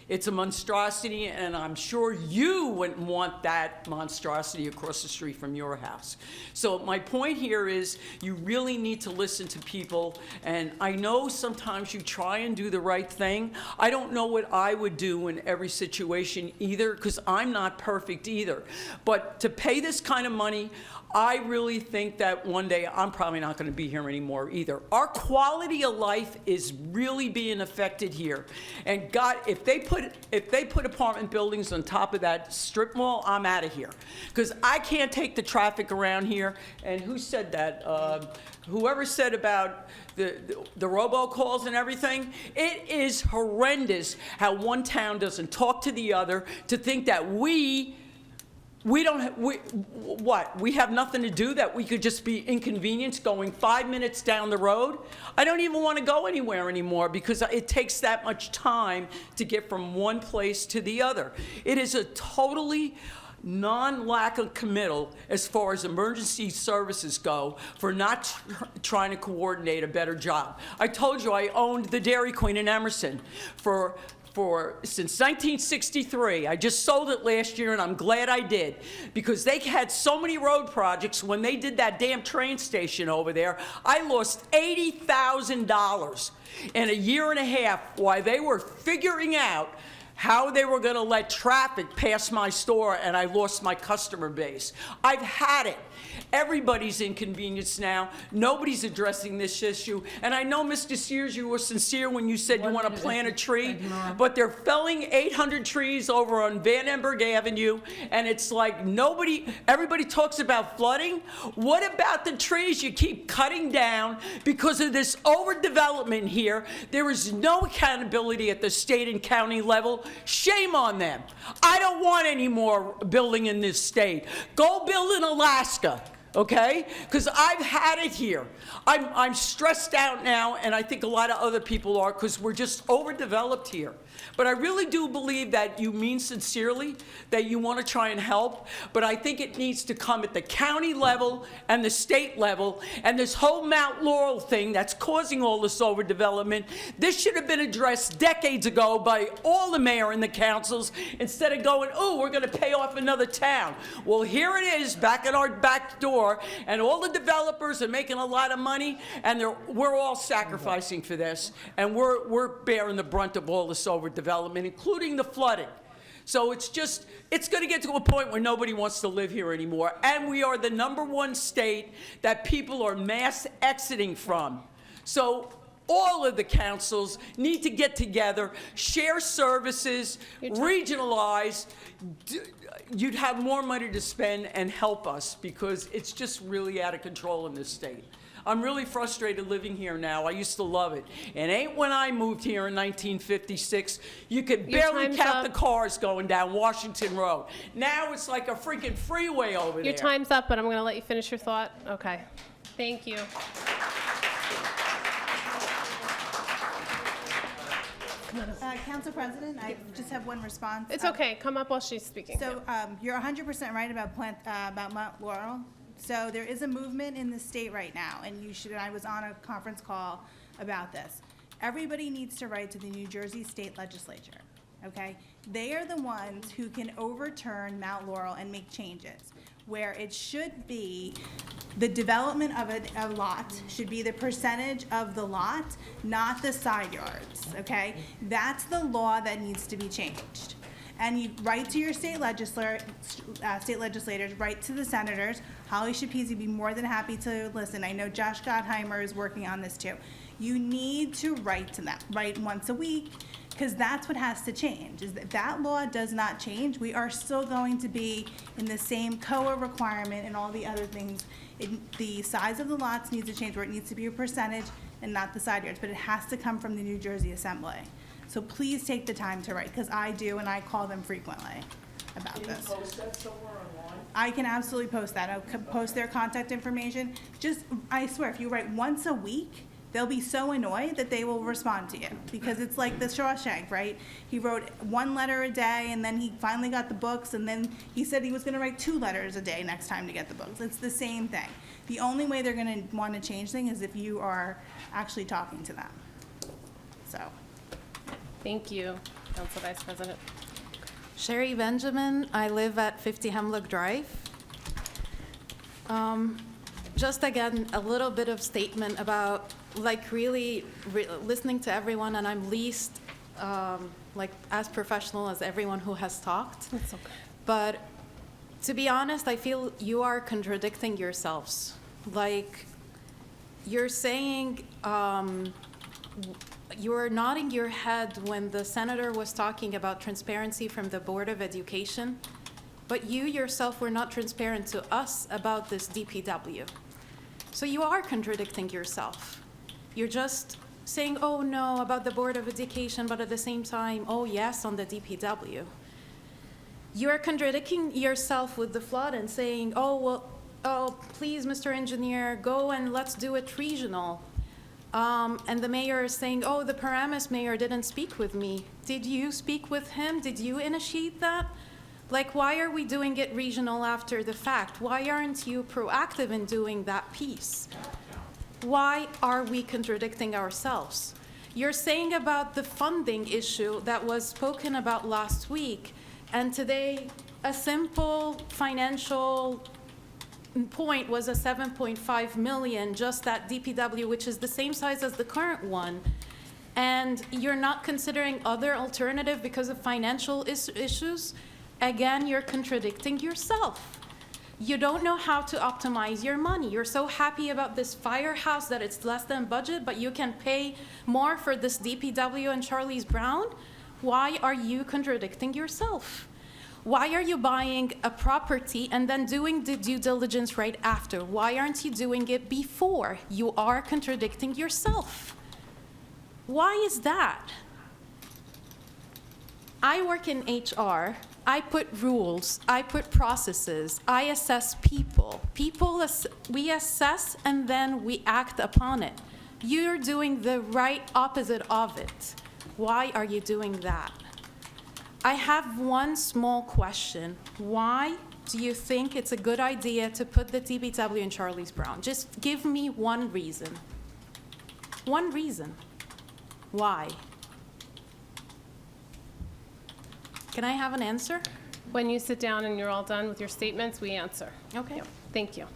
It's a monstrosity, and I'm sure you wouldn't want that monstrosity across the street from your house. So my point here is you really need to listen to people, and I know sometimes you try and do the right thing. I don't know what I would do in every situation either, because I'm not perfect either. But to pay this kind of money, I really think that one day I'm probably not going to be here anymore either. Our quality of life is really being affected here. And God, if they put apartment buildings on top of that strip mall, I'm out of here. Because I can't take the traffic around here. And who said that? Whoever said about the robocalls and everything, it is horrendous how one town doesn't talk to the other, to think that we have nothing to do, that we could just be inconvenienced going 5 minutes down the road? I don't even want to go anywhere anymore because it takes that much time to get from one place to the other. It is a totally non-lack of committal as far as emergency services go for not trying to coordinate a better job. I told you I owned the Dairy Queen in Emerson since 1963. I just sold it last year, and I'm glad I did, because they had so many road projects. When they did that damn train station over there, I lost $80,000 in a year and a half while they were figuring out how they were going to let traffic pass my store, and I lost my customer base. I've had it. Everybody's inconvenienced now. Nobody's addressing this issue. And I know, Mr. Sears, you were sincere when you said you want to plant a tree, but they're felling 800 trees over on Van Emberg Avenue, and it's like everybody talks about flooding. What about the trees you keep cutting down because of this overdevelopment here? There is no accountability at the state and county level. Shame on them. I don't want any more building in this state. Go build in Alaska. Okay? Because I've had it here. I'm stressed out now, and I think a lot of other people are, because we're just overdeveloped here. But I really do believe that you mean sincerely that you want to try and help, but I think it needs to come at the county level and the state level, and this whole Mount Laurel thing that's causing all this overdevelopment, this should have been addressed decades ago by all the mayor and the councils, instead of going, oh, we're going to pay off another town. Well, here it is back at our back door, and all the developers are making a lot of money, and we're all sacrificing for this, and we're bearing the brunt of all this overdevelopment, including the flooding. So it's going to get to a point where nobody wants to live here anymore. And we are the #1 state that people are mass exiting from. So all of the councils need to get together, share services, regionalize. You'd have more money to spend and help us, because it's just really out of control in this state. I'm really frustrated living here now. I used to love it. It ain't when I moved here in 1956. You could barely count the cars going down Washington Road. Now it's like a freaking freeway over there. Your time's up, but I'm going to let you finish your thought. Okay. Thank you. Council President, I just have one response. It's okay, come up while she's speaking. So you're 100% right about Mount Laurel. So there is a movement in the state right now, and you should, I was on a conference call about this. Everybody needs to write to the New Jersey State Legislature, okay? They are the ones who can overturn Mount Laurel and make changes. Where it should be, the development of a lot should be the percentage of the lot, not the side yards, okay? That's the law that needs to be changed. And you write to your state legislators, write to the senators. Holly Schapese would be more than happy to listen. I know Josh Gottheimer is working on this too. You need to write to them, write once a week, because that's what has to change. Is that law does not change, we are still going to be in the same COA requirement and all the other things. The size of the lots needs to change, where it needs to be a percentage and not the side yards, but it has to come from the New Jersey Assembly. So please take the time to write, because I do, and I call them frequently about this. Can you post that somewhere online? I can absolutely post that. I'll post their contact information. Just, I swear, if you write once a week, they'll be so annoyed that they will respond to you, because it's like the Shawshank, right? He wrote one letter a day, and then he finally got the books, and then he said he was gonna write 2 letters a day next time to get the books. It's the same thing. The only way they're gonna wanna change things is if you are actually talking to them. So. Thank you, Council Vice President. Sherry Benjamin, I live at 50 Hemlock Drive. Just again, a little bit of statement about like really listening to everyone, and I'm least like as professional as everyone who has talked. That's okay. But to be honest, I feel you are contradicting yourselves. Like you're saying, you were nodding your head when the senator was talking about transparency from the Board of Education, but you yourself were not transparent to us about this DPW. So you are contradicting yourself. You're just saying, oh no, about the Board of Education, but at the same time, oh yes, on the DPW. You are contradicting yourself with the flood and saying, oh, well, oh, please, Mr. Engineer, go and let's do it regional. And the mayor is saying, oh, the Paramus mayor didn't speak with me. Did you speak with him? Did you initiate that? Like, why are we doing it regional after the fact? Why aren't you proactive in doing that piece? Why are we contradicting ourselves? You're saying about the funding issue that was spoken about last week, and today a simple financial point was a 7.5 million, just at DPW, which is the same size as the current one. And you're not considering other alternative because of financial issues. Again, you're contradicting yourself. You don't know how to optimize your money. You're so happy about this firehouse that it's less than budget, but you can pay more for this DPW and Charlie's Brown. Why are you contradicting yourself? Why are you buying a property and then doing the due diligence right after? Why aren't you doing it before? You are contradicting yourself. Why is that? I work in HR. I put rules. I put processes. I assess people. We assess and then we act upon it. You're doing the right opposite of it. Why are you doing that? I have one small question. Why do you think it's a good idea to put the DPW in Charlie's Brown? Just give me one reason. One reason. Why? Can I have an answer? When you sit down and you're all done with your statements, we answer. Okay. Yep. Thank you.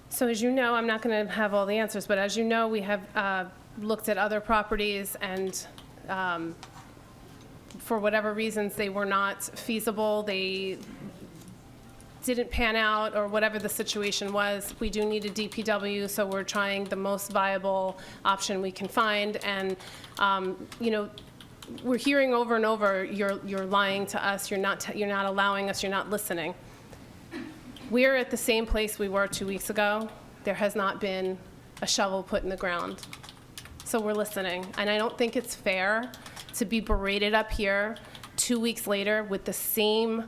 So as you know, I'm not going to have all the answers, but as you know, we have looked at other properties, and for whatever reasons, they were not feasible. They didn't pan out, or whatever the situation was. We do need a DPW, so we're trying the most viable option we can find. And you know, we're hearing over and over, you're lying to us. You're not allowing us. You're not listening. We're at the same place we were 2 weeks ago. There has not been a shovel put in the ground. So we're listening. And I don't think it's fair to be berated up here 2 weeks later with the same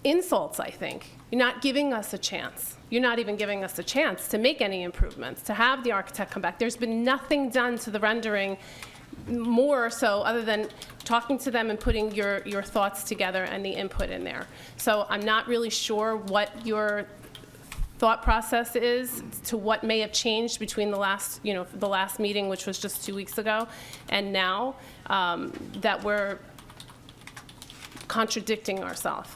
insults, I think. You're not giving us a chance. You're not even giving us a chance to make any improvements, to have the architect come back. There's been nothing done to the rendering more so other than talking to them and putting your thoughts together and the input in there. So I'm not really sure what your thought process is to what may have changed between the last meeting, which was just 2 weeks ago, and now, that we're contradicting ourselves.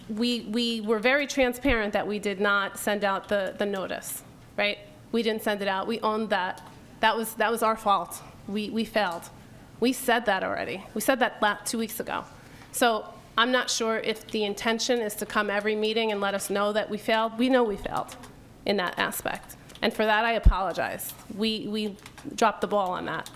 We were very transparent that we did not send out the notice, right? We didn't send it out. We owned that. That was our fault. We failed. We said that already. We said that 2 weeks ago. So I'm not sure if the intention is to come every meeting and let us know that we failed. We know we failed in that aspect. And for that, I apologize. We dropped the ball on that.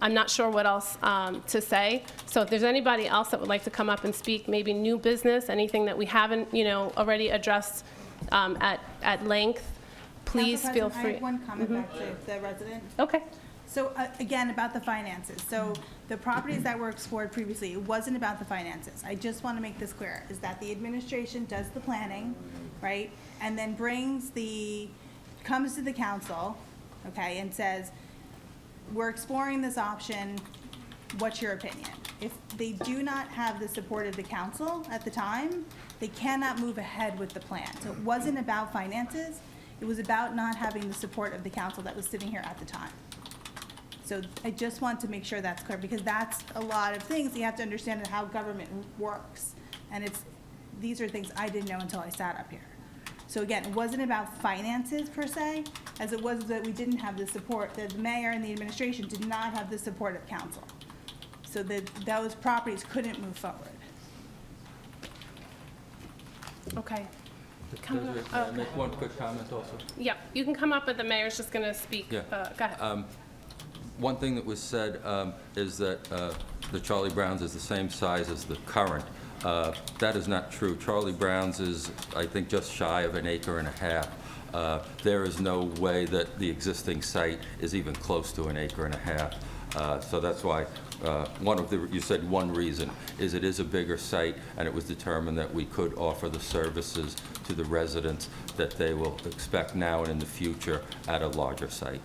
I'm not sure what else to say. So if there's anybody else that would like to come up and speak, maybe new business, anything that we haven't, already addressed at length, please Council feel President, free. I have one comment back to the resident. Okay. So again, about the finances. So the properties that were explored previously, it wasn't about the finances. I just want to make this clear, is that the administration does the planning, right? And then comes to the council, okay, and says, we're exploring this option, what's your opinion? If they do not have the support of the council at the time, they cannot move ahead with the plan. So it wasn't about finances, it was about not having the support of the council that was sitting here at the time. So I just want to make sure that's clear, because that's a lot of things you have to understand how government works. And these are things I didn't know until I sat up here. So again, it wasn't about finances per se, as it was that we didn't have the support, that the mayor and the administration did not have the support of council. So that those properties couldn't move forward. Okay. Can I make one quick comment also? Yeah, you can come up, but the mayor's just going to speak. Yeah. Go ahead. One thing that was said is that the Charlie Brown's is the same size as the current. That is not true. Charlie Brown's is, I think, just shy of 1.5 acres. There is no way that the existing site is even close to 1.5 acres. So that's why you said one reason is it is a bigger site, and it was determined that we could offer the services to the residents that they will expect now and in the future at a larger site.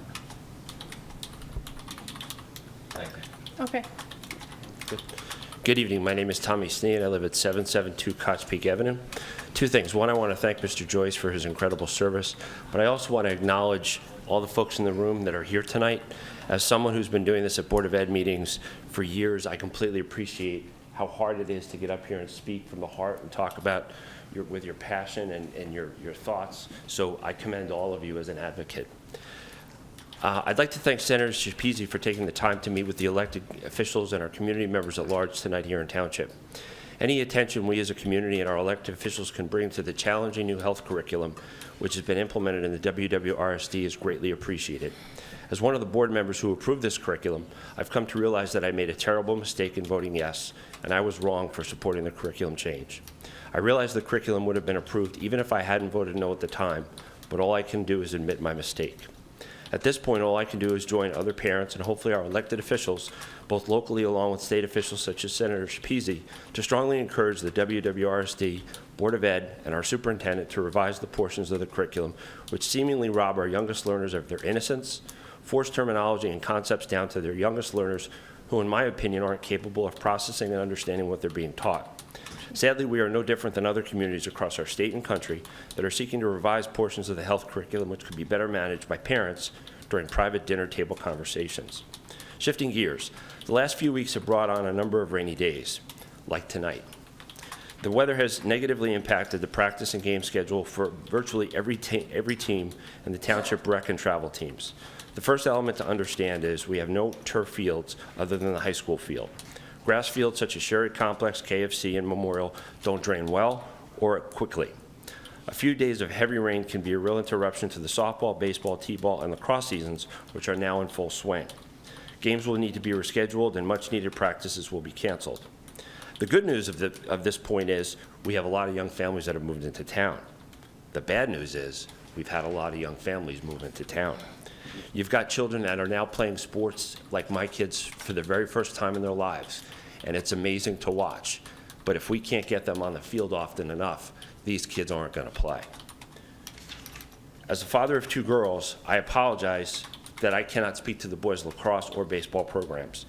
Thank you. Okay. Good evening. My name is Tommy Sneed. I live at 772 Cots Peak Avenue. Two things. One, I want to thank Mr. Joyce for his incredible service, but I also want to acknowledge all the folks in the room that are here tonight. As someone who's been doing this at Board of Ed meetings for years, I completely appreciate how hard it is to get up here and speak from the heart and talk about with your passion and your thoughts. So I commend all of you as an advocate. I'd like to thank Senator Schipisi for taking the time to meet with the elected officials and our community members at large tonight here in Township. Any attention we as a community and our elected officials can bring to the challenging new health curriculum which has been implemented in the WWRSD is greatly appreciated. As one of the board members who approved this curriculum, I've come to realize that I made a terrible mistake in voting yes, and I was wrong for supporting the curriculum change. I realize the curriculum would have been approved even if I hadn't voted no at the time, but all I can do is admit my mistake. At this point, all I can do is join other parents and hopefully our elected officials, both locally along with state officials such as Senator Schipisi, to strongly encourage the WWRSD, Board of Ed, and our superintendent to revise the portions of the curriculum which seemingly rob our youngest learners of their innocence, force terminology and concepts down to their youngest learners who, in my opinion, aren't capable of processing and understanding what they're being taught. Sadly, we are no different than other communities across our state and country that are seeking to revise portions of the health curriculum which could be better managed by parents during private dinner table conversations. Shifting gears, the last few weeks have brought on a number of rainy days, like tonight. The weather has negatively impacted the practice and game schedule for virtually every team in the township rec and travel teams. The first element to understand is we have no turf fields other than the high school field. Grass fields such as Sherry Complex, KFC, and Memorial don't drain well or quickly. A few days of heavy rain can be a real interruption to the softball, baseball, t-ball, and lacrosse seasons, which are now in full swing. Games will need to be rescheduled, and much-needed practices will be canceled. The good news of this point is we have a lot of young families that have moved into town. The bad news is we've had a lot of young families move into town. You've got children that are now playing sports like my kids for the very first time in their lives, and it's amazing to watch. but if we can't get them on the field often enough, these kids aren't going to play. As a father of 2 girls, I apologize that I cannot speak to the boys' lacrosse or baseball programs.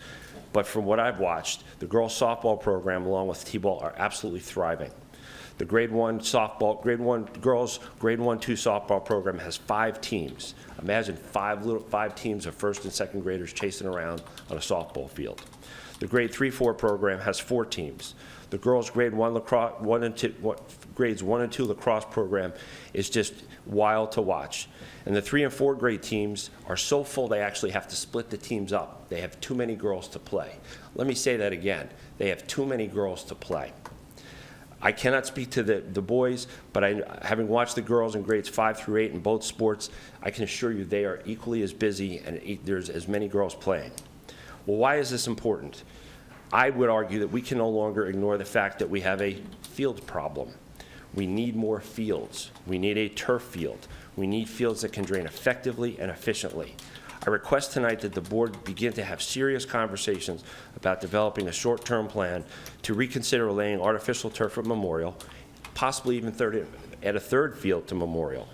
But from what I've watched, the girls' softball program, along with t-ball, are absolutely thriving. The grade 1 softball, girls' grade 1-2 softball program has 5 teams. Imagine 5 teams of first and second graders chasing around on a softball field. The grade 3-4 program has 4 teams. The girls' grades 1 and 2 lacrosse program is just wild to watch. And the 3 and 4 grade teams are so full they actually have to split the teams up. They have too many girls to play. Let me say that again. They have too many girls to play. I cannot speak to the boys, but having watched the girls in grades 5 through 8 in both sports, I can assure you they are equally as busy and there's as many girls playing. Well, why is this important? I would argue that we can no longer ignore the fact that we have a field problem. We need more fields. We need a turf field. We need fields that can drain effectively and efficiently. I request tonight that the board begin to have serious conversations about developing a short-term plan to reconsider laying artificial turf at Memorial, possibly even add a 3rd field to Memorial.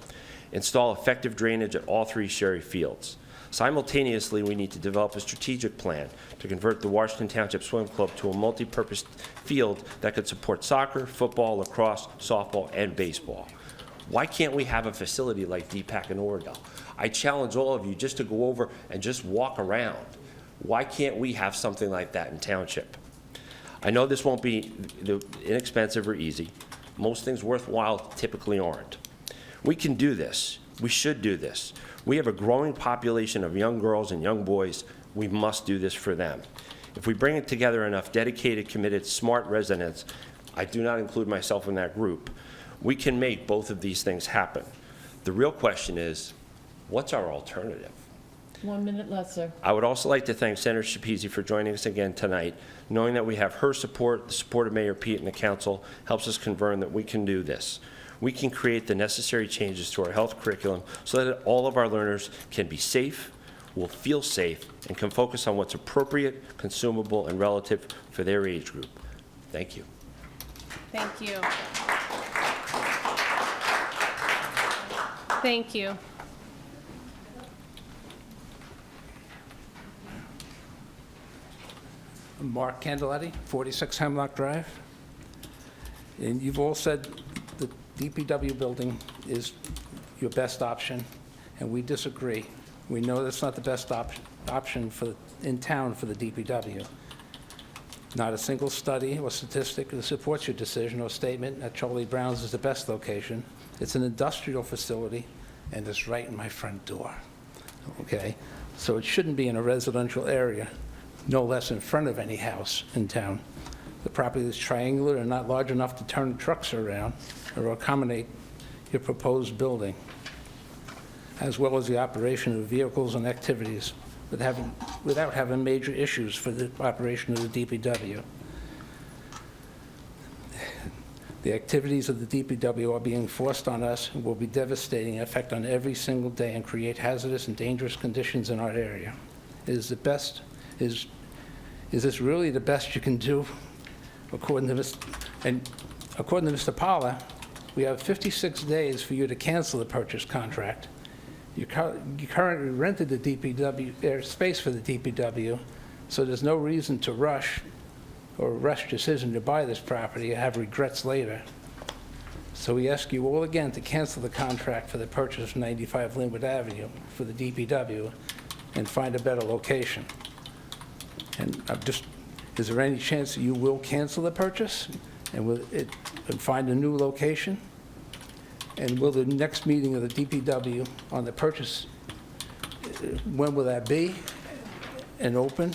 Install effective drainage at all 3 Sherry fields. Simultaneously, we need to develop a strategic plan to convert the Washington Township Swim Club to a multi-purpose field that could support soccer, football, lacrosse, softball, and baseball. Why can't we have a facility like DPAC in Oradell? I challenge all of you just to go over and just walk around. Why can't we have something like that in Township? I know this won't be inexpensive or easy. Most things worthwhile typically aren't. We can do this. We should do this. We have a growing population of young girls and young boys. We must do this for them. If we bring together enough dedicated, committed, smart residents, I do not include myself in that group, we can make both of these things happen. The real question is, what's our alternative? 1 minute left, sir. I would also like to thank Senator Schapese for joining us again tonight. Knowing that we have her support, the support of Mayor Pete and the council, helps us confirm that we can do this. We can create the necessary changes to our health curriculum so that all of our learners can be safe, will feel safe, and can focus on what's appropriate, consumable, and relative for their age group. Thank you. Thank you. Thank you. Mark Candeletti, 46 Hemlock Drive. And you've all said the DPW building is your best option, and we disagree. We know that's not the best option in town for the DPW. Not a single study or statistic that supports your decision or statement that Charlie Brown's is the best location. It's an industrial facility, and it's right in my front door, okay? So it shouldn't be in a residential area, no less in front of any house in town. The property is triangular and not large enough to turn trucks around or accommodate your proposed building, as well as the operation of vehicles and activities without having major issues for the operation of the DPW. The activities of the DPW are being forced on us and will be devastating effect on every single day and create hazardous and dangerous conditions in our area. Is this really the best you can do? According to Mr. Paula, we have 56 days for you to cancel the purchase contract. You currently rented the DPW space for the DPW, so there's no reason to rush decision to buy this property and have regrets later. So we ask you all again to cancel the contract for the purchase of 95 Linwood Avenue for the DPW and find a better location. And is there any chance that you will cancel the purchase and find a new location? And will the next meeting of the DPW on the purchase, when will that be and open?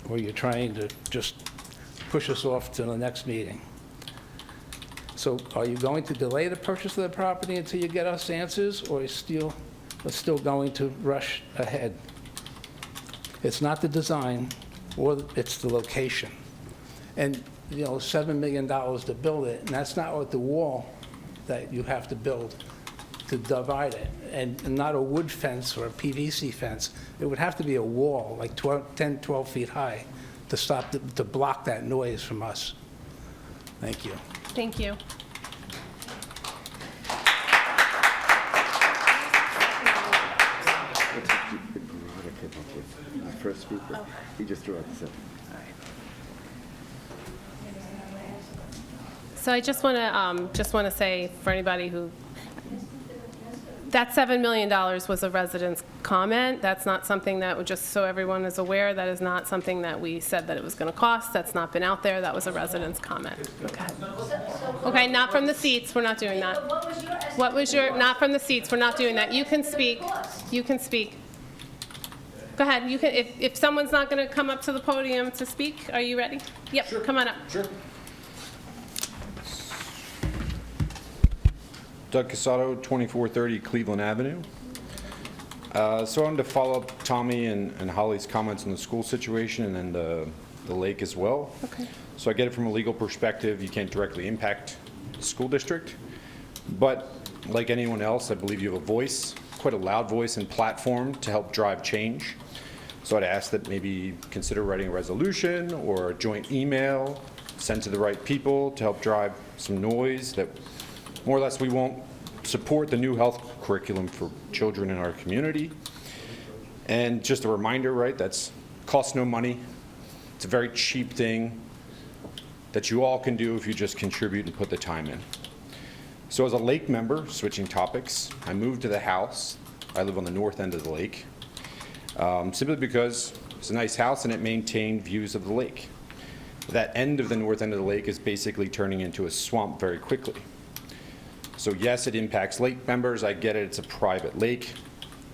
Or you're trying to just push us off to the next meeting? So are you going to delay the purchase of the property until you get us answers, or are you still going to rush ahead? It's not the design, or it's the location. And, you know, $7 million to build it, and that's not what the wall that you have to build to divide it, and not a wood fence or a PVC fence. It would have to be a wall, like 10, 12 feet high, to block that noise from us. Thank you. Thank you. First speaker, he just threw out the second. So I just want to say for anybody who, that $7 million was a resident's comment. That's not something that, just so everyone is aware, that is not something that we said that it was going to cost. That's not been out there. That was a resident's comment. Okay. Okay, not from the seats. We're not doing that. What was your, not from the seats. We're not doing that. You can speak. You can speak. Go ahead. You can, if someone's not going to come up to the podium to speak, are you ready? Yep, sure. Come on up. Sure. Doug Casato, 2430 Cleveland Avenue. So I wanted to follow up Tommy and Holly's comments on the school situation and then the lake as well. Okay. So I get it from a legal perspective, you can't directly impact the school district. But like anyone else, I believe you have a voice, quite a loud voice and platform to help drive change. So I'd ask that maybe consider writing a resolution or a joint email sent to the right people to help drive some noise that more or less we won't support the new health curriculum for children in our community. And just a reminder, right, that's costs no money. It's a very cheap thing that you all can do if you just contribute and put the time in. So as a lake member, switching topics, I moved to the house. I live on the north end of the lake, simply because it's a nice house and it maintained views of the lake. That end of the north end of the lake is basically turning into a swamp very quickly. So yes, it impacts lake members. I get it, it's a private lake.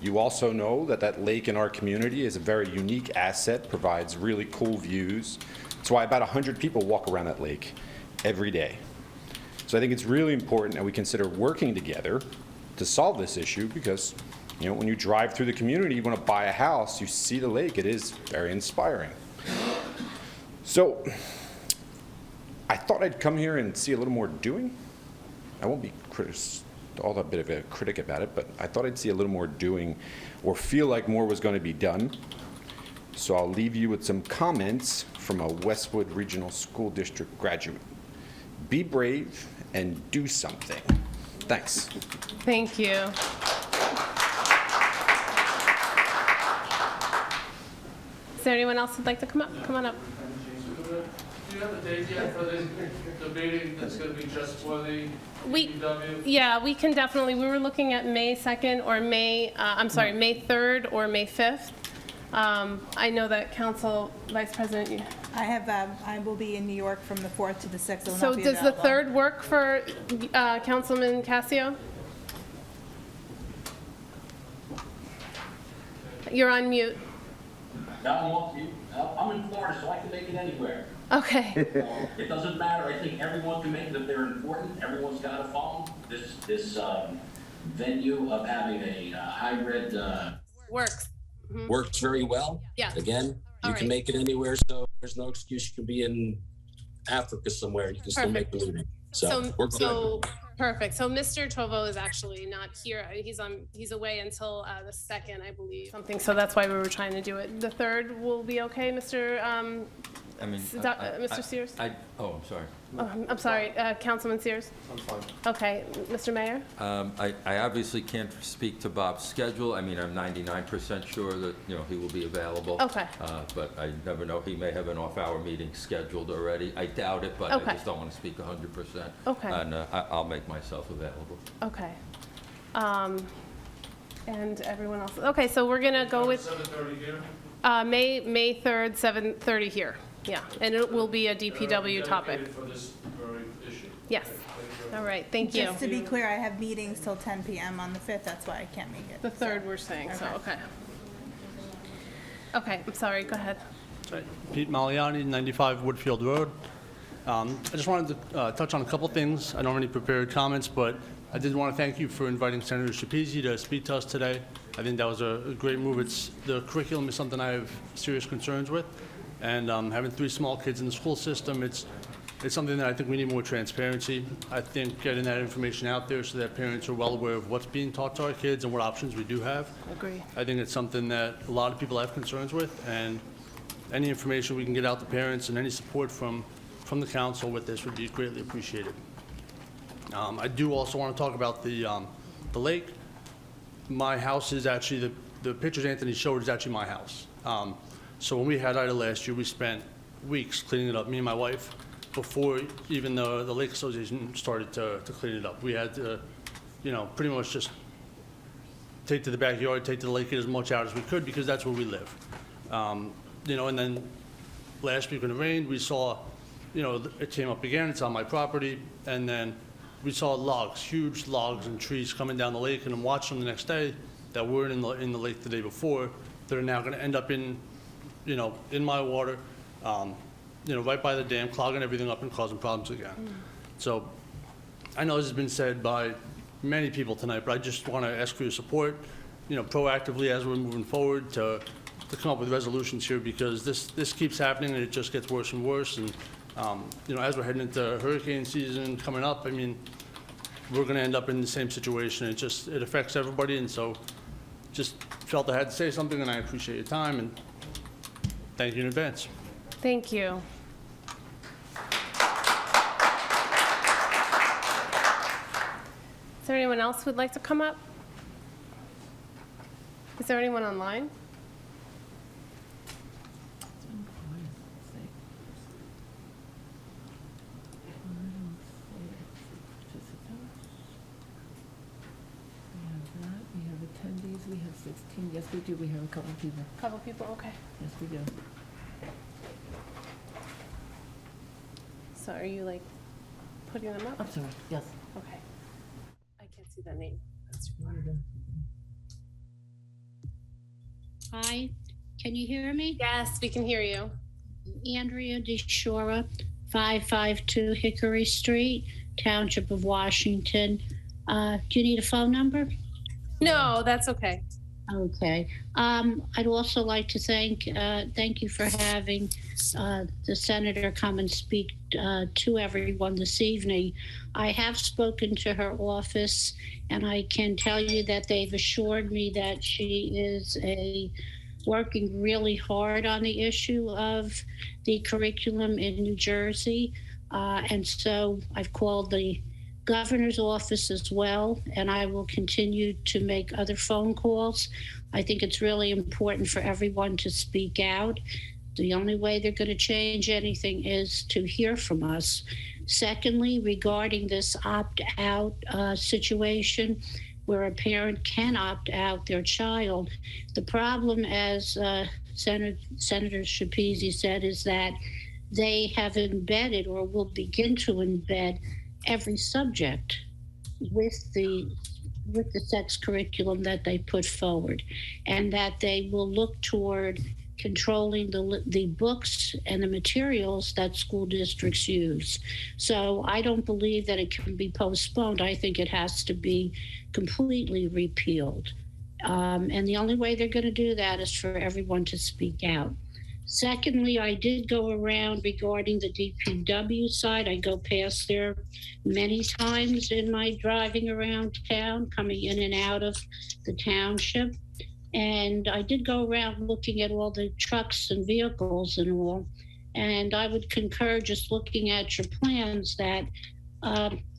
You also know that that lake in our community is a very unique asset, provides really cool views. That's why about 100 people walk around that lake every day. So I think it's really important that we consider working together to solve this issue because, you know, when you drive through the community, you want to buy a house, you see the lake, it is very inspiring. So I thought I'd come here and see a little more doing. I won't be all that bit of a critic about it, but I thought I'd see a little more doing or feel like more was going to be done. So I'll leave you with some comments from a Westwood Regional School District graduate. Be brave and do something. Thanks. Thank you. Is there anyone else who'd like to come up? Come on up. Do you have a date yet for the meeting that's going to be just for the DPW? Yeah, we can definitely, we were looking at May 2nd or May 3rd or May 5th. I know that Council Vice President, I will be in New York from the 4th to the 6th. I will so not be does the available. 3rd work for Councilman Casio? You're on mute. I'm in Florida, so I can make it anywhere. Okay. It doesn't matter. I think everyone can make it if they're important. Everyone's got a phone. This venue of having a hybrid Works. Mm-hmm. works very well. Yeah. Again, you can make it anywhere, so there's no excuse. You can be in Africa somewhere. You can still make the meeting. So we're good. Perfect. So Mr. Tovo is actually not here. He's away until the 2nd, I believe. Something. So that's why we were trying to do it. The 3rd will be okay, Mr. Mr. Sears? I'm sorry. Oh, I'm sorry, Councilman Sears? I'm fine. Okay, Mr. Mayor? I obviously can't speak to Bob's schedule. I mean, I'm 99% sure that, he will be available. Okay. But I never know. He may have an off-hour meeting scheduled already. I doubt it, but Okay. I just don't want to speak 100%. Okay. And I'll make myself available. Okay. And everyone else? Okay, so we're gonna go with 7:30 here? May 3rd, 7:30 here. Yeah, and it will be a DPW topic. Dedicated for this very issue. Yes. All right, thank you. Just to be clear, I have meetings till 10 p.m. on the 5th, that's why I can't make it. The 3rd we're saying, so, okay. Okay, I'm sorry, go ahead. Pete Maliani, 95 Woodfield Road. I just wanted to touch on a couple things. I don't have any prepared comments, but I did want to thank you for inviting Senator Schapese to speak to us today. I think that was a great move. The curriculum is something I have serious concerns with, and having 3 small kids in the school system, it's something that I think we need more transparency. I think getting that information out there so that parents are well aware of what's being taught to our kids and what options we do have. Agree. I think it's something that a lot of people have concerns with, and any information we can get out to parents and any support from from the council with this would be greatly appreciated. I do also want to talk about the lake. My house is actually, the pictures Anthony showed is actually my house. So when we had Ida last year, we spent weeks cleaning it up, me and my wife, before even the Lake Association started to clean it up. We had to, pretty much just take to the backyard, take to the lake, get as much out as we could, because that's where we live. And then last week when it rained, we saw, it came up again, it's on my property, and then we saw logs, huge logs and trees coming down the lake, and I'm watching them the next day that weren't in the lake the day before. That are now going to end up in my water, right by the dam, clogging everything up and causing problems again. So I know this has been said by many people tonight, but I just want to ask for your support, proactively as we're moving forward to come up with resolutions here, because this keeps happening and it just gets worse and worse. And as we're heading into hurricane season coming up, I mean, we're going to end up in the same situation. It affects everybody, and so just felt I had to say something, and I appreciate your time, and thank you in advance. Thank you. Is there anyone else who would like to come up? Is there anyone online? We have 16. Yes, we do. We have a couple of people. Couple people, okay. Yes, we do. So are you putting them up? I'm sorry. Yes. Okay. I can't see that name. That's Hi, can you hear me? Yes, we can hear you. Andrea DeShora, 552 Hickory Street, Township of Washington. Do you need a phone number? No, that's okay. Okay. I'd also like to thank you for having the senator come and speak to everyone this evening. I have spoken to her office, and I can tell you that they've assured me that she is working really hard on the issue of the curriculum in New Jersey. And so I've called the governor's office as well, and I will continue to make other phone calls. I think it's really important for everyone to speak out. The only way they're going to change anything is to hear from us. Secondly, regarding this opt-out situation, where a parent can opt out their child, the problem, as Senator Schapese said, is that they have embedded or will begin to embed every subject with the sex curriculum that they put forward, and that they will look toward controlling the books and the materials that school districts use. So I don't believe that it can be postponed. I think it has to be completely repealed. And the only way they're going to do that is for everyone to speak out. Secondly, I did go around regarding the DPW side. I go past there many times in my driving around town, coming in and out of the township. And I did go around looking at all the trucks and vehicles and all. And I would concur, just looking at your plans, that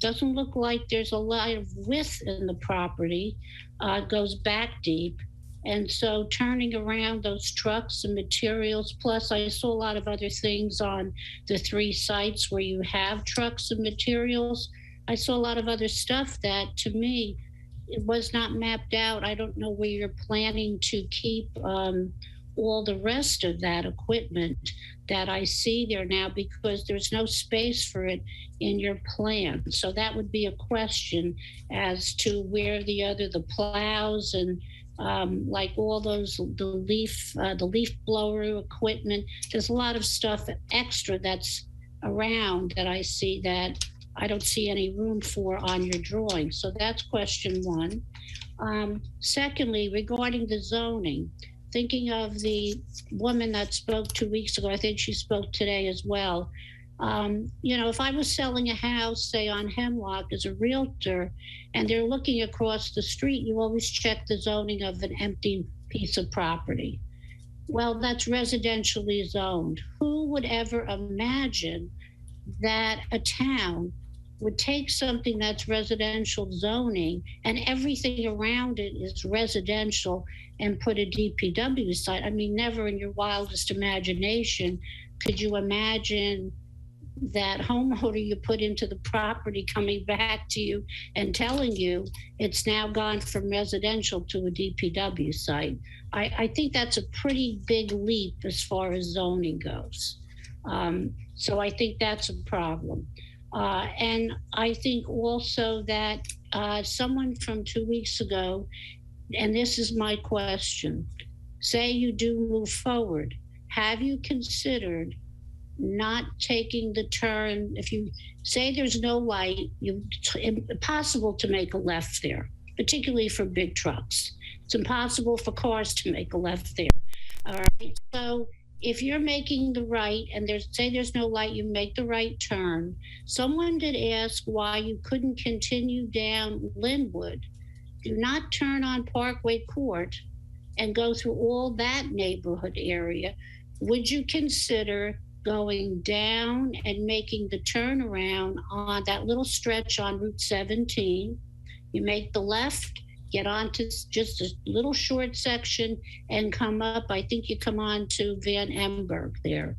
doesn't look like there's a lot of width in the property. It goes back deep. And so turning around those trucks and materials, plus I saw a lot of other things on the 3 sites where you have trucks and materials. I saw a lot of other stuff that, to me, it was not mapped out. I don't know where you're planning to keep all the rest of that equipment that I see there now, because there's no space for it in your plan. So that would be a question as to where the plows and like all those, the leaf blower equipment. There's a lot of stuff extra that's around that I see that I don't see any room for on your drawing. So that's question 1. Secondly, regarding the zoning, thinking of the woman that spoke 2 weeks ago, I think she spoke today as well. If I was selling a house, say on Hemlock, as a realtor, and they're looking across the street, you always check the zoning of an empty piece of property. Well, that's residentially zoned. Who would ever imagine that a town would take something that's residential zoning and everything around it is residential and put a DPW site. I mean, never in your wildest imagination could you imagine that homeowner you put into the property coming back to you and telling you it's now gone from residential to a DPW site. I think that's a pretty big leap as far as zoning goes. So I think that's a problem. And I think also that someone from 2 weeks ago, and this is my question, say you do move forward, have you considered not taking the turn? If you say there's no light, it's impossible to make a left there, particularly for big trucks. It's impossible for cars to make a left there. All right. So if you're making the right and there's no light, you make the right turn. Someone did ask why you couldn't continue down Linwood. Do not turn on Parkway Court and go through all that neighborhood area. Would you consider going down and making the turnaround on that little stretch on Route 17? You make the left, get onto just a little short section and come up. I think you come on to Van Emberg there,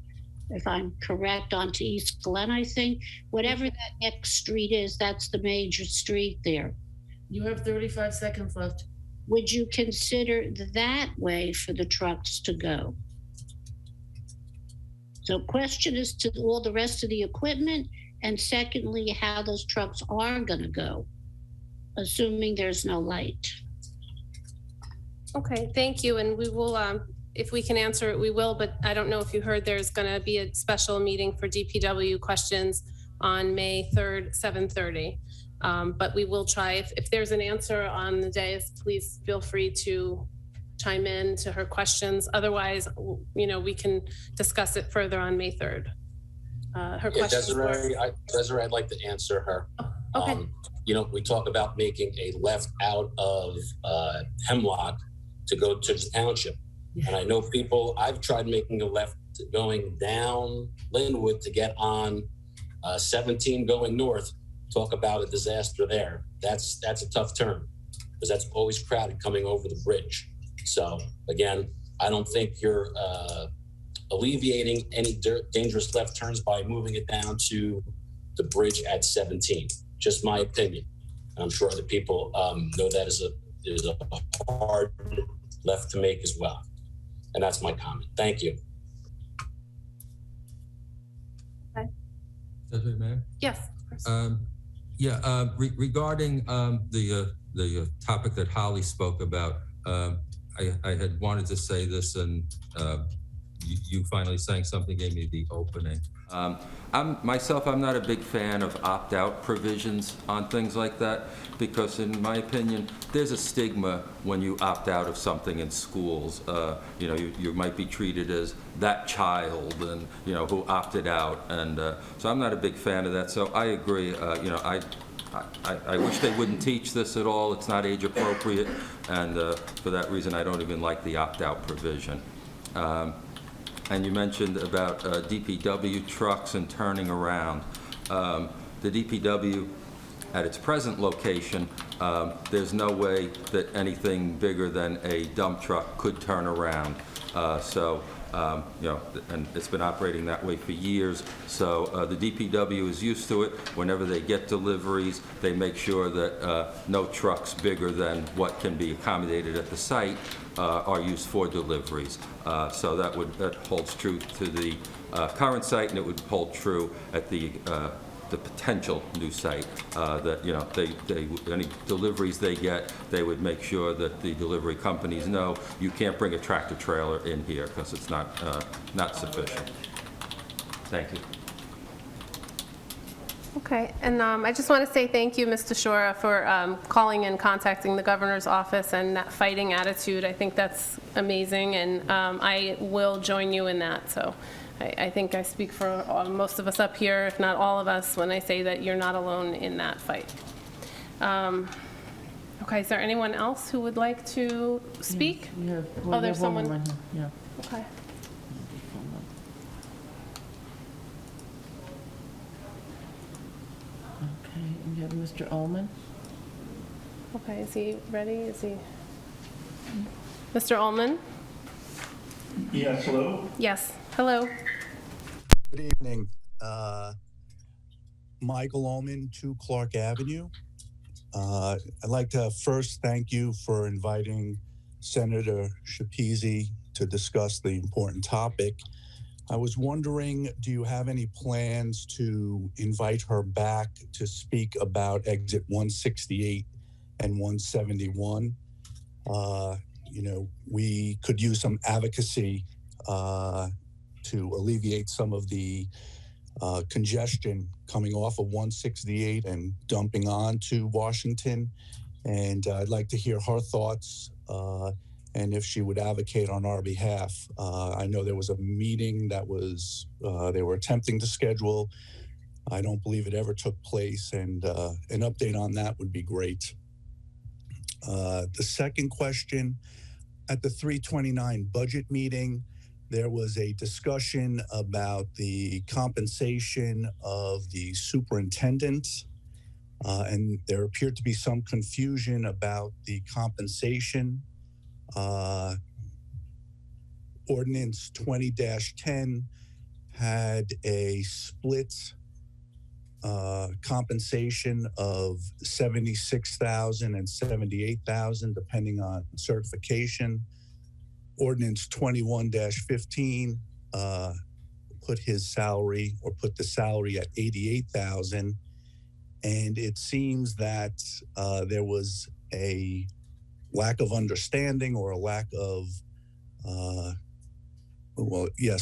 if I'm correct, onto East Glen, I think. Whatever that next street is, that's the major street there. You have 35 seconds left. Would you consider that way for the trucks to go? So question is to all the rest of the equipment, and secondly, how those trucks are going to go, assuming there's no light. Okay, thank you, and we will, if we can answer it, we will, but I don't know if you heard there's going to be a special meeting for DPW questions on May 3rd, 7:30. But we will try, if there's an answer on the dais, please feel free to chime in to her questions. Otherwise, we can discuss it further on May 3rd. Her questions Desiree, I'd like to answer her. Okay. We talk about making a left out of Hemlock to go to the township. And I know I've tried making a left going down Linwood to get on 17 going north. Talk about a disaster there. That's a tough turn because that's always crowded coming over the bridge. So again, I don't think you're alleviating any dangerous left turns by moving it down to the bridge at 17. Just my opinion. And I'm sure other people know that is a hard left to make as well. And that's my comment. Thank you. Okay. Desiree, Mayor? Yes. Regarding the topic that Holly spoke about, I had wanted to say this, and you finally saying something gave me the opening. I'm not a big fan of opt-out provisions on things like that because, in my opinion, there's a stigma when you opt out of something in schools. You might be treated as that child, and who opted out, and so I'm not a big fan of that. So I agree. I wish they wouldn't teach this at all. It's not age appropriate, and for that reason, I don't even like the opt-out provision. And you mentioned about DPW trucks and turning around. The DPW, at its present location, there's no way that anything bigger than a dump truck could turn around. And it's been operating that way for years. So the DPW is used to it. Whenever they get deliveries, they make sure that no trucks bigger than what can be accommodated at the site are used for deliveries. So that holds true to the current site, and it would hold true at the potential new site. Any deliveries they get, they would make sure that the delivery companies know you can't bring a tractor trailer in here because it's not sufficient. Thank you. Okay, and I just want to say thank you, Mr. Shora, for calling and contacting the governor's office and that fighting attitude. I think that's amazing, and I will join you in that. So I think I speak for most of us up here, if not all of us, when I say that you're not alone in that fight. Okay, is there anyone else who would like to speak? Yeah. Oh, there's someone. Right here. Yeah. Okay. Mr. Ullman. Okay, is he ready? Is he? Mr. Ullman? Yes, hello? Yes, hello. Good evening. Michael Ullman, 2 Clark Avenue. I'd like to first thank you for inviting Senator Schepisi to discuss the important topic. I was wondering, do you have any plans to invite her back to speak about exit 168 and 171? We could use some advocacy to alleviate some of the congestion coming off of 168 and dumping onto Washington. And I'd like to hear her thoughts and if she would advocate on our behalf. I know there was a meeting that was they were attempting to schedule. I don't believe it ever took place, and an update on that would be great. The second question, at the 329 budget meeting, there was a discussion about the compensation of the superintendent, and there appeared to be some confusion about the compensation. Ordinance 20-10 had a split compensation of $76,000 and $78,000, depending on certification. Ordinance 21-15 put his salary, or put the salary, at $88,000, and it seems that there was a lack of understanding, or a lack of a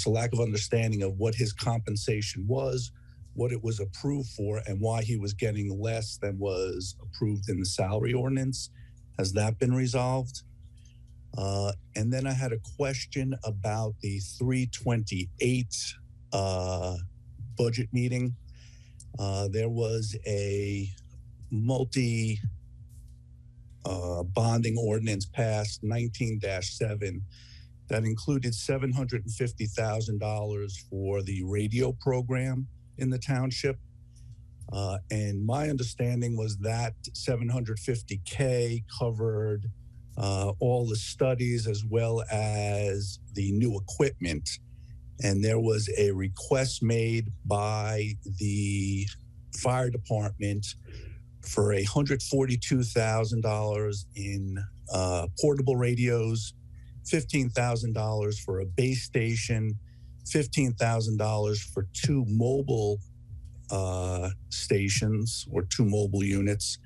lack of understanding of what his compensation was, what it was approved for, and why he was getting less than was approved in the salary ordinance. Has that been resolved? And then I had a question about the 328 budget meeting. There was a bonding ordinance passed, 19-7, that included $750,000 for the radio program in the township. And my understanding was that $750K covered all the studies as well as the new equipment. And there was a request made by the fire department for $142,000 in portable radios, $15,000 for a base station, $15,000 for 2 mobile stations, or 2 mobile units,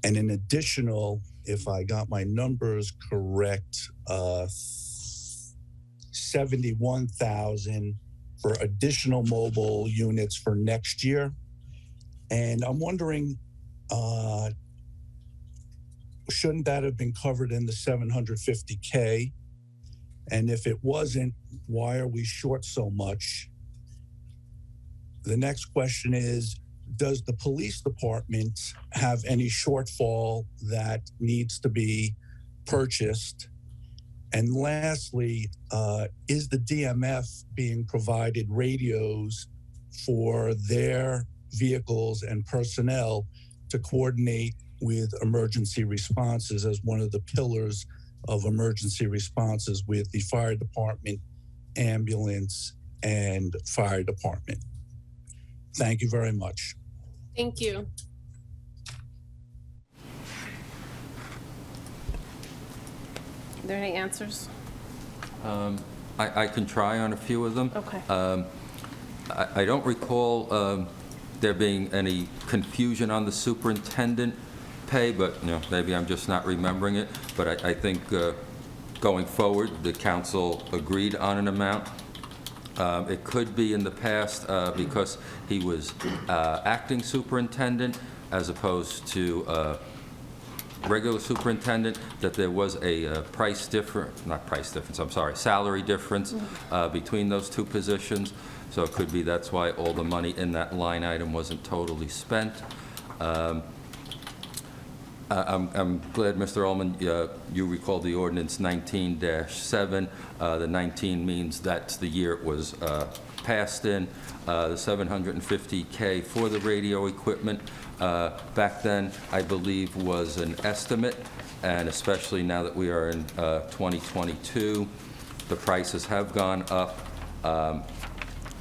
and an additional, if I got my numbers correct, $71,000 for additional mobile units for next year. And I'm wondering, shouldn't that have been covered in the $750K? And if it wasn't, why are we short so much? The next question is, does the police department have any shortfall that needs to be purchased? And lastly, is the DMF being provided radios for their vehicles and personnel to coordinate with emergency responses as one of the pillars of emergency responses with the fire department, ambulance, and fire department? Thank you very much. Thank you. Are there any answers? I can try on a few of them. Okay. I don't recall there being any confusion on the superintendent pay, but maybe I'm just not remembering it. But I think going forward, the council agreed on an amount. It could be in the past because he was acting superintendent as opposed to regular superintendent, that there was a salary difference between those 2 positions. So it could be that's why all the money in that line item wasn't totally spent. I'm glad, Mr. Ullman, you recalled the ordinance 19-7. The 19 means that's the year it was passed in. The $750K for the radio equipment back then, I believe, was an estimate, and especially now that we are in 2022, the prices have gone up.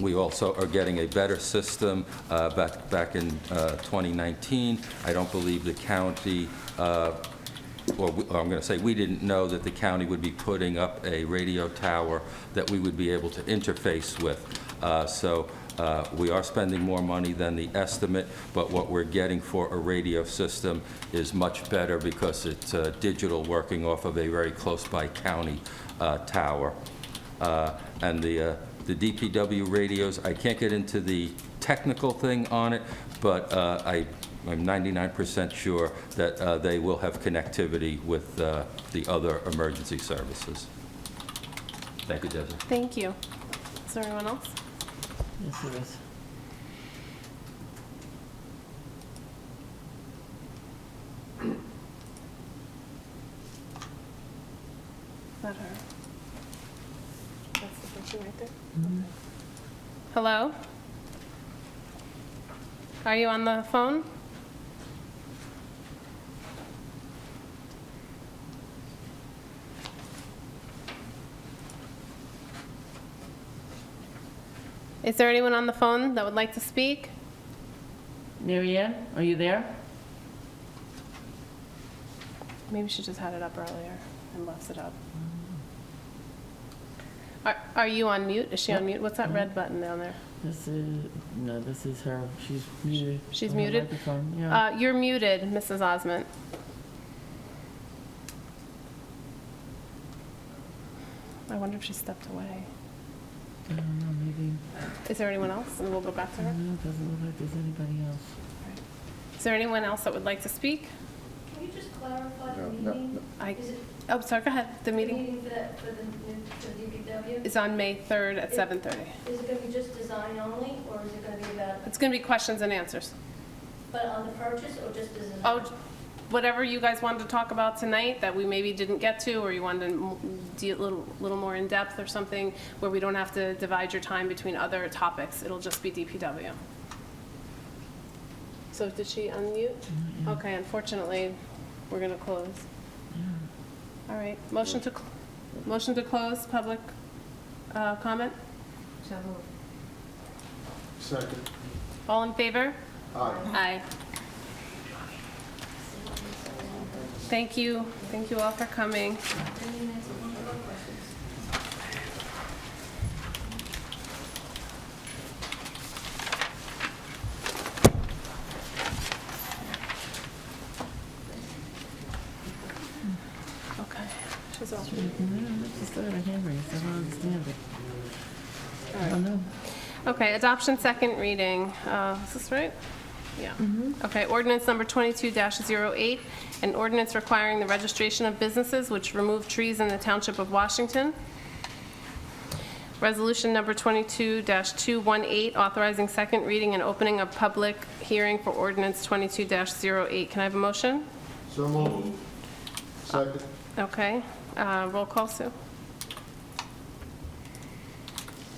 We also are getting a better system back in 2019. I don't believe the county, or I'm going to say we didn't know that the county would be putting up a radio tower that we would be able to interface with. So we are spending more money than the estimate, but what we're getting for a radio system is much better because it's digital, working off of a very close by county tower. And the DPW radios, I can't get into the technical thing on it, but I'm 99% sure that they will have connectivity with the other emergency services. Thank you, Desiree. Thank you. Is there anyone else? Yes, there is. Is that her? That's the person right there? Okay. Hello? Are you on the phone? Is there anyone on the phone that would like to speak? Marianne, are you there? Maybe she just had it up earlier and left it up. Are you on mute? Is she on mute? What's that red button down there? This is her. She's muted. She's on her muted? microphone, yeah. You're muted, Mrs. Osment. I wonder if she stepped away. I don't know, maybe. Is there anyone else? And we'll go back to her. No, it doesn't look like there's anybody else. Is there anyone else that would like to speak? Can you just clarify the No, meeting? Is it Oh, sorry, go ahead. The the meeting meeting for the DPW? is on May 3rd at 7:30. Is it going to be just design only, or is it going to be about, It's going to be questions and answers. but on the purchase, or just design? Oh, whatever you guys wanted to talk about tonight that we maybe didn't get to, or you wanted to deal a little more in depth or something, where we don't have to divide your time between other topics. It'll just be DPW. So did she unmute? Okay, unfortunately, we're going to close. All right, motion to close public comment? Second. All in favor? Aye. Aye. Thank you all for coming. Okay, she's off. Just got a hand raised. I don't understand it. I don't know. Okay, adoption second reading. Is this right? Yeah. Okay, ordinance number 22-08, an ordinance requiring the registration of businesses which remove trees in the Township of Washington. Resolution number 22-218, authorizing second reading and opening a public hearing for ordinance 22-08. Can I have a motion? So moved. Second. Okay, roll call, Sue.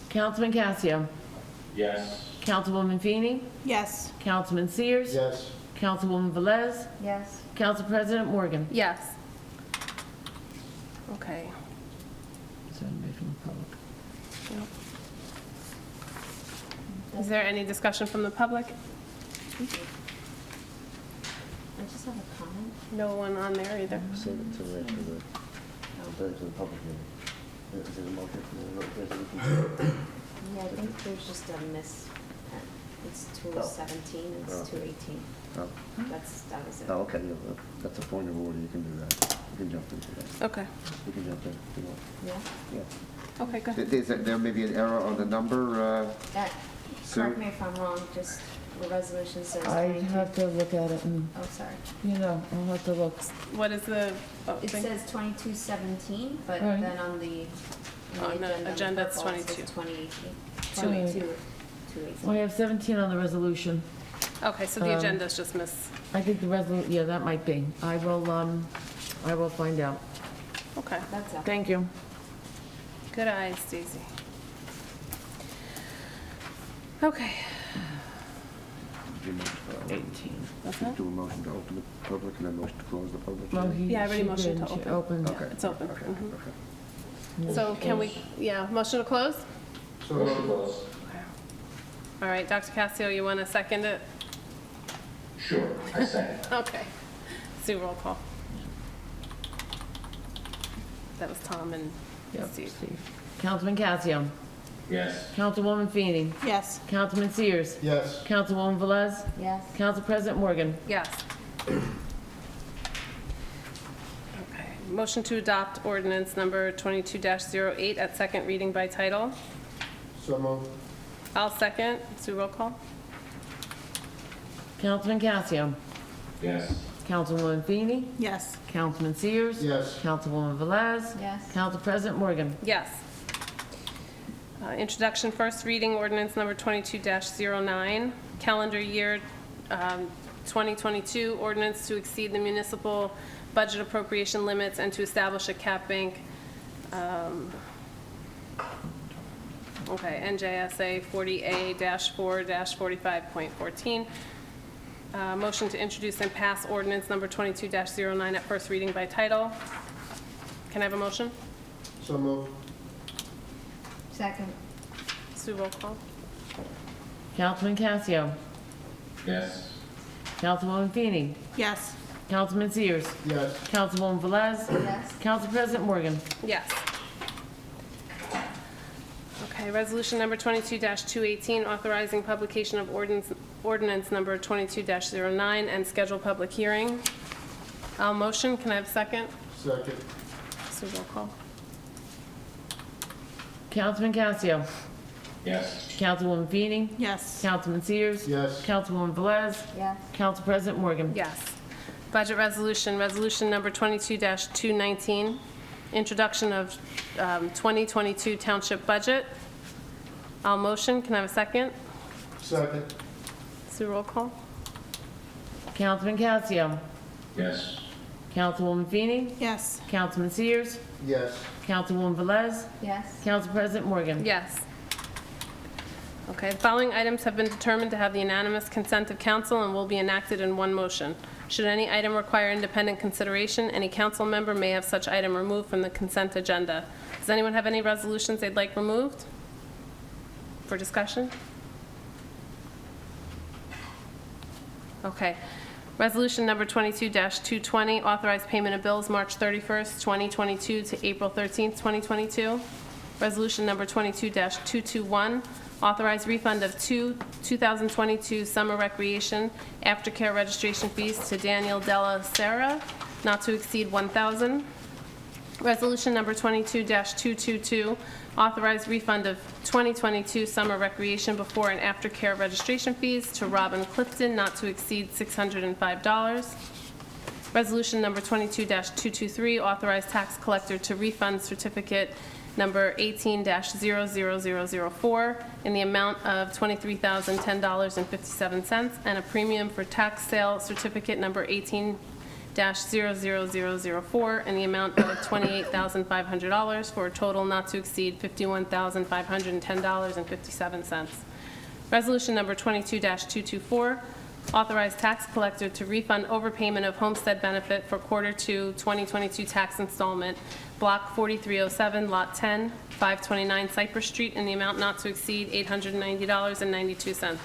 Councilman Casio. Yes. Councilwoman Feeney. Yes. Councilman Sears. Yes. Councilwoman Velez. Yes. Council President Morgan. Yes. Okay. Is there anybody from the public? Is there any discussion from the public? I just have a comment. No one on there either. Save it to the public meeting. Is it a motion for the resolution? Yeah, I think there's just a miss. It's 217 and it's 218. Oh. That was it. Oh, okay, yeah, that's a point of order, you can do that. You can jump into that. Okay. You can jump in if you want. Yeah? Yeah. Okay, go ahead. There may be an error on the number, Sue? Correct me if I'm wrong, just the resolution says. I 22. have to look at it and, Oh, sorry. I'll have to look. What is the It thing? says 2217, but Right. then on the agenda, it's purple, it 22. says 2018. 218. 218. Well, I have 17 on the resolution. Okay, so the agenda's just I think the resolution, yeah, that might be. I will find out. Okay. That's it. Thank you. Good eyes, Stacy. Okay. 18. What's that? Do a motion to open the public and then motion to close the public? Well, hearing? Yeah, I already she motioned did. to She open. opened. Yeah, it's open. Okay, Mhm. okay. So can we, motion to close? Motion to close. All right, Dr. Casio, you want to second it? Sure, I second. Okay. Sue, roll call. That was Tom and Yep, Steve. Councilman Casio. Yes. Councilwoman Feeney. Yes. Councilman Sears. Yes. Councilwoman Velez. Yes. Council President Morgan. Yes. Okay. Motion to adopt ordinance number 22-08 at second reading by title. So moved. I'll second. Sue, roll call. Councilman Casio. Yes. Councilwoman Feeney. Yes. Councilman Sears. Yes. Councilwoman Velez. Yes. Council President Morgan. Yes. Introduction, first reading, ordinance number 22-09, calendar year 2022, ordinance to exceed the municipal budget appropriation limits and to establish a cap bank, NJSA 40A-4-45.14. Motion to introduce and pass ordinance number 22-09 at first reading by title. Can I have a motion? So moved. Second. Sue, roll call. Councilman Casio. Yes. Councilwoman Feeney. Yes. Councilman Sears. Yes. Councilwoman Velez. Yes. Council President Morgan. Yes. Okay, resolution number 22-218, authorizing publication of ordinance number 22-09 and schedule public hearing. I'll motion. Can I have a second? Second. Sue, roll call. Councilman Casio. Yes. Councilwoman Feeney. Yes. Councilman Sears. Yes. Councilwoman Velez. Yes. Council President Morgan. Yes. Budget resolution, resolution number 22-219, introduction of 2022 township budget. I'll motion. Can I have a second? Second. Sue, roll call. Councilman Casio. Yes. Councilwoman Feeney. Yes. Councilman Sears. Yes. Councilwoman Velez. Yes. Council President Morgan. Yes. Okay, the following items have been determined to have the unanimous consent of council and will be enacted in one motion. Should any item require independent consideration, any council member may have such item removed from the consent agenda. Does anyone have any resolutions they'd like removed for discussion? Okay. Resolution number 22-220, authorized payment of bills March 31st, 2022 to April 13th, 2022. Resolution number 22-221, authorized refund of 2022 summer recreation aftercare registration fees to Daniel Della Sera, not to exceed $1,000. Resolution number 22-222, authorized refund of 2022 summer recreation before and after care registration fees to Robin Clifton, not to exceed $605. Resolution number 22-223, authorized tax collector to refund certificate number 18-00004 in the amount of $23,010.57 and a premium for tax sale certificate number 18-00004 in the amount of $28,500 for a total not to exceed $51,510.57. Resolution number 22-224, authorized tax collector to refund overpayment of homestead benefit for quarter 2 2022 tax installment, block 4307, lot 10, 529 Cypress Street in the amount not to exceed $890.92.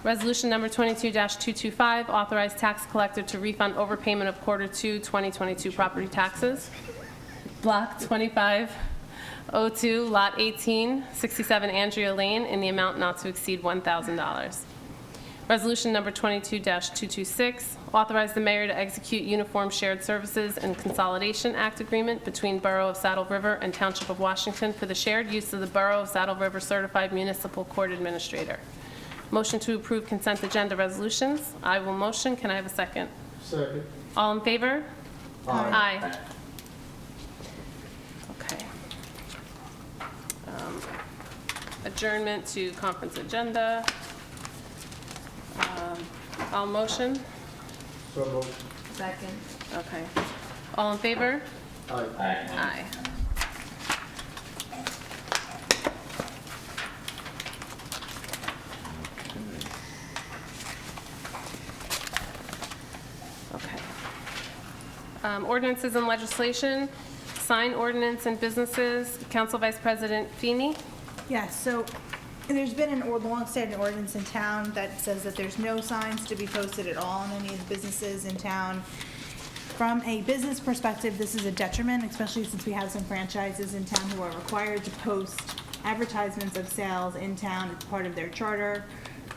Resolution number 22-225, authorized tax collector to refund overpayment of quarter 2 2022 property taxes, block 2502, lot 18, 67 Andrea Lane in the amount not to exceed $1,000. Resolution number 22-226, authorize the mayor to execute Uniform Shared Services and Consolidation Act agreement between Borough of Saddle River and Township of Washington for the shared use of the Borough of Saddle River Certified Municipal Court Administrator. Motion to approve consent agenda resolutions. I will motion. Can I have a second? Second. All in favor? Aye. Aye. Okay. Adjournment to conference agenda. All motion? So moved. Second. Okay. All in favor? Aye. Aye. Okay. Ordinances and legislation, sign ordinance and businesses, Council Vice President Feeney. Yes, so there's been an long-standing ordinance in town that says that there's no signs to be posted at all in any of the businesses in town. From a business perspective, this is a detriment, especially since we have some franchises in town who are required to post advertisements of sales in town as part of their charter.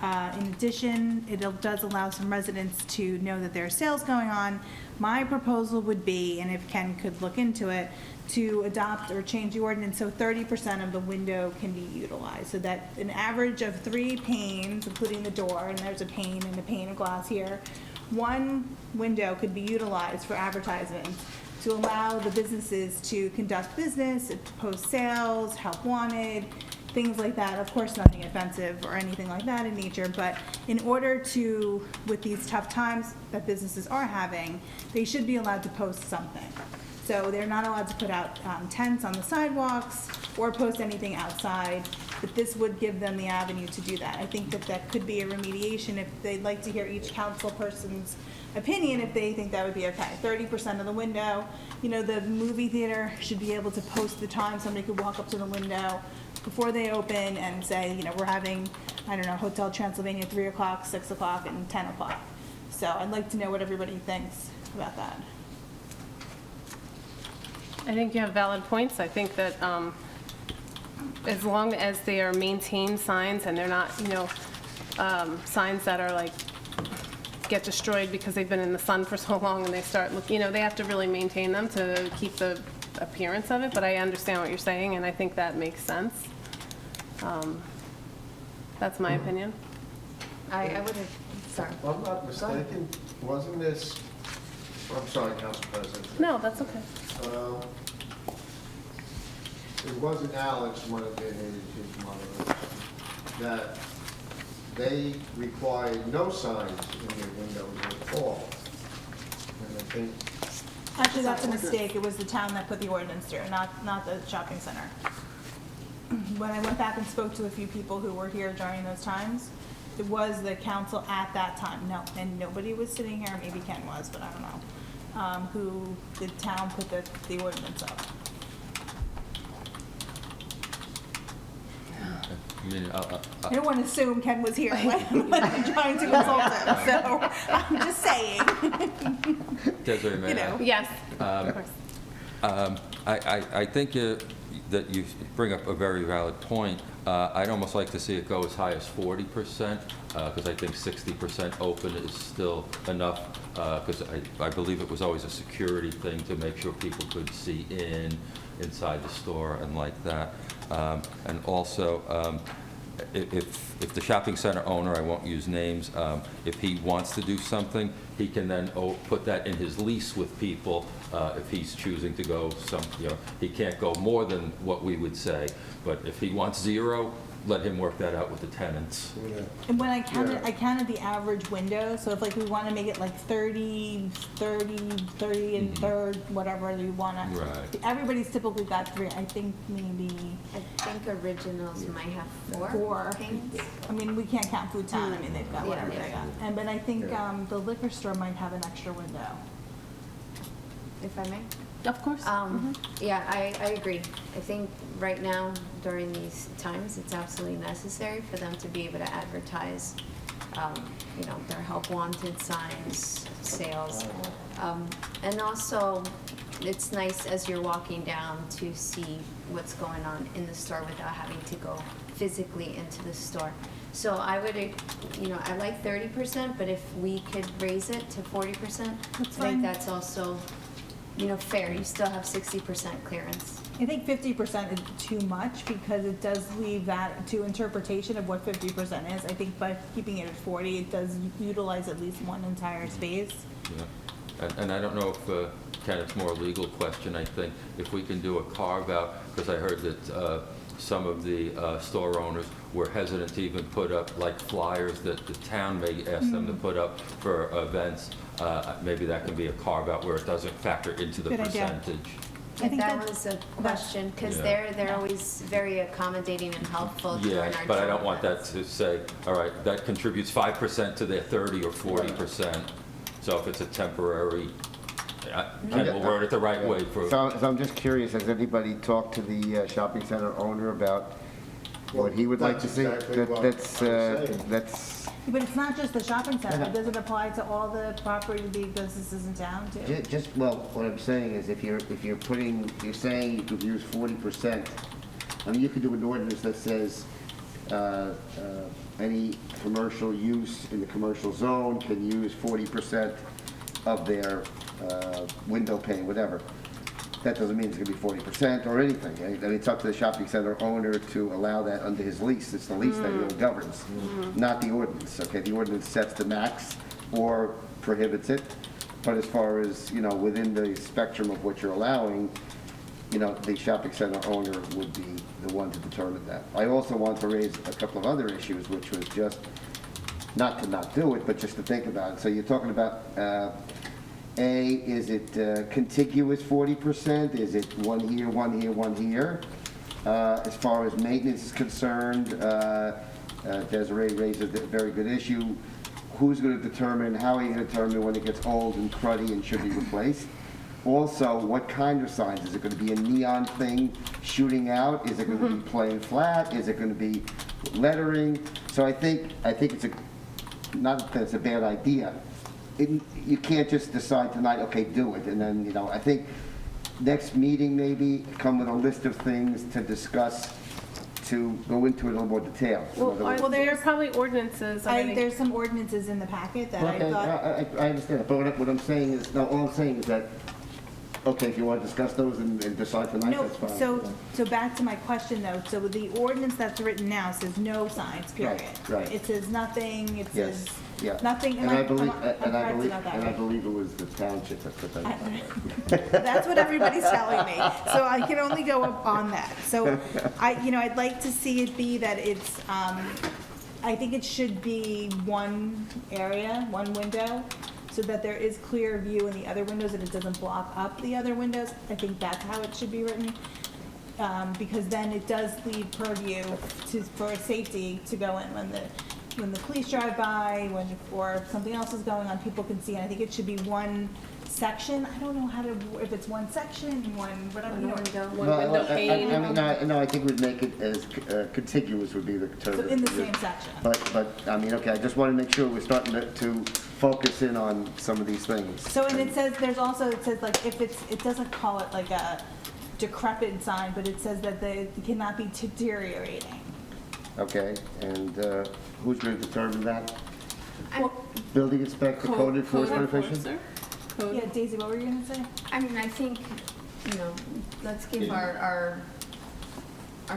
In addition, it does allow some residents to know that there are sales going on. My proposal would be, and if Ken could look into it, to adopt or change the ordinance so 30% of the window can be utilized. So that an average of 3 panes, including the door, and there's a pane and a pane of glass here, 1 window could be utilized for advertisements to allow the businesses to conduct business, to post sales, help wanted, things like that. Of course, nothing offensive or anything like that in nature, but in order to, with these tough times that businesses are having, they should be allowed to post something. So they're not allowed to put out tents on the sidewalks or post anything outside, but this would give them the avenue to do that. I think that that could be a remediation if they'd like to hear each council person's opinion, if they think that would be okay. 30% of the window, you know, the movie theater should be able to post the time. Somebody could walk up to the window before they open and say, you know, we're having, I don't know, Hotel Transylvania 3 o'clock, 6 o'clock, and 10 o'clock. So I'd like to know what everybody thinks about that. I think you have valid points. I think that as long as they are maintained signs and they're not, you know, signs that are like get destroyed because they've been in the sun for so long and they start, you know, they have to really maintain them to keep the appearance of it. But I understand what you're saying, and I think that makes sense. That's my opinion. I would have, sorry. If I'm not mistaken, wasn't this, I'm sorry, Council President. No, that's okay. It wasn't Alex, one of his mother, that they required no signs in their windows at all. And I think, Actually, that's a mistake. It was the town that put the ordinance through, not the shopping center. When I went back and spoke to a few people who were here during those times, it was the council at that time, no, and nobody was sitting here, maybe Ken was, but I don't know, who the town put the ordinance up. I mean, I don't want to assume Ken was here when I'm trying to consult him, so I'm just saying. Desiree, may You know. I? Yes, of course. I think that you bring up a very valid point. I'd almost like to see it go as high as 40%, because I think 60% open is still enough, because I believe it was always a security thing to make sure people could see inside the store and like that. And also, if the shopping center owner, I won't use names, if he wants to do something, he can then put that in his lease with people. If he's choosing to go you know, he can't go more than what we would say. But if he wants 0, let him work that out with the tenants. And when I counted the average window, so if like we want to make it like 30, 30, 30 and third, whatever you want to. Right. Everybody's typically got 3. I think maybe. I think originals might have 4 panes. I mean, we can't count Food Town. I mean, they've got Yeah, whatever they yeah. got. But I think the liquor store might have an extra window. If I may? Of course. Yeah, I agree. I think right now, during these times, it's absolutely necessary for them to be able to advertise, you know, their help wanted signs, sales. And also, it's nice as you're walking down to see what's going on in the store without having to go physically into the store. So I would, you know, I like 30%, but if we could raise it to 40%, I think that's also, you know, fair. You still have 60% clearance. I think 50% is too much because it does leave that to interpretation of what 50% is. I think by keeping it at 40, it does utilize at least one entire space. Yeah. And I don't know if, Ken, it's more a legal question, I think. If we can do a carve-out, because I heard that some of the store owners were hesitant to even put up like flyers that the town may ask them to put up for events. Maybe that can be a carve-out where it doesn't factor into the Good idea. percentage. I think That that's- was a question, because Yeah. they're always very accommodating and helpful during Yeah, our but I don't tour want that events. to say, all right, that contributes 5% to their 30 or 40%. So if it's a temporary, Ken will word it the right way for. So I'm just curious, has anybody talked to the shopping center owner about what he would like to see? That's exactly what I'm saying. That's, But it's not just the shopping center. Does it apply to all the property businesses in town too? just, well, what I'm saying is if you're saying you could use 40%, I mean, you could do an ordinance that says, any commercial use in the commercial zone can use 40% of their window pane, whatever. That doesn't mean it's gonna be 40% or anything. I mean, it's up to the shopping center owner to allow that under his lease. It's the lease that really governs, not the ordinance, okay? The ordinance sets the max or prohibits it, but as far as, within the spectrum of what you're allowing, the shopping center owner would be the one to determine that. I also want to raise a couple of other issues, which was just, not to not do it, but just to think about it. So you're talking about, is it contiguous 40%? Is it one here, one here, one here? As far as maintenance is concerned, Desiree raised a very good issue. Who's going to determine, how are you going to determine when it gets old and cruddy and should be replaced? Also, what kind of signs? Is it going to be a neon thing shooting out? Is it going to be plain flat? Is it going to be lettering? So I think it's not that it's a bad idea. You can't just decide tonight, okay, do it, and then, I think next meeting maybe come with a list of things to discuss, to go into it in a little more detail. Well, there are probably ordinances already. There's some ordinances in the packet that I Okay, thought. I understand that, but what I'm saying is, no, all I'm saying is that, okay, if you want to discuss those and decide tonight, No, that's fine. so back to my question though, so the ordinance that's written now says no signs, period. Right. It says nothing, it Yes, says yeah. nothing, And I believe, and I correct believe, about that, and I right? believe it was the township that put that in. That's what everybody's telling me, so I can only go up on that. So I'd like to see it be that it's, I think it should be one area, one window, so that there is clear view in the other windows and it doesn't block up the other windows. I think that's how it should be written, because then it does leave purview for safety to go in when the police drive by, or if something else is going on, people can see. And I think it should be one section. I don't know if it's one section, whatever. One window. One window pane. No, I think we'd make it as contiguous would be the term. So in the same section. But, I mean, okay, I just want to make sure we're starting to focus in on some of these things. So, and it says, it says like, if it doesn't call it like a decrepit sign, but it says that it cannot be deteriorating. Okay, and who's going to determine that? I- Building inspector, code enforcement official? Yeah, Daisy, what were you gonna say? I mean, I think, let's give our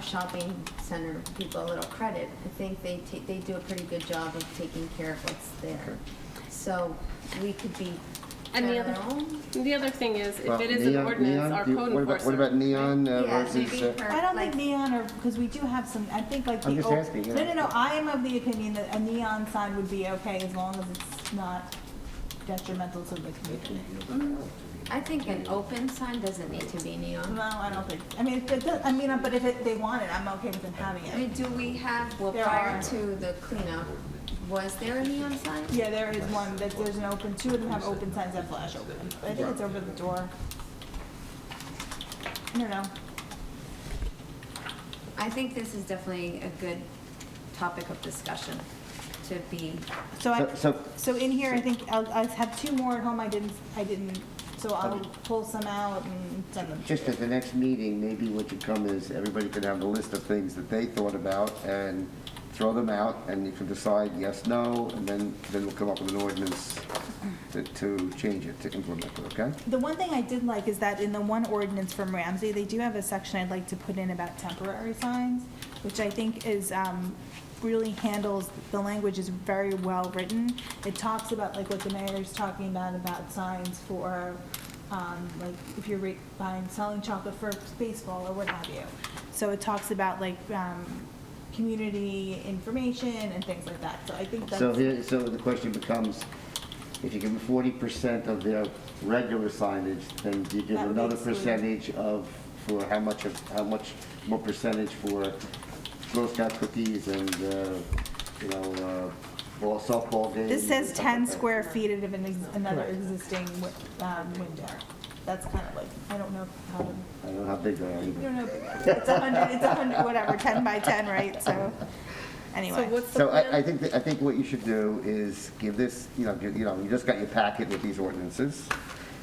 shopping center people a little credit. I think they do a pretty good job of taking care of what's there. So we could be And the other thing is, if it is an ordinance, our code enforcement. What about neon Yeah, versus? maybe I don't think neon or, because we do have some, I think like the. I'm just asking, you know. No, I am of the opinion that a neon sign would be okay as long as it's not detrimental to the community. I think an open sign doesn't need to be neon. No, I don't think, I mean, but if they want it, I'm okay with them having I mean, it. do we have, There prior are. to the cleanup, was there a neon sign? Yeah, there is one, there's an open, two of them have open signs that flash open. I think it's over the door. I don't know. I think this is definitely a good topic of discussion to be. So in here, I think I have two more at home, I didn't, so I'll pull some out and send them. Just at the next meeting, maybe what could come is everybody could have a list of things that they thought about and throw them out, and you can decide yes, no, and then we'll come up with an ordinance to change it, to implement it, okay? The one thing I did like is that in the one ordinance from Ramsey, they do have a section I'd like to put in about temporary signs, which I think is, really handles, the language is very well written. It talks about like what the mayor's talking about signs for like if you're selling chocolate for baseball or what have you. So it talks about like community information and things like that. So I think that's. So the question becomes, if you give them 40% of their regular signage, then do you give them another percentage for how much more percentage for Girl Scout cookies and softball games? This says and stuff 10 like that? square feet of another existing window. That's kind of like, I don't know how to. I don't know how big they are You either. don't know, it's 100, whatever, 10 by 10, right? So, anyway. So I think what you should do is give this, you just got your packet with these ordinances,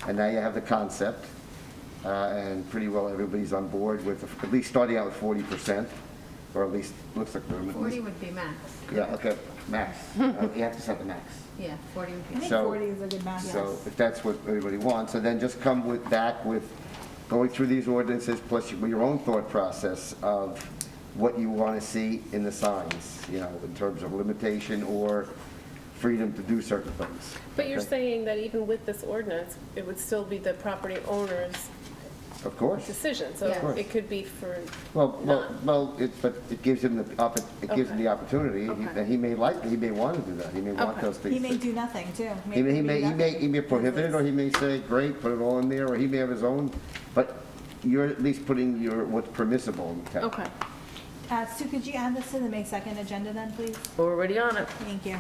and now you have the concept, and pretty well everybody's on board with at least starting out with 40%, or at least looks like they're. 40 would be max. Yeah, okay, max. You have to set the max. Yeah, 40 would be I think So- 40 is a good max. So if that's what everybody wants, so then just come back with going through these ordinances, plus your own thought process of what you want to see in the signs, in terms of limitation or freedom to do certain things. But you're Okay? saying that even with this ordinance, it would still be the property owner's Of course. decision, so Of course. it could be for But it gives him the opportunity, Okay. and he may want to do that. He may want those things. He may do nothing too. He may prohibit it, or he may say, great, put it all in there, or he may have his own, but you're at least putting what's permissible in the town. Okay. Sue, could you add this to the May 2nd agenda then, please? We're already on it. Thank you.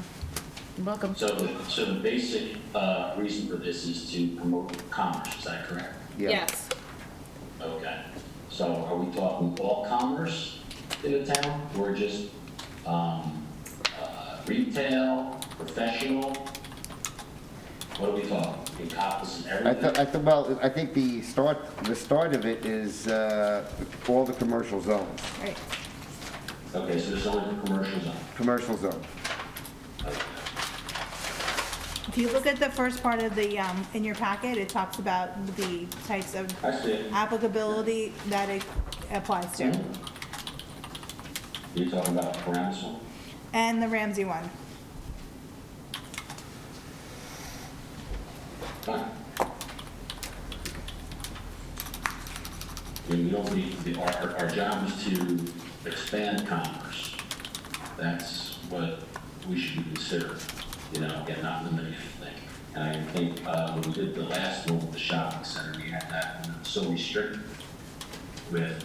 You're welcome. So the basic reason for this is to promote commerce, is that correct? Yeah. Yes. Okay. So are we talking all commerce in the town, or just retail, professional? What are we talking? Encompasses everything? I think the start of it is all the commercial zones. Right. Okay, so there's only the commercial zone. Commercial zone. If you look at the first part of the, in your packet, it talks about the types of I see it. applicability that it applies to. You're talking about Paramus? And the Ramsey one. Fine. We don't need, our job is to expand commerce. That's what we should be considering, again, not limit anything. And I think when we did the last one with the shopping center, we had that, and it was so restricted with,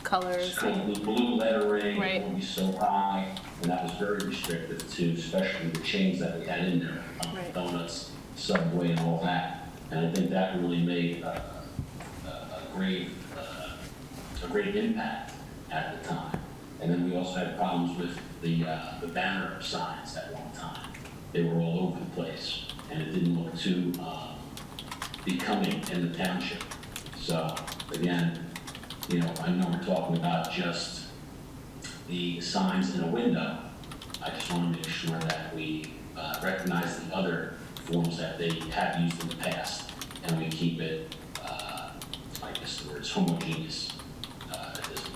Colors. kind of blue lettering, Right. it would be so high, and that was very restrictive to especially the chains that we had in there, Right. donuts, Subway, and all that. And I think that really made a great impact at the time. And then we also had problems with the banner signs at one time. They were all over the place, and it didn't look too becoming in the township. So again, I know we're talking about just the signs in a window. I just want to make sure that we recognize the other forms that they have used in the past, and we keep it, I guess the word is homogeneous,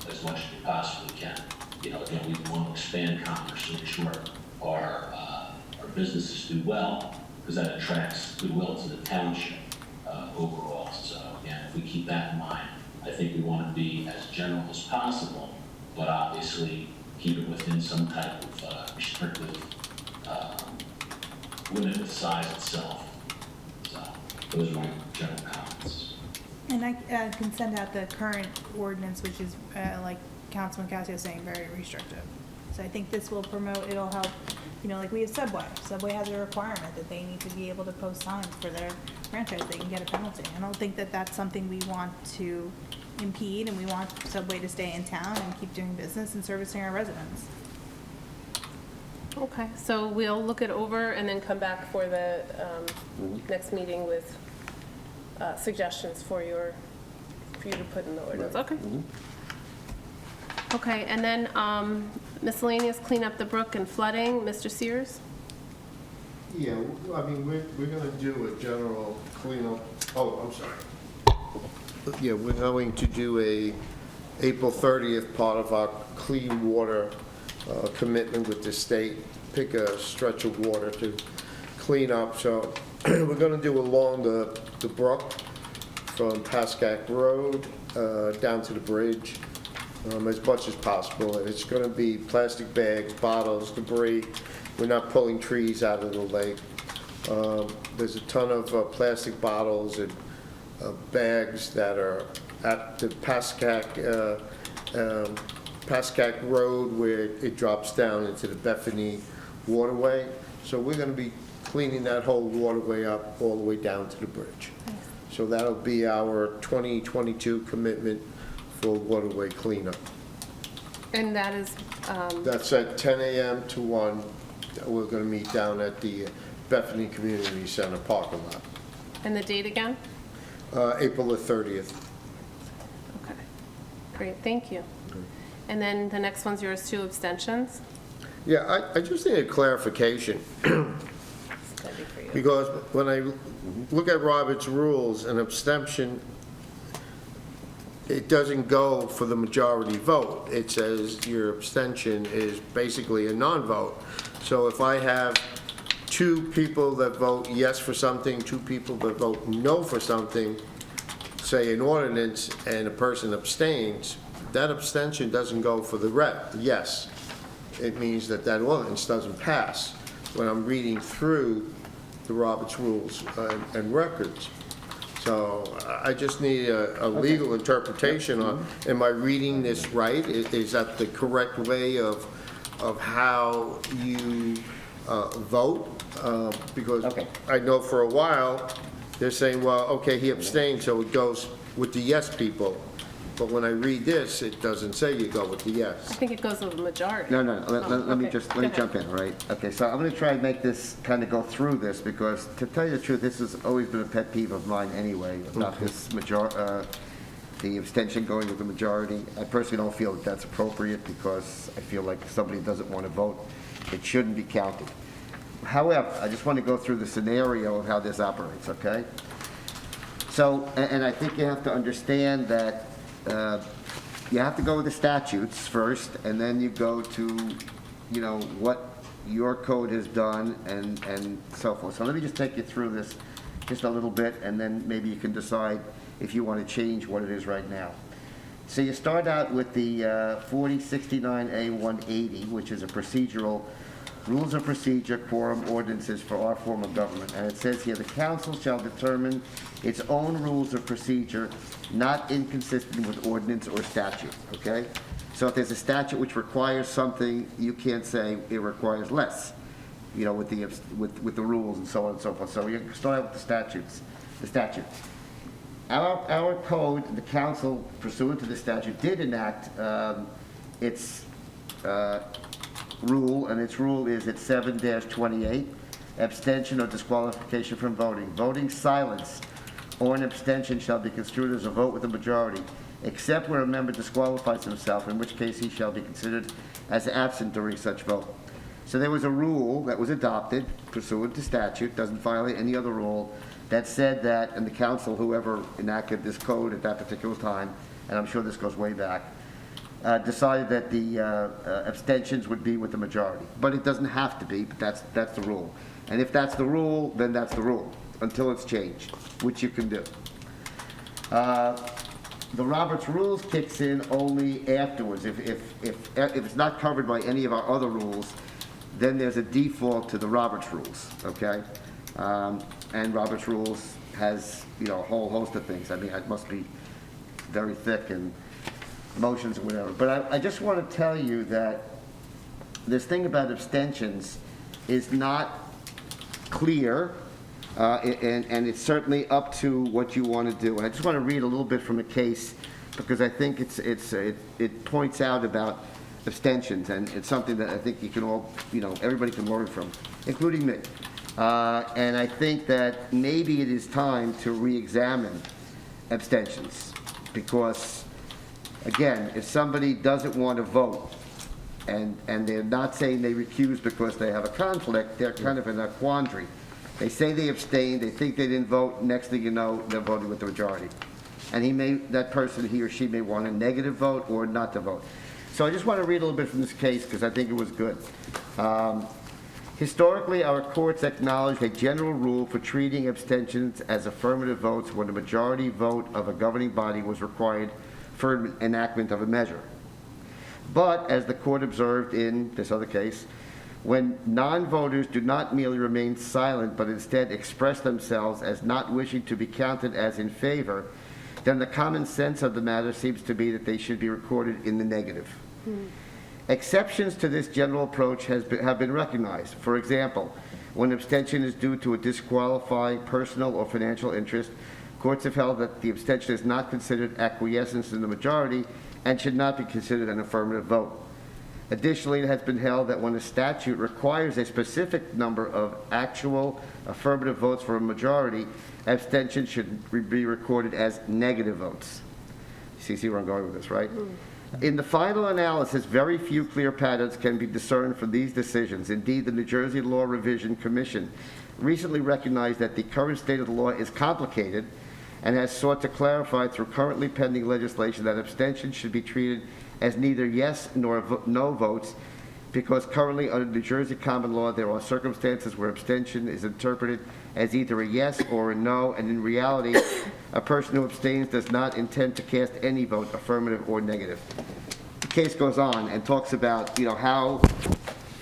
as much as we possibly can. Again, we want to expand commerce to make sure our businesses do well, because that attracts goodwill to the township overall. So again, if we keep that in mind, I think we want to be as general as possible, but obviously keep it within some type of restrictive limit of the size itself. So those are my general comments. And I can send out the current ordinance, which is, like Councilman Cassio was saying, very restrictive. So I think this will promote, it'll help, like we have Subway. Subway has a requirement that they need to be able to post signs for their franchise. They can get a penalty. I don't think that that's something we want to impede, and we want Subway to stay in town and keep doing business and servicing our residents. Okay, so we'll look it over and then come back for the next meeting with suggestions for you to put in the ordinance. Okay. Okay, and then miscellaneous clean up the brook and flooding, Mr. Sears? Yeah, I mean, we're gonna do a general cleanup, I'm sorry. Yeah, we're going to do a April 30th part of our clean water commitment with the state, pick a stretch of water to clean up. So we're gonna do along the brook from Pascack Road down to the bridge, as much as possible. And it's gonna be plastic bags, bottles, debris. We're not pulling trees out of the lake. There's a ton of plastic bottles and bags that are at the Pascack Road where it drops down into the Bethany waterway. So we're going to be cleaning that whole waterway up all the way down to the bridge. So that'll be our 2022 commitment for waterway cleanup. And that is, That's at 10 a.m. to 1. We're going to meet down at the Bethany Community Center parking lot. and the date again? April the 30th. Okay, great, thank you. And then the next one's yours, 2 abstentions. Yeah, I just need a clarification. Because when I look at Robert's rules, an abstention, it doesn't go for the majority vote. It says your abstention is basically a non-vote. So if I have 2 people that vote yes for something, 2 people that vote no for something, say an ordinance, and a person abstains, that abstention doesn't go for the yes. It means that that ordinance doesn't pass when I'm reading through the Roberts rules and records. So I just need a legal interpretation on, am I reading this right? Is that the correct way of how you vote? Because I know for a while, they're saying, well, okay, he abstained, so it goes with the yes people. But when I read this, it doesn't say you go with the I yes. think it goes with the majority. No, let me okay. just, Go let me ahead. jump in, all right? Okay, so I'm going to try and make this, kind of go through this, because to tell you the truth, this has always been a pet peeve of mine anyway, about this the abstention going with the majority. I personally don't feel that that's appropriate, because I feel like if somebody doesn't want to vote, it shouldn't be counted. However, I just want to go through the scenario of how this operates, okay? So, and I think you have to understand that you have to go with the statutes first, and then you go to, you know, what your code has done and so forth. So let me just take you through this just a little bit, and then maybe you can decide if you want to change what it is right now. So you start out with the 4069A-180, which is a procedural rules of procedure, quorum, ordinances for our form of government. And it says here, the council shall determine its own rules of procedure not inconsistent with ordinance or statute, okay? So if there's a statute which requires something, you can't say it requires less, you know, with the rules and so on and so forth. So you start out with the statute. Our code, the council, pursuant to the statute, did enact its rule, and its rule is at 7-28, abstention or disqualification from voting. Voting silence or an abstention shall be construed as a vote with a majority, except where a member disqualifies himself, in which case he shall be considered as absent during such vote. So there was a rule that was adopted pursuant to statute, doesn't violate any other rule, that said that, and the council, whoever enacted this code at that particular time, and I'm sure this goes way back, decided that the abstentions would be with the majority. But it doesn't have to be, but that's the rule. And if that's the rule, then that's the rule, until it's changed, which you can do. The Roberts rules kicks in only afterwards. If it's not covered by any of our other rules, then there's a default to the Roberts rules, okay? And Roberts rules has, you know, a whole host of things. I mean, it must be very thick and motions or whatever. But I just want to tell you that this thing about abstentions is not clear, and it's certainly up to what you want to do. And I just want to read a little bit from a case, because I think it points out about abstentions, and it's something that I think you can all, you know, everybody can learn from, including me. And I think that maybe it is time to re-examine abstentions, because again, if somebody doesn't want to vote, and they're not saying they recuse because they have a conflict, they're kind of in a quandary. They say they abstained, they think they didn't vote, next thing you know, they're voting with the majority. And that person, he or she may want a negative vote or not to vote. So I just want to read a little bit from this case, because I think it was good. Historically, our courts acknowledged a general rule for treating abstentions as affirmative votes when a majority vote of a governing body was required for enactment of a measure. But, as the court observed in this other case, when non-voters do not merely remain silent but instead express themselves as not wishing to be counted as in favor, then the common sense of the matter seems to be that they should be recorded in the negative. Exceptions to this general approach have been recognized. For example, when abstention is due to a disqualifying personal or financial interest, courts have held that the abstention is not considered acquiescence in the majority and should not be considered an affirmative vote. Additionally, it has been held that when a statute requires a specific number of actual affirmative votes for a majority, abstention should be recorded as negative votes. You see where I'm going with this, right? In the final analysis, very few clear patterns can be discerned from these decisions. Indeed, the New Jersey Law Revision Commission recently recognized that the current state of the law is complicated and has sought to clarify through currently pending legislation that abstention should be treated as neither yes nor no votes, because currently under New Jersey common law there are circumstances where abstention is interpreted as either a yes or a no, and in reality a person who abstains does not intend to cast any vote, affirmative or negative. The case goes on and talks about, how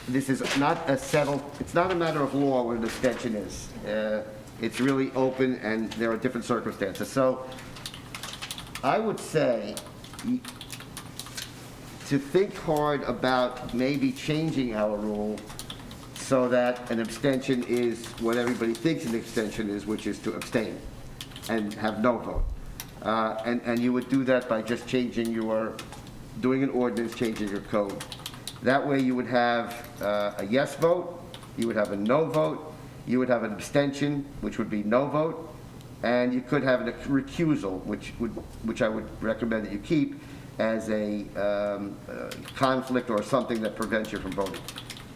this is not a settled, it's not a matter of law what an abstention is. It's really open and there are different circumstances. So I would say to think hard about maybe changing our rule so that an abstention is what everybody thinks an abstention is, which is to abstain and have no vote. And you would do that by just doing an ordinance, changing your code. That way you would have a yes vote, you would have a no vote, you would have an abstention, which would be no vote, and you could have a recusal, which I would recommend that you keep as a conflict or something that prevents you from voting.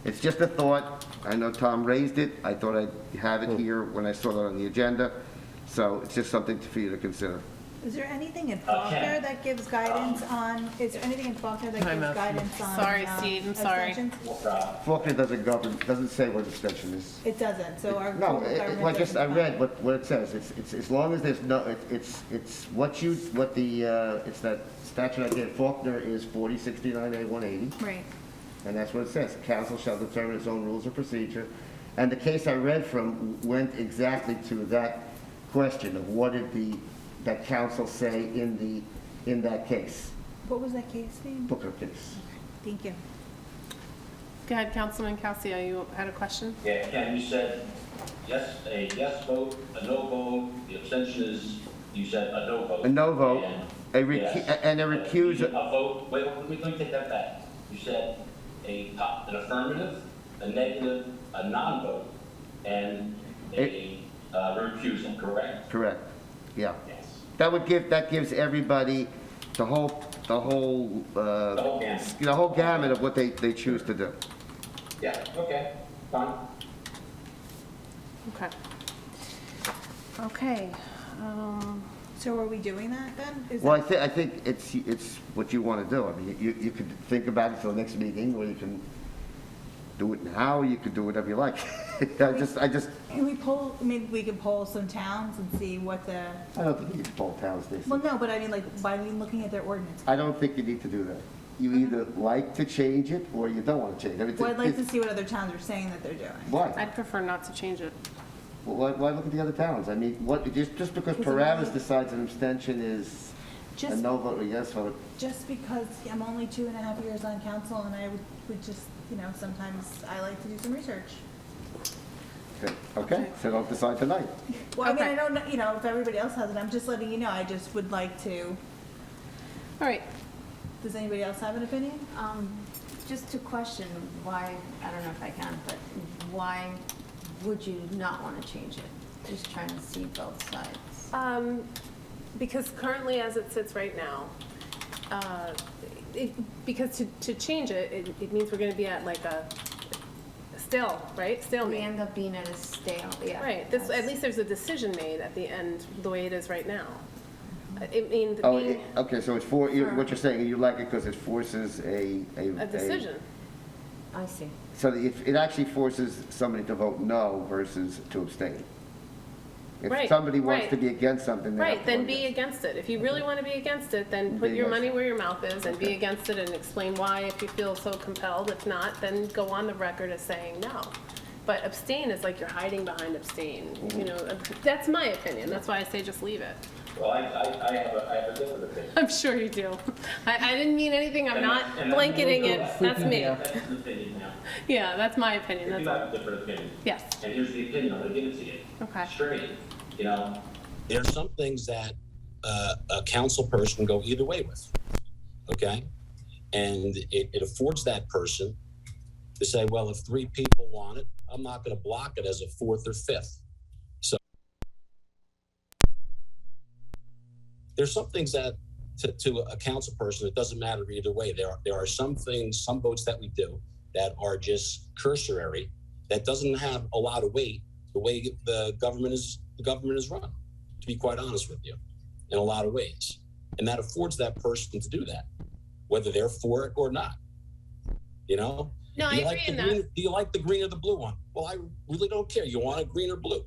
It's just a thought. I know Tom raised it. I thought I'd have it here when I saw it on the agenda. So it's just something for you to consider. Is there anything in Faulkner that gives guidance on, Sorry, Steve, I'm sorry. abstentions? Faulkner doesn't say what abstention is. It doesn't, so our. No, government I doesn't read define. what it says. It's as long as there's no, it's that statute I did. Faulkner is 4069A180. Right. And that's what it says. Council shall determine its own rules of procedure. And the case I read from went exactly to that question of what did that council say in that case. What was that case name? Booker case. Thank you. Go ahead, Councilman Calcio, you had a question? Yeah, Ken, you said a yes vote, a no vote, the abstention is, you said a no vote. A no vote, Yes. and a recusal. A vote, wait, let me take that back. You said an affirmative, a negative, a non-vote, and a recusal, correct? Correct, yeah. Yes. That gives everybody the whole gamut of what they choose to do. Yeah, okay, fine. Okay. So are we doing that then? Well, I think it's what you want to do. I mean, you could think about it till the next meeting, or you can do it now, or you could do whatever you like. I just. Can we poll, we could poll some towns and see what the. I don't think you need to poll towns, Stacey. Well, no, but I mean, by looking at their ordinance. I don't think you need to do that. You either like to change it, or you don't want to change it. Well, I'd like to see what other towns are saying that they're doing. Why? I'd prefer not to change it. Well, why look at the other towns? I mean, just because Paramus decides an abstention is a no vote or yes vote. Just because I'm only 2.5 years on council, and I would just, sometimes I like to do some research. Okay, so don't decide tonight. Well, I mean, I don't know, if everybody else has it, I'm just letting you know, I just would like to. All right. Does anybody else have an opinion? Just to question why, I don't know if I can, but why would you not want to change it? Just trying to see both sides. Because currently, as it sits right now, because to change it, it means we're going to be at like a stalemate. We end up being at a stale, yeah. Right. At least there's a decision made at the end, the way it is right now. Okay, so it's what you're saying, you like it because it forces a decision. I see. So it actually forces somebody to vote no versus to abstain. If Right, somebody wants right. to be against something, they have Right, to then vote be yes. against it. If you really want to be against it, then put Be your against money where your mouth is and be against it and explain why if you feel so compelled. If not, then go on the record as saying no. But abstain is like you're hiding behind abstain. You know, that's my opinion. That's why I say just leave it. Well, I have a different opinion. I'm sure you do. I didn't mean anything. I'm not blanketing it. That's me. That's an opinion now. Yeah, that's my opinion. If you That's have a different opinion. Yes. And here's the opinion, I'm gonna give it to you. Okay. Straight, you know, There are some things that a council person can go either way with, okay? And it affords that person to say, well, if 3 people want it, I'm not going to block it as a 4th or 5th. So there's some things that to a council person, it doesn't matter either way. There are some things, some votes that we do that are just cursory, that doesn't have a lot of weight the way the government is run, to be quite honest with you, in a lot of ways. And that affords that person to do that, whether they're for it or not. You know? No, Do you I like agree the in green, that. do you like the green or the blue one? Well, I really don't care. You want it green or blue?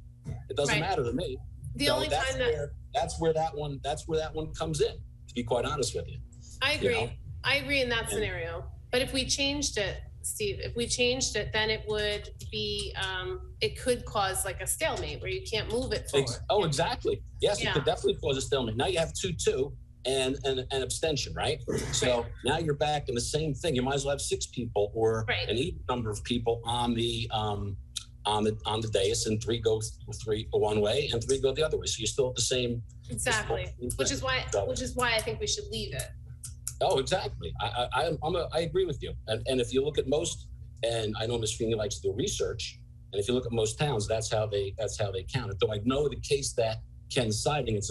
It doesn't Right. matter to me. The So only time that that's where that one comes in, to be quite honest with you. I you agree. know? I agree in that And- scenario. But if we changed it, Steve, if we changed it, then it would be, it could cause like a stalemate where you can't move it forward. Oh, exactly. Yes, it Yeah. could definitely cause a stalemate. Now you have 2-2 and an abstention, right? So now you're back in the same thing. You might as well have 6 people or Right. an even number of people on the dais, and 3 go one way and 3 go the other way. So you're still at the same. Exactly. Which is why I think we should leave it. Oh, exactly. I agree with you. And if you look at most, and I know Ms. Feeney likes to do research, and if you look at most towns, that's how they count it. Though I know the case that Ken's citing, it's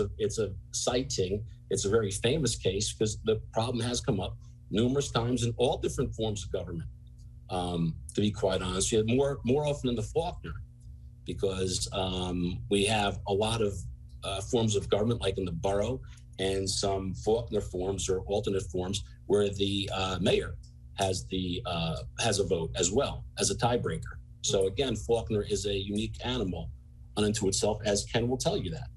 a very famous case because the problem has come up numerous times in all different forms of government. To be quite honest, more often in the Faulkner, because we have a lot of forms of government, like in the borough, and some Faulkner forms or alternate forms where the mayor has a vote as well as a tiebreaker. So again, Faulkner is a unique animal unto itself, as Ken will tell you that.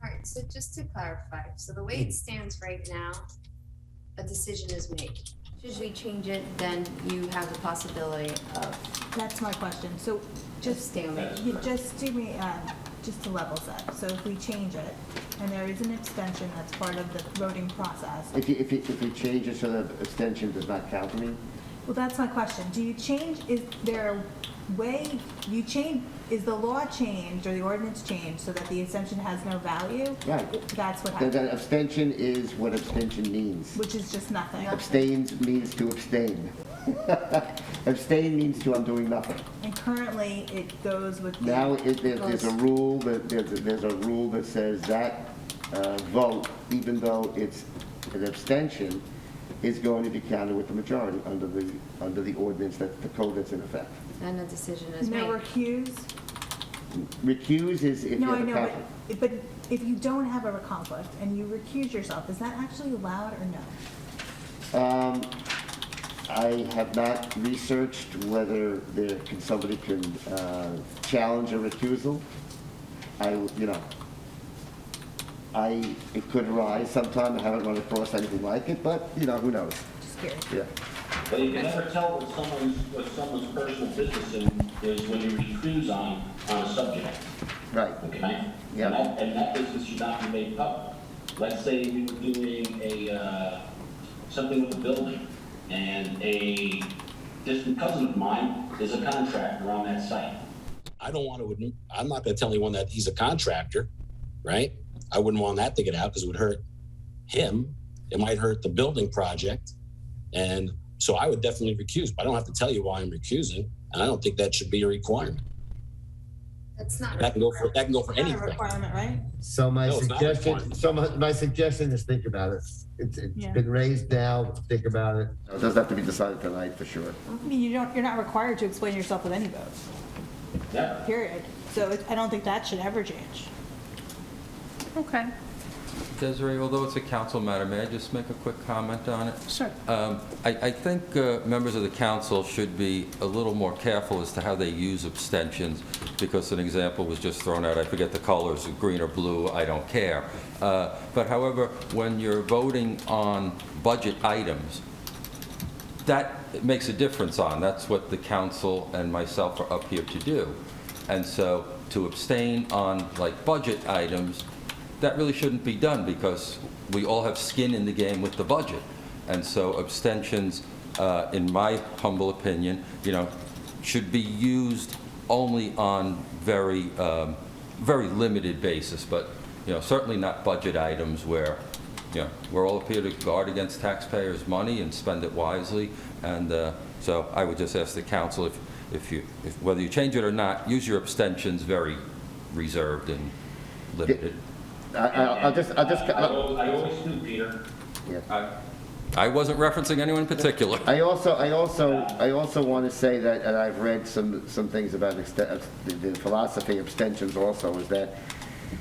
All right, so just to clarify, so the way it stands right now, a decision is made. Should we change it, then you have the possibility of That's my question. So just, stalemate. you just do me, just to level set. So if we change it and there is an abstention that's part of the voting process, If you change it so that abstention does not count, I mean, well, that's my question. Do you change, is there a way, you change, is the law changed or the ordinance changed so that the abstention has no value? right. That's what Then happened, abstention is what abstention means. which is just nothing. Abstains means to abstain. Abstain means to I'm doing nothing. And currently, it goes with. the- Now, there's a rule that says that vote, even though it's an abstention, is going to be counted with the majority under the ordinance, the code that's in effect. And a decision is made. No recuse? Recuse is if you No, I have a know, conflict. but if you don't have a conflict and you recuse yourself, is that actually allowed or no? I have not researched whether somebody can challenge a recusal. It could arise sometime. I haven't run across anything like it, but, who knows? Just curious. Yeah. But you can never tell what someone's personal business is when you recuse on a subject. Right. Okay? Yeah. And that business should not be made public. Let's say we were doing something with a building, and a distant cousin of mine is a contractor on that site. I'm not going to tell anyone that he's a contractor, right? I wouldn't want that to get out because it would hurt him. It might hurt the building project. And so I would definitely recuse, but I don't have to tell you why I'm recusing. And I don't think that should be a requirement. That's not. That can go for Not a anything. requirement, right? So my No, it's not suggestion, my suggestion is think about it. It's Yeah. been raised now, think about it. It doesn't have to be decided tonight, for sure. I mean, you're not required to explain yourself with any vote, Never. period. So I don't think that should ever change. Okay. Desiree, although it's a council matter, may I just make a quick comment on it? Sure. I think members of the council should be a little more careful as to how they use abstentions, because an example was just thrown out. I forget the colors, green or blue, I don't care. But however, when you're voting on budget items, that makes a difference on. That's what the council and myself are up here to do. And so to abstain on like budget items, that really shouldn't be done because we all have skin in the game with the budget. And so abstentions, in my humble opinion, should be used only on very limited basis, but, certainly not budget items where, we're all here to guard against taxpayers' money and spend it wisely. And so I would just ask the council, if whether you change it or not, use your abstentions very reserved and limited. I'll just. I always do, Peter. I wasn't referencing anyone in particular. I also want to say that, and I've read some things about the philosophy of abstentions also, is that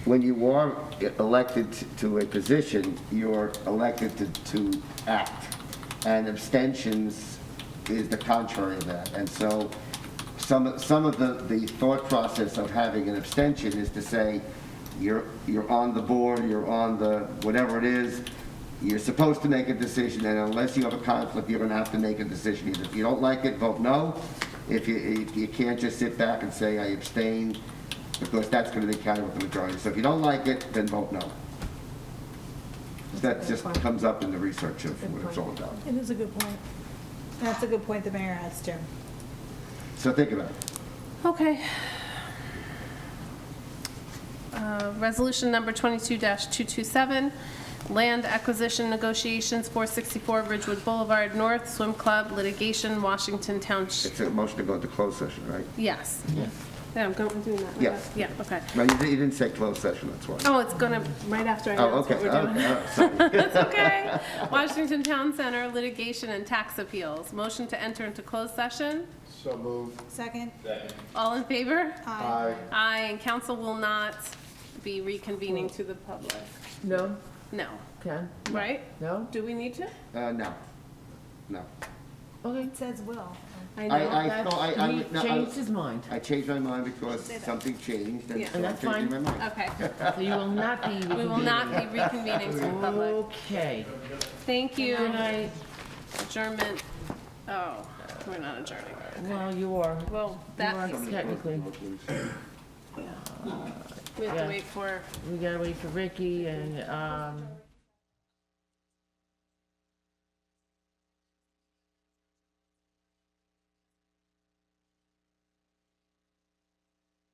when you are elected to a position, you're elected to act. And abstentions is the contrary of that. And so some of the thought process of having an abstention is to say, you're on the board, you're on the whatever it is, you're supposed to make a decision, and unless you have a conflict, you're going to have to make a decision. Either if you don't like it, vote no. If you can't just sit back and say I abstain, because that's going to be counted with the majority. So if you don't like it, then vote no. That just comes up in the research of what it's all about. It is a good point. That's a good point the mayor has, Jim. So think about it. Okay. Resolution number 22-227, land acquisition negotiations, 464 Ridgewood Boulevard North, Swim Club, litigation, Washington Township. It's a motion to go into closed session, right? Yes. Yeah, I'm doing that. Right Yeah. after. Yeah, okay. No, you didn't say closed session, that's why. Oh, it's gonna, right after I announce okay. what we're doing. Sorry. It's okay. Washington Town Center, litigation and tax appeals. Motion to enter into closed session. So moved. Second? All in favor? Aye. Aye, and council will not be reconvening to the public. No? No. Can? Right? No? Do we need to? No. Okay. It says will. I know. He changed his mind. I changed my mind because something changed, and Yeah. so And I'm that's changing my fine. mind. Okay. So you will not be We will not be reconvening to the public. Okay. Thank you. Good night. Adjournment. Oh, we're not adjourning. Well, you are. Well, You that are piece. technically. We have Yeah. to wait for. We gotta wait for Ricky and,